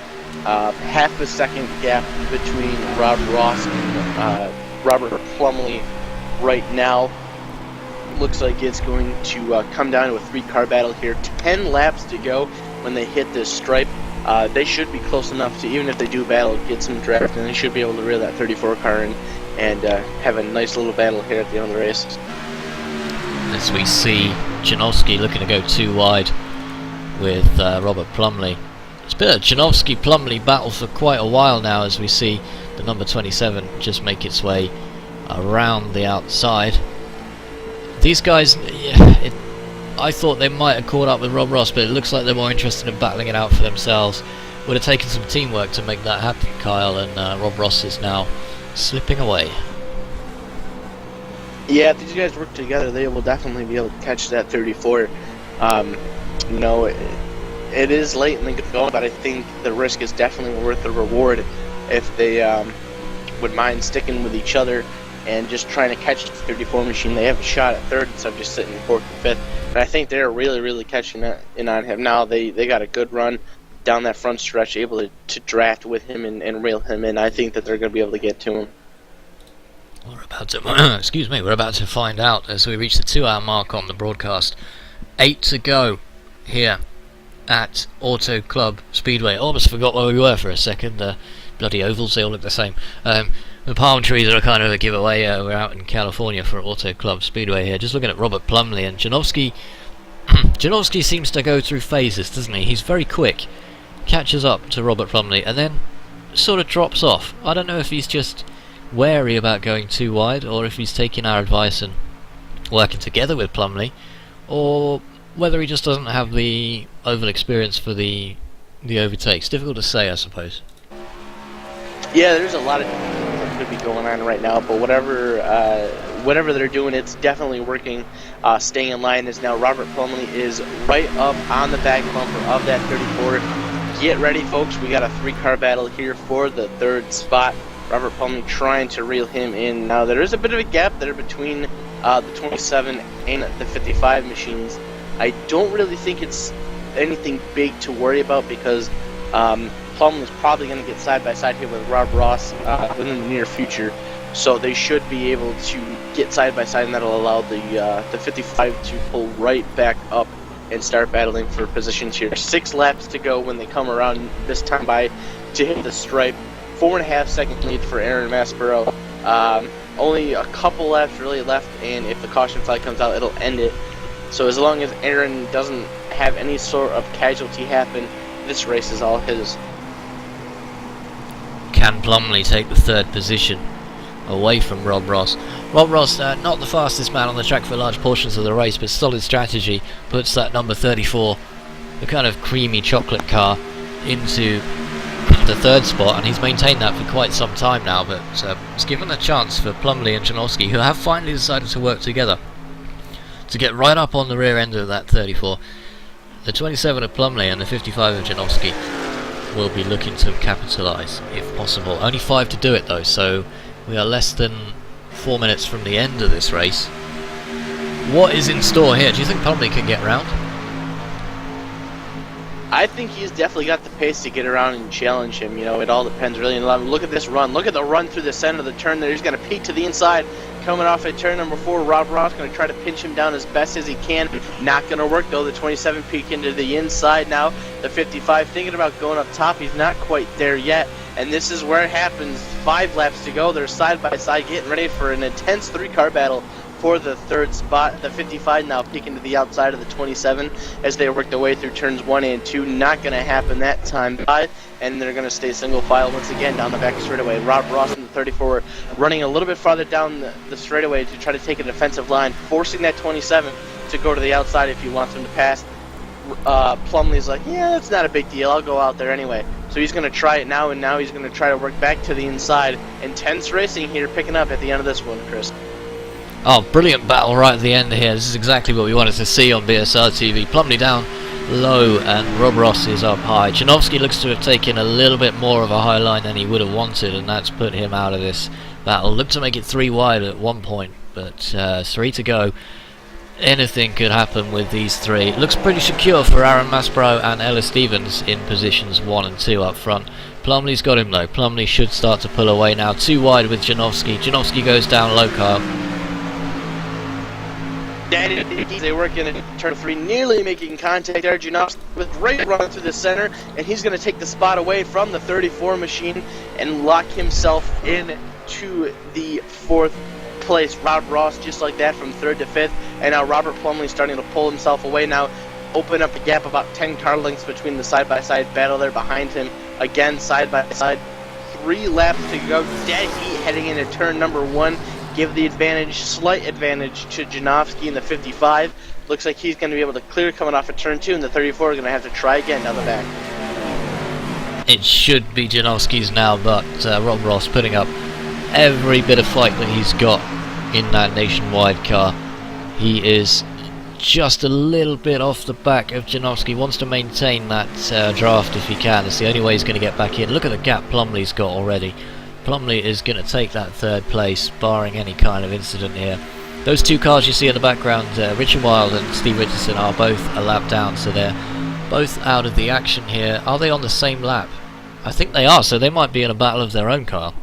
Half a second gap between Rob Ross and Robert Plumley right now. Looks like it's going to come down to a 3-car battle here. 10 laps to go. when they hit this stripe, they should be close enough to, even if they do battle, get some draft, and they should be able to reel that 34 car in and have a nice little battle here at the end of the race. As we see Janowski looking to go too wide with Robert Plumley. It's been a Janowski-Plumley battle for quite a while now, as we see the number 27 just make its way around the outside. These guys, I thought they might have caught up with Rob Ross, but it looks like they're more interested in battling it out for themselves. Would have taken some teamwork to make that happen, Kyle, and Rob Ross is now slipping away. Yeah, if these guys work together, they will definitely be able to catch that 34. You know, it is late in the going, but I think the risk is definitely worth the reward if they would mind sticking with each other and just trying to catch the 34 machine. They have a shot at third instead of just sitting in fourth and fifth. And I think they're really catching in on him now. They got a good run down that front stretch, able to draft with him and reel him in. I think that they're going to be able to get to him. We're about to excuse me. We're about to find out as we reach the 2-hour mark on the broadcast. 8 to go here at Auto Club Speedway. Almost forgot where we were for a second. Bloody ovals, they all look the same. The palm trees are a kind of a giveaway. We're out in California for Auto Club Speedway here. Just looking at Robert Plumley, and Janowski. Janowski seems to go through phases, doesn't he? He's very quick, catches up to Robert Plumley, and then sort of drops off. I don't know if he's just wary about going too wide, or if he's taking our advice and working together with Plumley, or whether he just doesn't have the oval experience for the overtakes. Difficult to say, I suppose. Yeah, there's a lot of that could be going on right now, but whatever they're doing, it's definitely working. Staying in line is now Robert Plumley is right up on the back bumper of that 34. Get ready, folks. We got a 3-car battle here for the third spot. Robert Plumley trying to reel him in. Now, there is a bit of a gap there between the 27 and the 55 machines. I don't really think it's anything big to worry about because Plumley's probably going to get side by side here with Rob Ross within the near future. So they should be able to get side by side, and that'll allow the 55 to pull right back up and start battling for positions here. 6 laps to go when they come around this time by to hit the stripe. 4.5 second lead for Aaron Maspero. Only a couple laps really left, and if the caution flag comes out, it'll end it. So as long as Aaron doesn't have any sort of casualty happen, this race is all his. Can Plumley take the third position away from Rob Ross? Rob Ross, not the fastest man on the track for large portions of the race, but solid strategy, puts that number 34, the kind of creamy chocolate car, into the third spot, and he's maintained that for quite some time now, but it's given a chance for Plumley and Janowski, who have finally decided to work together to get right up on the rear end of that 34. The 27 of Plumley and the 55 of Janowski will be looking to capitalise if possible. Only 5 to do it though, so we are less than 4 minutes from the end of this race. What is in store here? Do you think Plumley can get round? I think he's definitely got the pace to get around and challenge him. You know, it all depends really. Look at this run. Look at the run through the center of the turn there. He's going to peek to the inside. Coming off at turn number 4, Rob Ross going to try to pinch him down as best as he can. Not going to work though. The 27 peek into the inside now. The 55 thinking about going up top. He's not quite there yet. And this is where it happens. 5 laps to go. They're side by side getting ready for an intense 3-car battle for the third spot. The 55 now peeking to the outside of the 27 as they work their way through turns 1 and 2. Not going to happen that time. And they're going to stay single file once again down the back straightaway. Rob Ross in the 34 running a little bit farther down the straightaway to try to take a defensive line, forcing that 27 to go to the outside if he wants him to pass. Plumley's like, yeah, that's not a big deal. I'll go out there anyway. So he's going to try it now, and now he's going to try to work back to the inside. Intense racing here picking up at the end of this one, Chris. Oh, brilliant battle right at the end here. This is exactly what we wanted to see on BSR TV. Plumley down low and Rob Ross is up high. Janowski looks to have taken a little bit more of a high line than he would have wanted, and that's put him out of this battle. Looked to make it 3 wide at one point, but 3 to go. Anything could happen with these 3. Looks pretty secure for Aaron Maspero and Ella Stevens in positions 1 and 2 up front. Plumley's got him though. Plumley should start to pull away now. 2 wide with Janowski. Janowski goes down low, Kyle. That is, they work in turn 3, nearly making contact there. Janowski with great run through the center, and he's going to take the spot away from the 34 machine and lock himself into the 4th place. Rob Ross just like that from 3rd to 5th, and now Robert Plumley starting to pull himself away now, open up the gap about 10 car lengths between the side-by-side battle there behind him. Again, side-by-side, 3 laps to go, dead heat heading into turn number 1. Give the advantage, slight advantage to Janowski in the 55. Looks like he's going to be able to clear coming off of turn 2, and the 34 are going to have to try again down the back. It should be Janowski's now, but Rob Ross putting up every bit of fight that he's got in that nationwide car. He is just a little bit off the back of Janowski, wants to maintain that draft if he can. It's the only way he's going to get back in. Look at the gap Plumley's got already. Plumley is going to take that 3rd place, barring any kind of incident here. Those 2 cars you see in the background, Richard Wilde and Steve Richardson, are both a lap down, so they're both out of the action here. Are they on the same lap? I think they are, so they might be in a battle of their own car.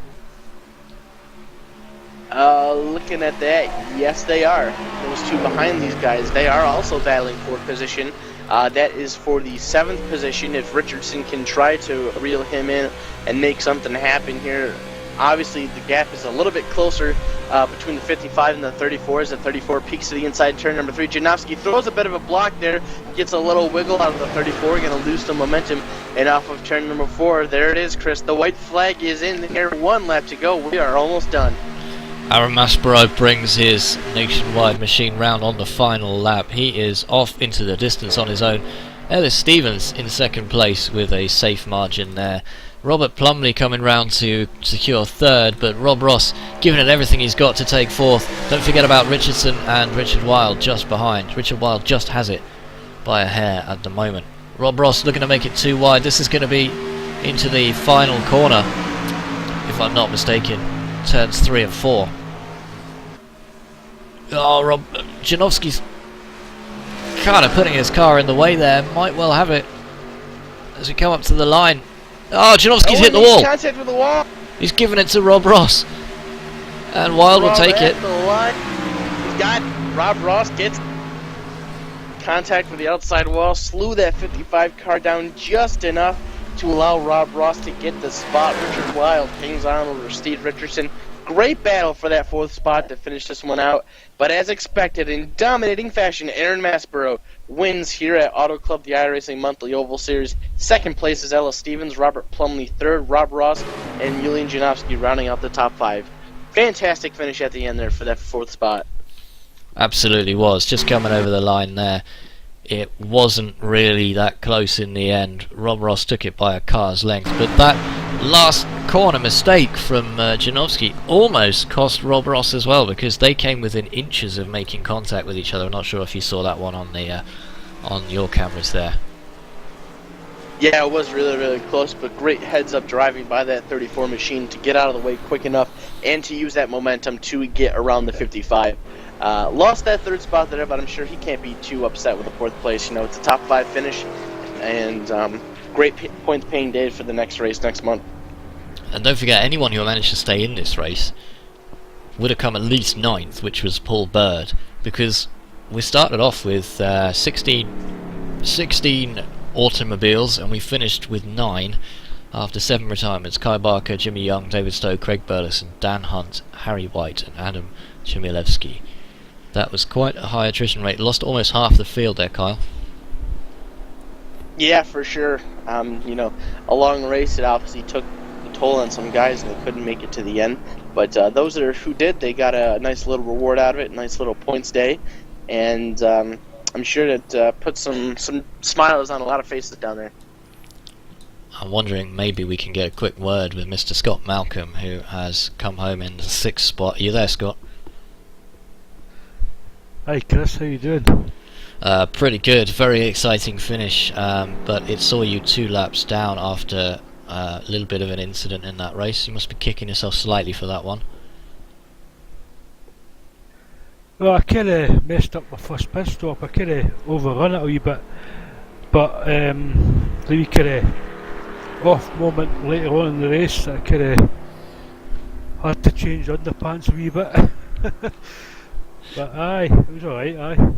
Looking at that, yes they are. Those 2 behind these guys, they are also battling for position. That is for the 7th position. If Richardson can try to reel him in and make something happen here, obviously the gap is a little bit closer between the 55 and the 34 as the 34 peaks to the inside turn number 3. Janowski throws a bit of a block there, gets a little wiggle out of the 34, going to lose some momentum, and off of turn number 4, there it is, Chris. The white flag is in there, 1 lap to go. We are almost done. Aaron Maspero brings his nationwide machine round on the final lap. He is off into the distance on his own. Ellis Stevens in 2nd place with a safe margin there. Robert Plumley coming round to secure 3rd, but Rob Ross giving it everything he's got to take 4th. Don't forget about Richardson and Richard Wilde just behind. Richard Wilde just has it by a hair at the moment. Rob Ross looking to make it too wide. This is going to be into the final corner, if I'm not mistaken. Turns 3 and 4. Oh, Janowski's kind of putting his car in the way there. Might well have it as we come up to the line. Oh, Janowski's hit the wall. Contact with the wall. He's given it to Rob Ross, and Wilde will take it. The line. He's got Rob Ross gets contact with the outside wall, slew that 55 car down just enough to allow Rob Ross to get the spot. Richard Wilde hangs on over Steve Richardson. Great battle for that 4th spot to finish this one out. But as expected, in dominating fashion, Aaron Maspero wins here at Auto Club, the iRacing Monthly Oval Series. 2nd place is Ellis Stevens, Robert Plumley 3rd, Rob Ross, and Julian Janowski rounding out the top 5. Fantastic finish at the end there for that 4th spot. Absolutely was. Just coming over the line there. It wasn't really that close in the end. Rob Ross took it by a car's length, but that last corner mistake from Janowski almost cost Rob Ross as well, because they came within inches of making contact with each other. I'm not sure if you saw that one on the on your cameras there. Yeah, it was really, really close, but great heads-up driving by that 34 machine to get out of the way quick enough and to use that momentum to get around the 55. Lost that 3rd spot there, but I'm sure he can't be too upset with the 4th place. You know, it's a top 5 finish, and great points paying day for the next race next month. And don't forget, anyone who managed to stay in this race would have come at least 9th, which was Paul Bird, because we started off with 16 automobiles, and we finished with 9 after 7 retirements. Kai Barker, Jimmy Young, David Stowe, Craig Burleson, Dan Hunt, Harry White, and Adam Chmielewski. That was quite a high attrition rate. Lost almost half the field there, Kyle. Yeah, for sure. You know, a long race, it obviously took a toll on some guys, and they couldn't make it to the end. But those who did, they got a nice little reward out of it, a nice little points day. And I'm sure that put some smiles on a lot of faces down there. I'm wondering maybe we can get a quick word with Mr. Scott Malcolm, who has come home in the 6th spot. Are you there, Scott? Hi Chris, how you doing? Pretty good, very exciting finish, but it saw you 2 laps down after a little bit of an incident in that race. You must be kicking yourself slightly for that one. Well, I kind of messed up my first pit stop. I kind of overrun it a wee bit, but the wee kind of off moment later on in the race, I kind of had to change underpants a wee bit. But aye, it was alright, aye.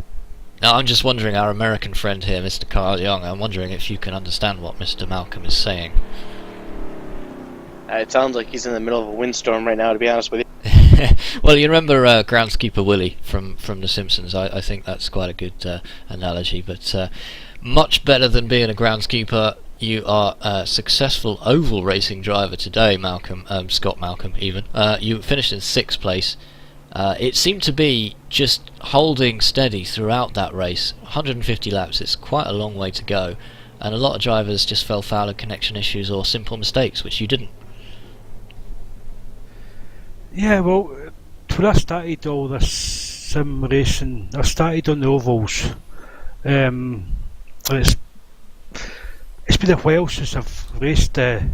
Now, I'm just wondering, our American friend here, Mr. Carl Young, I'm wondering if you can understand what Mr. Malcolm is saying. It sounds like he's in the middle of a windstorm right now, to be honest with you. Well, you remember groundskeeper Willie from The Simpsons. I think that's quite a good analogy, but much better than being a groundskeeper. You are a successful oval racing driver today, Malcolm, Scott Malcolm even. You finished in 6th place. It seemed to be just holding steady throughout that race. 150 laps, it's quite a long way to go, and a lot of drivers just fell foul of connection issues or simple mistakes, which you didn't. Yeah, well, when I started all this sim racing, I started on the ovals. It's been a while since I've raced the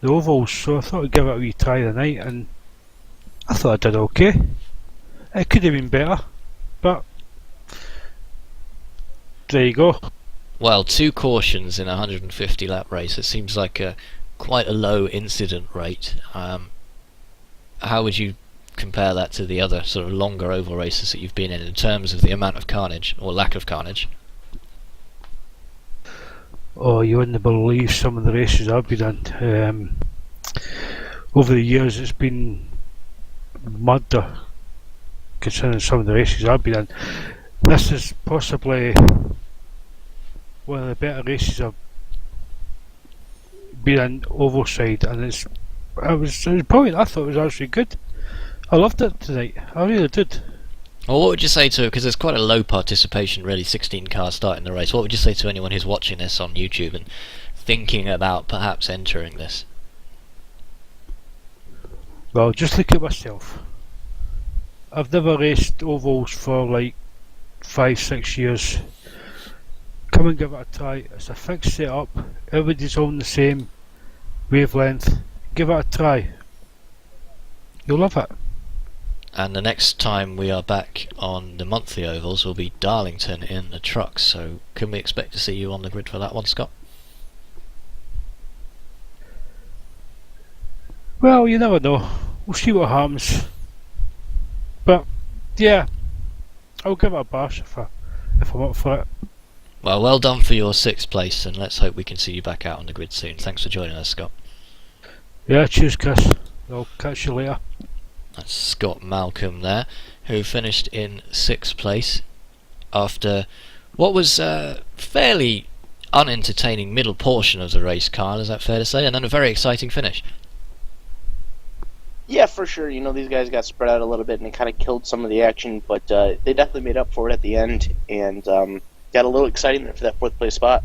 ovals, so I thought I'd give it a wee try tonight, and I thought I did okay. It could have been better, but there you go. Well, 2 cautions in a 150 lap race, it seems like quite a low incident rate. How would you compare that to the other sort of longer oval races that you've been in terms of the amount of carnage, or lack of carnage? Oh, you wouldn't believe some of the races I've been in. Over the years it's been murder, considering some of the races I've been in. This is possibly one of the better races I've been in oval side, and it was brilliant. I thought it was actually good. I loved it tonight, I really did. Well, what would you say to, because there's quite a low participation really, 16 cars starting the race, what would you say to anyone who's watching this on YouTube and thinking about perhaps entering this? Well, just look at myself. I've never raced ovals for like 5-6 years. Come and give it a try. It's a fixed setup, everybody's on the same wavelength. Give it a try, you'll love it. And the next time we are back on the monthly ovals will be Darlington in the trucks, so can we expect to see you on the grid for that one, Scott? Well, you never know. We'll see what happens. But yeah, I'll give it a bash if I'm up for it. Well done for your 6th place, and let's hope we can see you back out on the grid soon. Thanks for joining us, Scott. Yeah, cheers, Chris. I'll catch you later. That's Scott Malcolm there, who finished in 6th place after what was a fairly unentertaining middle portion of the race, Carl, is that fair to say? And then a very exciting finish. Yeah, for sure. You know, these guys got spread out a little bit and it kind of killed some of the action, but they definitely made up for it at the end and got a little exciting there for that 4th place spot.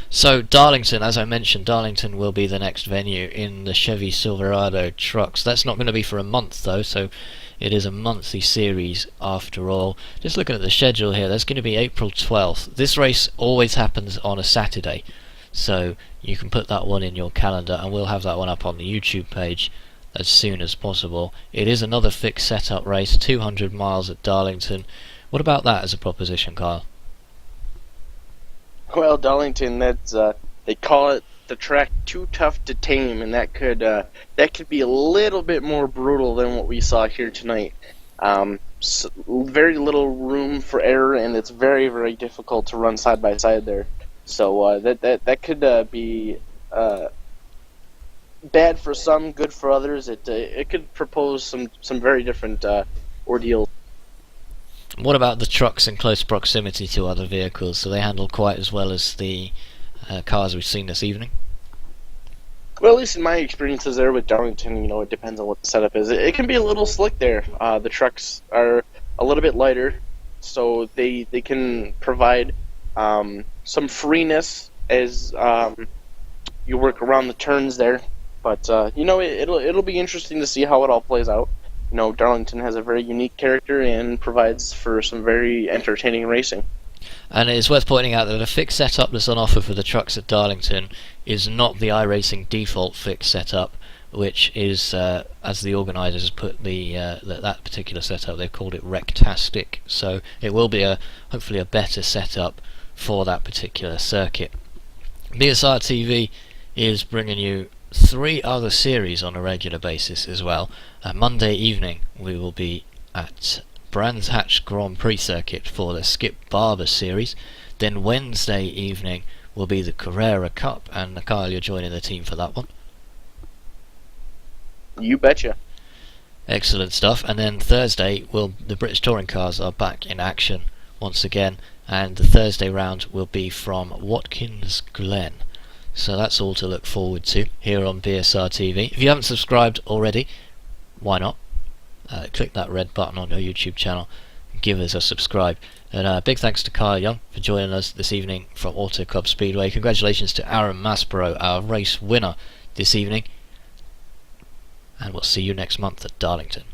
So Darlington, as I mentioned, Darlington will be the next venue in the Chevy Silverado trucks. That's not going to be for a month though, so it is a monthly series after all. Just looking at the schedule here, that's going to be April 12th. This race always happens on a Saturday, so you can put that one in your calendar, and we'll have that one up on the YouTube page as soon as possible. It is another fixed setup race, 200 miles at Darlington. What about that as a proposition, Kyle? Well, Darlington, that's they call it the track too tough to tame, and that could be a little bit more brutal than what we saw here tonight. Very little room for error, and it's very, very difficult to run side by side there. So that could be bad for some, good for others. It could propose some very different ordeals. What about the trucks in close proximity to other vehicles? Do they handle quite as well as the cars we've seen this evening? Well, at least in my experiences there with Darlington, you know, it depends on what the setup is. It can be a little slick there. The trucks are a little bit lighter, so they can provide some freeness as you work around the turns there. But you know, it'll be interesting to see how it all plays out. You know, Darlington has a very unique character and provides for some very entertaining racing. And it is worth pointing out that the fixed setup that's on offer for the trucks at Darlington is not the iRacing default fixed setup, which is, as the organisers put that particular setup, they've called it Rectastic. So it will be hopefully a better setup for that particular circuit. BSR TV is bringing you 3 other series on a regular basis as well. Monday evening we will be at Brands Hatch Grand Prix circuit for the Skip Barber series. Then Wednesday evening will be the Carrera Cup, and Kyle, you're joining the team for that one. You betcha. Excellent stuff. And then Thursday, the British Touring Cars are back in action once again, and the Thursday round will be from Watkins Glen. So that's all to look forward to here on BSR TV. If you haven't subscribed already, why not? Click that red button on your YouTube channel and give us a subscribe. And big thanks to Kyle Young for joining us this evening from Auto Club Speedway. Congratulations to Aaron Maspero, our race winner this evening. And we'll see you next month at Darlington.